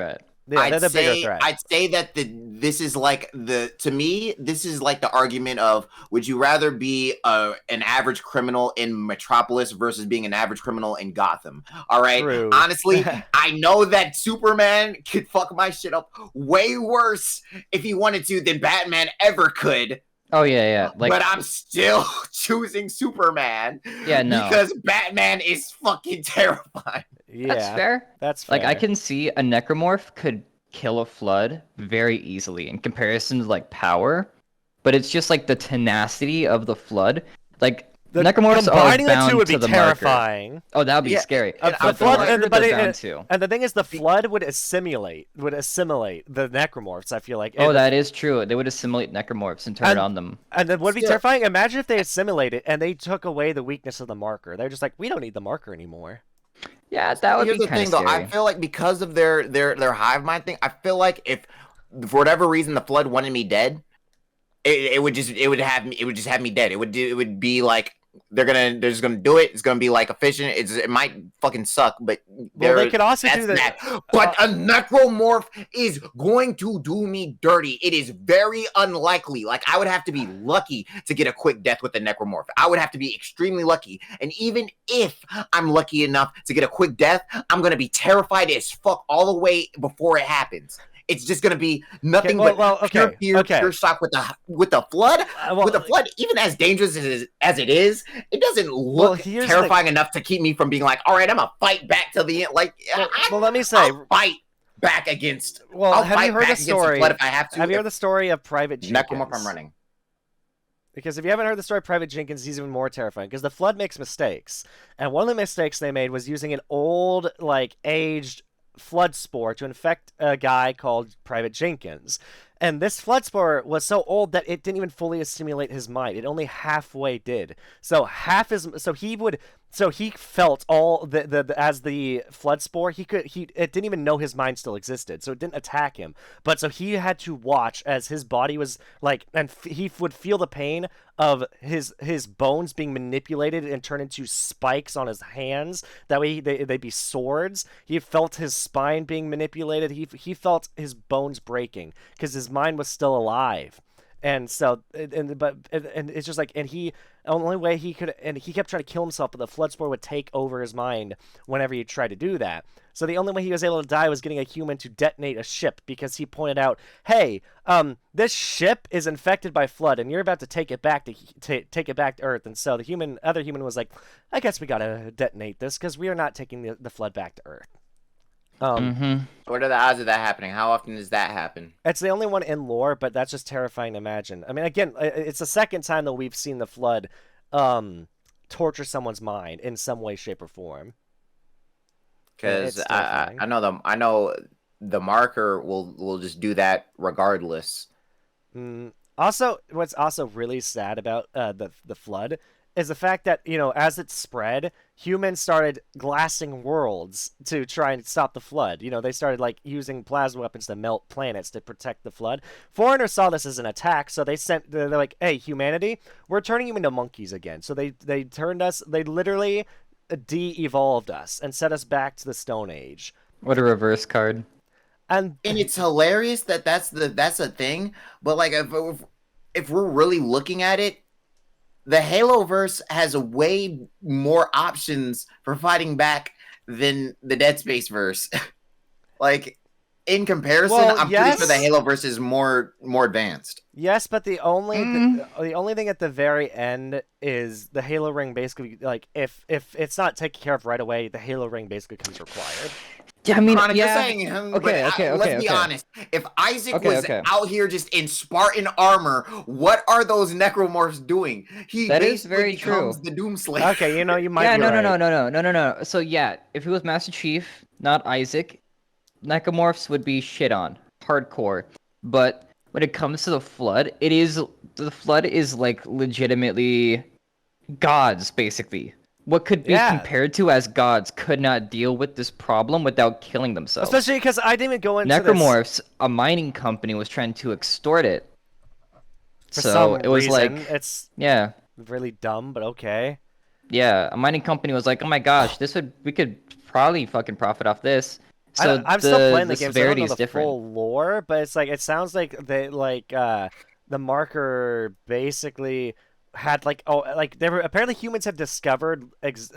Yeah, I'd they're the bigger threat. I'd say that this is like to me, this is like the argument of, would you rather be an average criminal in Metropolis versus being an average criminal in Gotham? All right. True. Honestly, I know that Superman could fuck my shit up way worse if he wanted to than Batman ever could. Oh yeah. But I'm still choosing Superman. Yeah, no. Because Batman is fucking terrifying. Yeah, that's fair. That's fair. Like I can see a necromorph could kill a flood very easily in comparison to like power, but it's just like the tenacity of the flood. Like necromorphs are combining bound the two would to be the terrifying. Marker. Oh, that would be scary. And The flood, too. And the thing is, the flood would assimilate the necromorphs. I feel like. Oh, that is true. They would assimilate necromorphs and turn it on them. And then would be terrifying. Imagine if they assimilated and they took away the weakness of the marker. They're just like, we don't need the marker anymore. Yeah, that would be kind of scary. Though, I feel like because of their hive mind thing, I feel like if for whatever reason the flood wanted me dead, it would just have me dead. It would be like they're just gonna do it. It's gonna be like efficient. It might fucking suck, but they could also do that. But a necromorph is going to do me dirty. It is very unlikely. Like I would have to be lucky to get a quick death with a necromorph. I would have to be extremely lucky. And even if I'm lucky enough to get a quick death, I'm gonna be terrified as fuck all the way before it happens. It's just gonna be nothing but pure fear, pure shock with the flood. With the flood, even as dangerous as it is, it doesn't look terrifying enough to keep me from being like, all right, I'm gonna fight back till the end. Like, let me say, I'll fight back against. Have you heard the story? If I have to. Have you heard the story of Private Jenkins? Necromorph, I'm running. Because if you haven't heard the story of Private Jenkins, he's even more terrifying. Because the flood makes mistakes, and one of the mistakes they made was using an old, like, aged flood spore to infect a guy called Private Jenkins. And this flood spore was so old that it didn't even fully assimilate his mind. It only halfway did. So he felt all as the flood spore. It didn't even know his mind still existed, so it didn't attack him. But so he had to watch as his body was like, and he would feel the pain of his bones being manipulated and turned into spikes on his hands. That way they'd be swords. He felt his spine being manipulated. He felt his bones breaking because his mind was still alive. And so, and it's just like, and the only way he could, and he kept trying to kill himself, but the flood spore would take over his mind whenever he tried to do that. So the only way he was able to die was getting a human to detonate a ship, because he pointed out, hey, this ship is infected by flood, and you're about to take it back to Earth. And so the other human was like, I guess we gotta detonate this because we are not taking the flood back to Earth. What are the odds of that happening? How often does that happen? It's the only one in lore, but that's just terrifying to imagine. I mean, again, it's the second time that we've seen the flood torture someone's mind in some way, shape, or form. Because I know the marker will just do that regardless. Also, what's also really sad about the flood is the fact that, as it spread, humans started glassing worlds to try and stop the flood. They started like using plasma weapons to melt planets to protect the flood. Foreigners saw this as an attack, so they're like, "Hey, humanity, we're turning you into monkeys again." So they turned us, they literally de-evolved us and set us back to the Stone Age. What a reverse card. And it's hilarious that that's a thing. But like, if we're really looking at it, the Haloverse has way more options for fighting back than the Dead Space verse. Like, in comparison, I'm pretty sure the Haloverse is more advanced. Yes, but the only thing at the very end is the Halo ring. Basically, like if it's not taken care of right away, the Halo ring basically becomes required. Yeah, I mean, You're saying him. Okay, let's be honest. If Isaac was out here just in Spartan armor, what are those necromorphs doing? That is very becomes true. The Doomslayer. Okay, you might. Yeah, be right. no. So yeah, if it was Master Chief, not Isaac, necromorphs would be shit on, hardcore. But when it comes to the Flood, the Flood is like legitimately gods, basically. What could be compared to as gods could not deal with this problem without killing themselves. Especially because I didn't even go into necromorphs. A mining company was trying to extort it. For so some it was reason. like, it's yeah, really dumb, but okay. Yeah, a mining company was like, "Oh my gosh, we could probably fucking profit off this." So I'm still playing the game, so I don't know the different. full lore, but it's like it sounds like they the marker basically had they were apparently humans had discovered its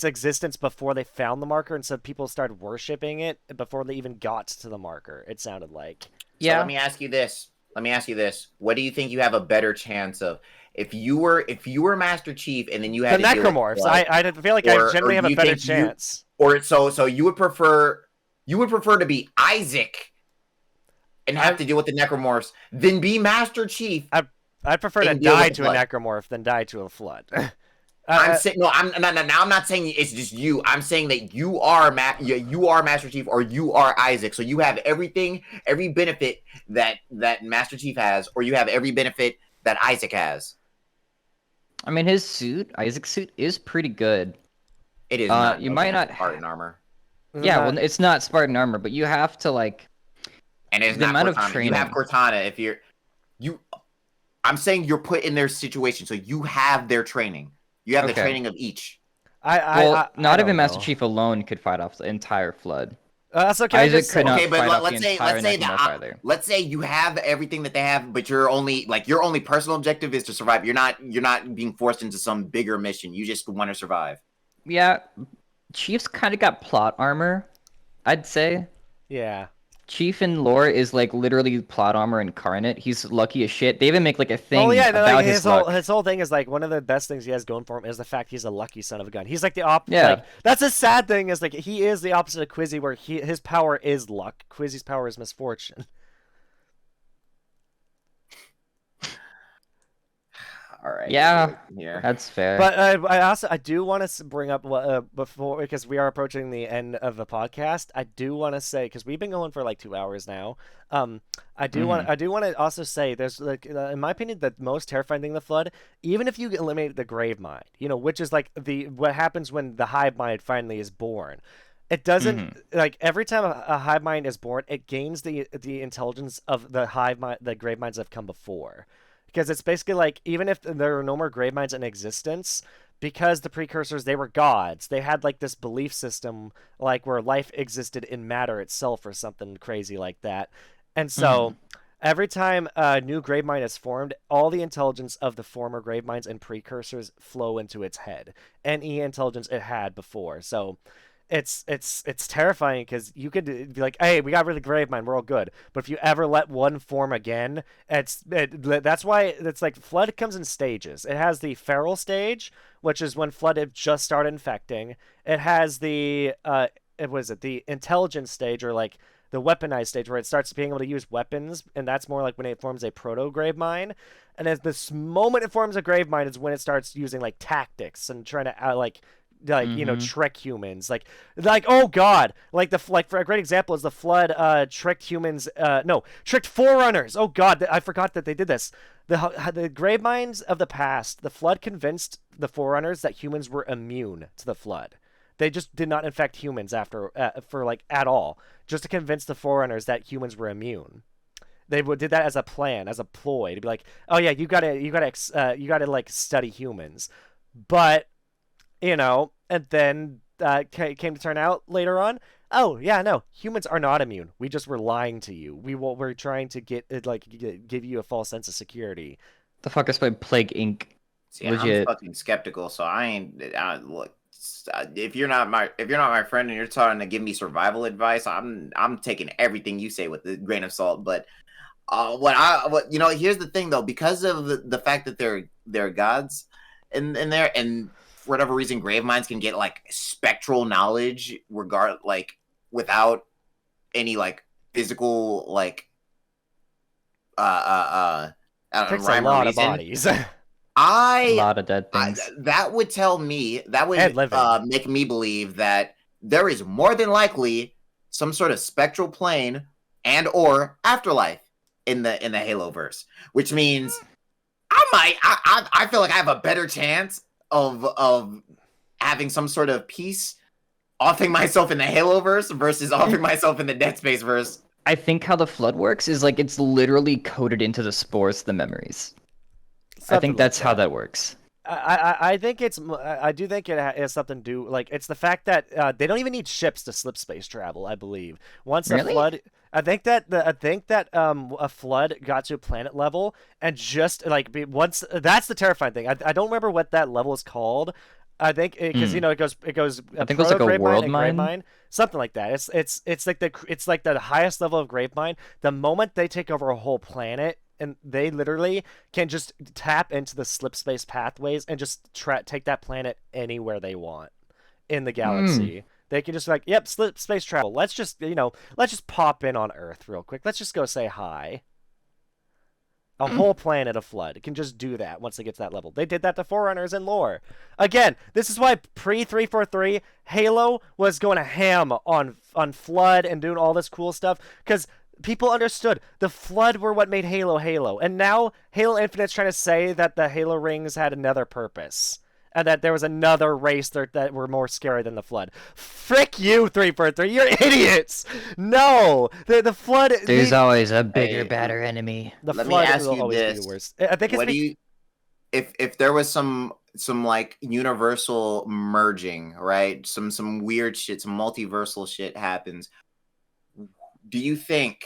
existence before they found the marker, and so people started worshiping it before they even got to the marker. It sounded like. Yeah. So let me ask you this: what do you think you have a better chance of? If you were Master Chief and then you had the necromorphs, I feel like I generally have a better chance. So you would prefer to be Isaac and have to deal with the necromorphs than be Master Chief. I'd prefer to die to a necromorph than die to a flood. I'm saying no. I'm not saying it's just you. I'm saying that you are Master Chief or you are Isaac. So you have every benefit that Master Chief has, or you have every benefit that Isaac has. I mean, Isaac's suit is pretty good. It is not. You might not Spartan armor. Yeah, well, it's not Spartan armor, but you have to And it's the not amount Cortana. Of training. You have Cortana if you. I'm saying you're put in their situation, so you have their training. You have the training of each. Not even Master Chief alone could fight off the entire flood. That's okay. Isaac could not but fight let's say you have everything that they have, but your only personal objective is to survive. You're not being forced into some bigger mission. You just want to survive. Yeah, Chief's kind of got plot armor, I'd say. Yeah. Chief in lore is literally plot armor incarnate. He's lucky as shit. They even make a thing about his luck. His whole thing is one of the best things he has going for him is the fact he's a lucky son of a gun. He's the opposite. Yeah. That's a sad thing is he is the opposite of Quizzy, where his power is luck. Quizzy's power is misfortune. All right. Yeah, that's fair. But I do want to bring up before, because we are approaching the end of the podcast. I do want to say, because we've been going for 2 hours now. I do want to also say there's in my opinion the most terrifying thing in the flood, even if you eliminate the grave mind, which is what happens when the hive mind finally is born. It doesn't every time a hive mind is born, it gains the intelligence of the hive mind, the grave minds that have come before. Because it's basically even if there are no more grave minds in existence, because the precursors, they were gods, they had this belief system where life existed in matter itself or something crazy like that. And so every time a new grave mind is formed, all the intelligence of the former grave minds and precursors flow into its head. Any intelligence it had before. So it's terrifying, because you could be like, hey, we got rid of the grave mind, we're all good. But if you ever let one form again, that's why it's flood comes in stages. It has the feral stage, which is when flood had just started infecting. It has the the intelligence stage, or the weaponized stage, where it starts being able to use weapons, and that's more when it forms a proto grave mind. And as this moment it forms a grave mind is when it starts using tactics and trying to trick humans, oh god, for a great example is the flood tricked humans, tricked forerunners. Oh god, I forgot that they did this. The grave minds of the past, the flood convinced the Forerunners that humans were immune to the flood. They just did not infect humans after for like at all, just to convince the Forerunners that humans were immune. They did that as a plan, as a ploy to be like, oh yeah, you gotta like study humans, but and then came to turn out later on. Oh yeah, no, humans are not immune. We just were lying to you. We're trying to give you a false sense of security. The fuck is by Plague Inc. See, I'm Legit. fucking skeptical, so look. If you're not my friend and you're trying to give me survival advice, I'm taking everything you say with a grain of salt. But here's the thing though, because of the fact that they're gods, and for whatever reason, grave minds can get like spectral knowledge without any like physical like I don't Takes know, a rhyme or lot of reason. bodies. A lot of dead things. That would And living. make me believe that there is more than likely some sort of spectral plane and or afterlife in the Halo verse, which means I feel like I have a better chance of having some sort of peace offing myself in the Halo verse versus offing myself in the Dead Space verse. I think how the flood works is like it's literally coded into the spores, the memories. I think that's how that works. I think I do think it has something to do, like, it's the fact that they don't even need ships to slip space travel, I believe. Once Really? a flood, I think that a flood got to a planet level and just like once that's the terrifying thing. I don't remember what that level is called. I think because it goes I think it was like a grave world and mine. grave mine, something like that. It's like the highest level of grave mine. The moment they take over a whole planet, and they literally can just tap into the slip space pathways and just take that planet anywhere they want in the galaxy. They can just like, yep, slip space travel. Let's just pop in on Earth real quick. Let's just go say hi. A whole planet of flood can just do that once they get to that level. They did that to Forerunners in lore. Again, this is why pre 343 Halo was going to ham on flood and doing all this cool stuff, because people understood the flood were what made Halo Halo, and now Halo Infinite's trying to say that the Halo rings had another purpose, and that there was another race that were more scary than the flood. Frick you, 343, you're idiots. No, the flood. There's always a bigger, Hey, badder enemy. The let me flood ask will you always be this. the worst. I think it's If there was some like universal merging, right? Some weird shit, some multiversal shit happens. Do you think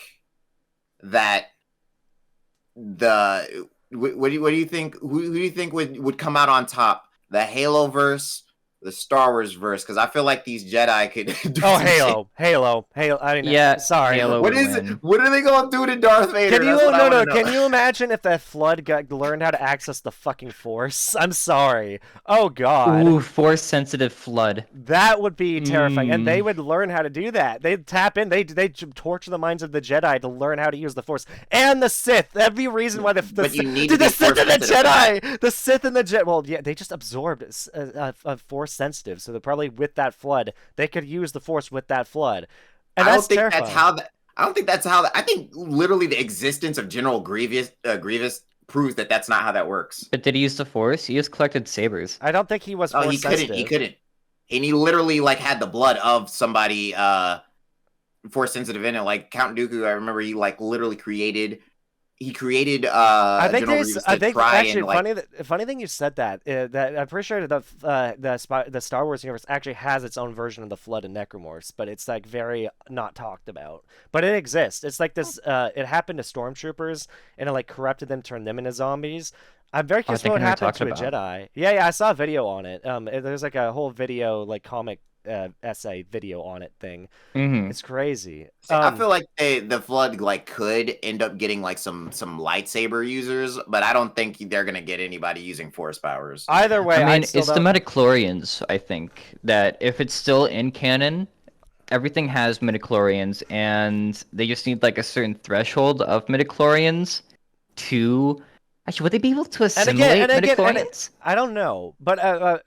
that what do you think, who do you think would come out on top? The Halo verse, the Star Wars verse? Because I feel like these Jedi could do Oh, some Halo. I mean, Yeah, sorry. Halo shit. What would is win. it? What are they gonna do to Darth Vader? Can you That's what I wanna know. Can you imagine if that flood learned how to access the fucking Force? I'm sorry. Oh God. Ooh, force-sensitive flood. That would be terrifying, and they would learn how to do that. They'd tap in. They torture the minds of the Jedi to learn how to use the Force and the Sith. That'd be a reason why But you need dude, to the be Sith and the force-sensitive for that. Jedi, the Sith and the Jedi. Well, yeah, they just absorbed Force sensitive, so they're probably with that flood. They could use the Force with that flood, and I that's don't think terrifying. that's how that. I don't think that's how. I think literally the existence of General Grievous proves that that's not how that works. But did he use the force? He just collected sabers. I don't think he was Oh, Force he couldn't. sensitive. He couldn't. And he literally like had the blood of somebody force sensitive in it. Like Count Dooku, I remember he like literally created. He created I think General there's. Grievous I to think try actually and like. funny thing you said that. That I'm pretty sure the Star Wars universe actually has its own version of the Flood and Necromorphs, but it's like very not talked about. But it exists. It's like this. It happened to stormtroopers, and it like corrupted them, turned them into zombies. I'm very curious think what I know happened what to a you're talking Jedi. Yeah, I saw a video on it. There's like a whole video, like comic essay video on it thing. It's crazy. I feel like the flood like could end up getting like some lightsaber users, but I don't think they're gonna get anybody using force powers. Either way, I mean, still it's the don't... midichlorians, I think, that if it's still in canon, everything has midichlorians, and they just need like a certain threshold of midichlorians to... Actually, would they be able to assimilate midichlorians? I don't know, but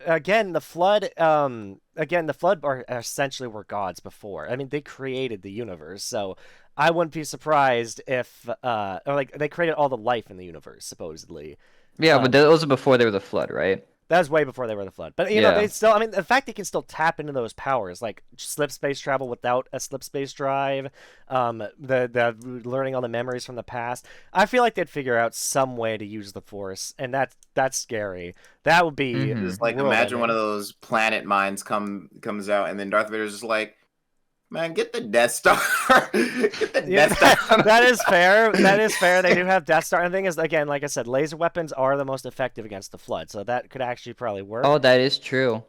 again, the flood are essentially were gods before. I mean, they created the universe, so I wouldn't be surprised if or like they created all the life in the universe supposedly. Yeah, but those are before they were the flood, right? That was way before they were the flood. But you know, they Yeah. still. I mean, the fact they can still tap into those powers, like slip space travel without a slip space drive, the learning all the memories from the past. I feel like they'd figure out some way to use the Force, and that's scary. That would be Just Mm-hmm. like world imagine one of ending. those planet mines comes out, and then Darth Vader's just like, "Man, get the Death Star, get the Yeah, Death Star." that is fair. That is fair. They do have Death Star. And the thing is, again, like I said, laser weapons are the most effective against the Flood, so that could actually probably work. Oh, that is true.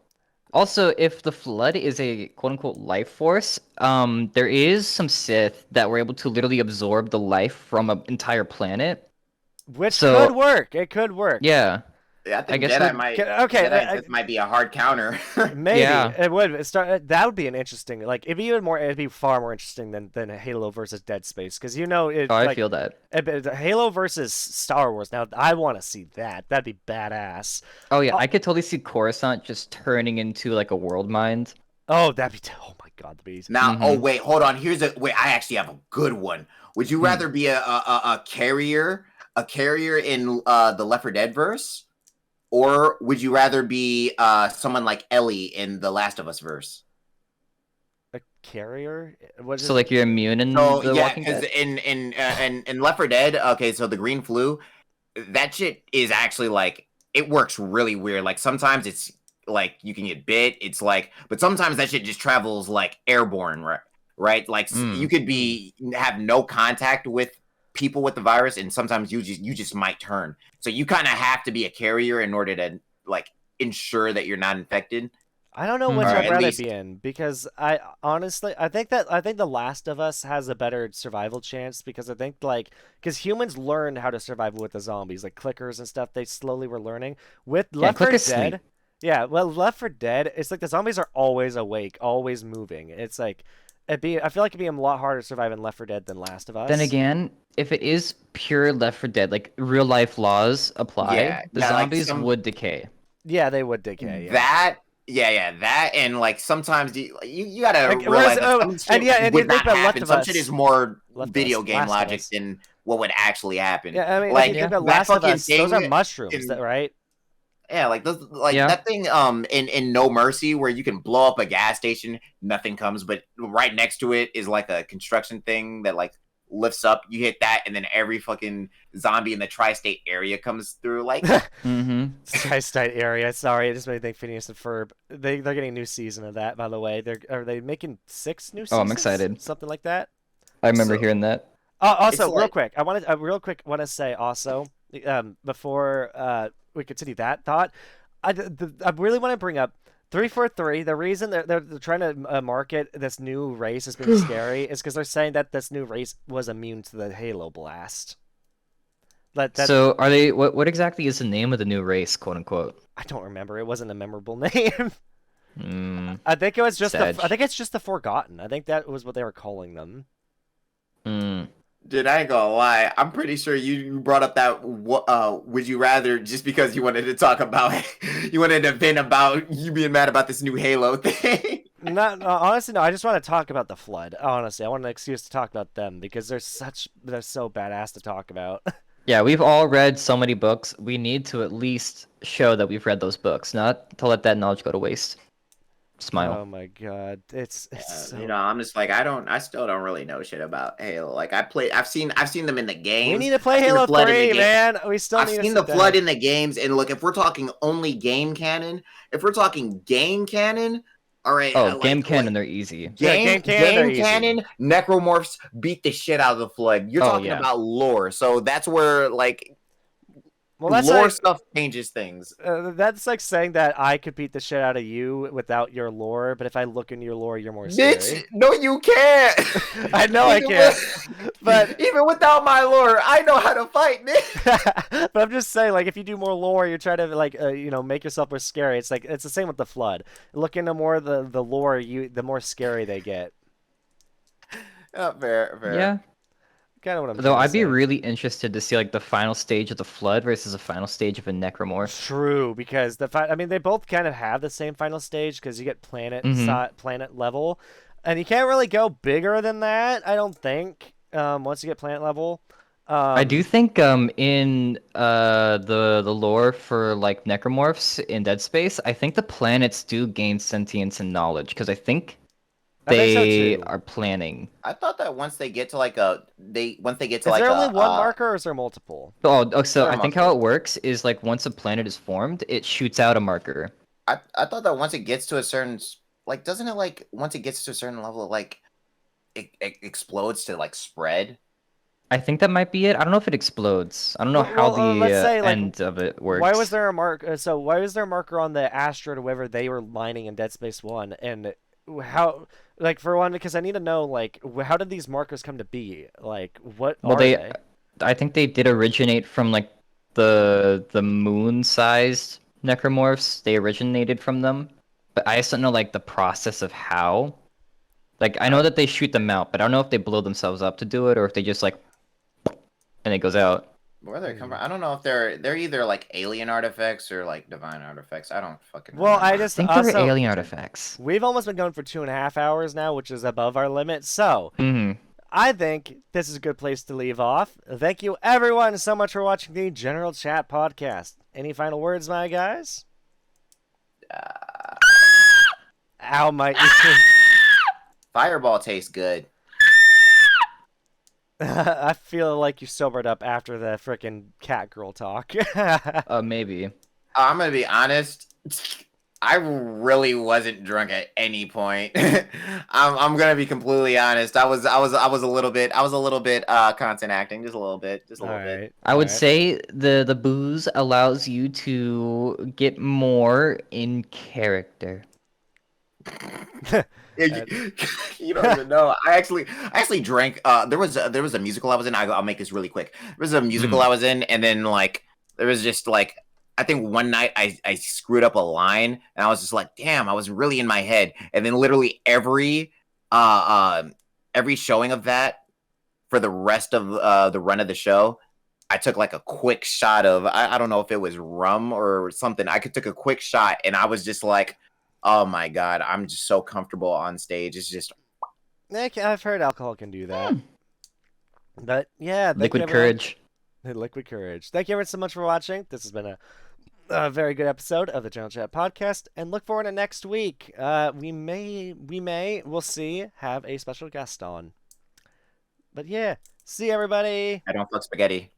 Also, if the flood is a quote unquote life force, there is some Sith that were able to literally absorb the life from an entire planet. Which could So, work. It could work. yeah, Yeah, I I think guess we're Okay, Jedi and Sith might be a hard counter. maybe yeah. it would start. That would be an interesting. Like, it'd be even more. It'd be far more interesting than Halo versus Dead Space, because you know Oh, it I like feel that. Halo versus Star Wars. Now, I want to see that. That'd be badass. Oh yeah, Oh, I could totally see Coruscant just turning into like a world mind. oh, that'd be. Oh my God, that'd be. Now, oh Mm-hmm. wait, hold on. Wait. I actually have a good one. Would you rather be a carrier, in the Left 4 Dead verse, or would you rather be someone like Ellie in the Last of Us verse? A carrier? What So is like you're immune in So The yeah, Walking because Dead? in Left 4 Dead, okay, so the green flu, that shit is actually like it works really weird. Like sometimes it's like you can get bit. It's like, but sometimes that shit just travels like airborne, right? Right? Like you Mm. could be have no contact with people with the virus, and sometimes you just might turn. So you kind of have to be a carrier in order to like ensure that you're not infected, I don't know or which Mm-hmm. I'd at rather be least in, because I honestly I think The Last of Us has a better survival chance, because I think like because humans learned how to survive with the zombies, like clickers and stuff. They slowly were learning with Yeah, and Left 4 clickers sleep. Dead. Yeah, well, Left 4 Dead, it's like the zombies are always awake, always moving. It's like I feel like it'd be a lot harder to survive in Left 4 Dead than Last of Then Us. again, if it is pure Left 4 Dead, like real life laws apply, yeah, the yeah, like zombies some would decay. Yeah, they would decay. Yeah. that yeah, that and like sometimes you gotta Like, whereas realize that oh, some and shit yeah, and you would think not about Left happen. of Some shit Us, is more Left of Us, video game Last of logic Us. than what would actually happen. Yeah, I mean, if you Like think Yeah. about that Last of fucking Us, those are thing mushrooms, in right? yeah, like those like Yeah. that thing in No Mercy where you can blow up a gas station, nothing comes, but right next to it is like a construction thing that like lifts up. You hit that, and then every fucking zombie in the tri-state area comes through. Like Mm-hmm. Tri-State area. Sorry, it just made me think Phineas and Ferb. They're getting a new season of that, by the way. Are they making 6 new Oh, I'm seasons? excited. Something like that. I remember so, hearing that. it's Also, like real quick, want to say also, before we continue that thought, I really want to bring up 343. The reason they're trying to market this new race as being scary is because they're saying that this new race was immune to the Halo blast. That So are they what exactly is the name of the new race, quote unquote? I don't remember. It wasn't a memorable name. Mm, I think it was just Sag. I think it's just the Forgotten. I think that was what they were calling them. Mm. dude, I ain't gonna lie. I'm pretty sure you brought up that would you rather just because you wanted to talk about you wanted to vent about you being mad about this new Halo thing. Not honestly, no. I just want to talk about the Flood. Honestly, I want an excuse to talk about them because they're so badass to talk about. Yeah, we've all read so many books. We need to at least show that we've read those books, not to let that knowledge go to waste. Smile. Oh my God, it's so. You know, I'm just like I still don't really know shit about Halo. Like I've seen them in the We games. need to play I've seen the Halo flood in the 3, game. man. We still I've need to seen sit the flood down. in the games, and look, if we're talking only game canon, if we're talking game canon, all right, Oh, game canon, they're easy. Yeah, game canon, they're easy. canon, necromorphs beat the shit out of the flood. You're Oh, talking yeah. about lore, so that's where like Well, that's lore like stuff changes things. that's like saying that I could beat the shit out of you without your lore, but if I look into your lore, you're more Bitch, scary. no, you can't. I know I Even can't, with- but even without my lore, I know how to fight, but I'm just saying, like, if you do more lore, you're trying to like, make yourself more scary. It's like it's the same with the Flood. Look into more of the lore, the more scary they get. Fair. Yeah. Kind of what I'm Though trying to I'd be say. really interested to see like the final stage of the flood versus the final stage of a necromorph. True, because I mean, they both kind of have the same final stage because you get planet Mhm. planet level, and you can't really go bigger than that. I don't think. once you get plant level. I do think in the lore for like necromorphs in Dead Space, I think the planets do gain sentience and knowledge because I think I think so they too. are planning. I thought that once they get to like a once they get to Is like there only a one marker or is there multiple? Oh, so there are I think how multiple. it works is like once a planet is formed, it shoots out a marker. I thought that once it gets to a certain like doesn't it like once it gets to a certain level like it explodes to like spread. I think that might be it. I don't know if it explodes. I don't know how Well, the let's say like, end of it why was works. there a mark? So why was there a marker on the asteroid, or whatever they were mining in Dead Space One, and how? Like for one, because I need to know like how did these markers come to be? Like what Well, are they? I think they did originate from like the moon-sized necromorphs. They originated from them, but I just don't know like the process of how. Like I know that they shoot them out, but I don't know if they blow themselves up to do it or if they just like and it goes out. Where they come Hmm. from? I don't know if they're either like alien artifacts or like divine artifacts. I don't fucking Well, I remember. I just think they're also alien artifacts. we've almost been going for 2.5 hours now, which is above our limit. So Hmm. I think this is a good place to leave off. Thank you everyone so much for watching the General Chat podcast. Any final words, my guys? Uh, Ow, my Fireball tastes good. I feel like you sobered up after the frickin' cat girl talk. Maybe. I'm gonna be honest. I really wasn't drunk at any point. I'm gonna be completely honest. I was a little bit content acting, just a little bit, just a All little bit. right, I all would right. say the booze allows you to get more in character. Yeah, Uh, you don't even know. I actually drank. There was a musical I was in. I'll make this really quick. There was a musical I Mm. was in, and then like there was just like I think one night I screwed up a line, and I was just like, damn, I was really in my head. And then literally every showing of that for the rest of the run of the show, I took like a quick shot of I don't know if it was rum or something. I could took a quick shot, and I was just like, oh my god, I'm just so comfortable on stage. It's just I've heard alcohol can do that. But yeah, thank you Liquid everyone. courage. Liquid courage. Thank you everyone so much for watching. This has been a very good episode of the General Chat podcast, and look forward to next week. We'll see, have a special guest on. But yeah, see everybody. I don't fuck spaghetti.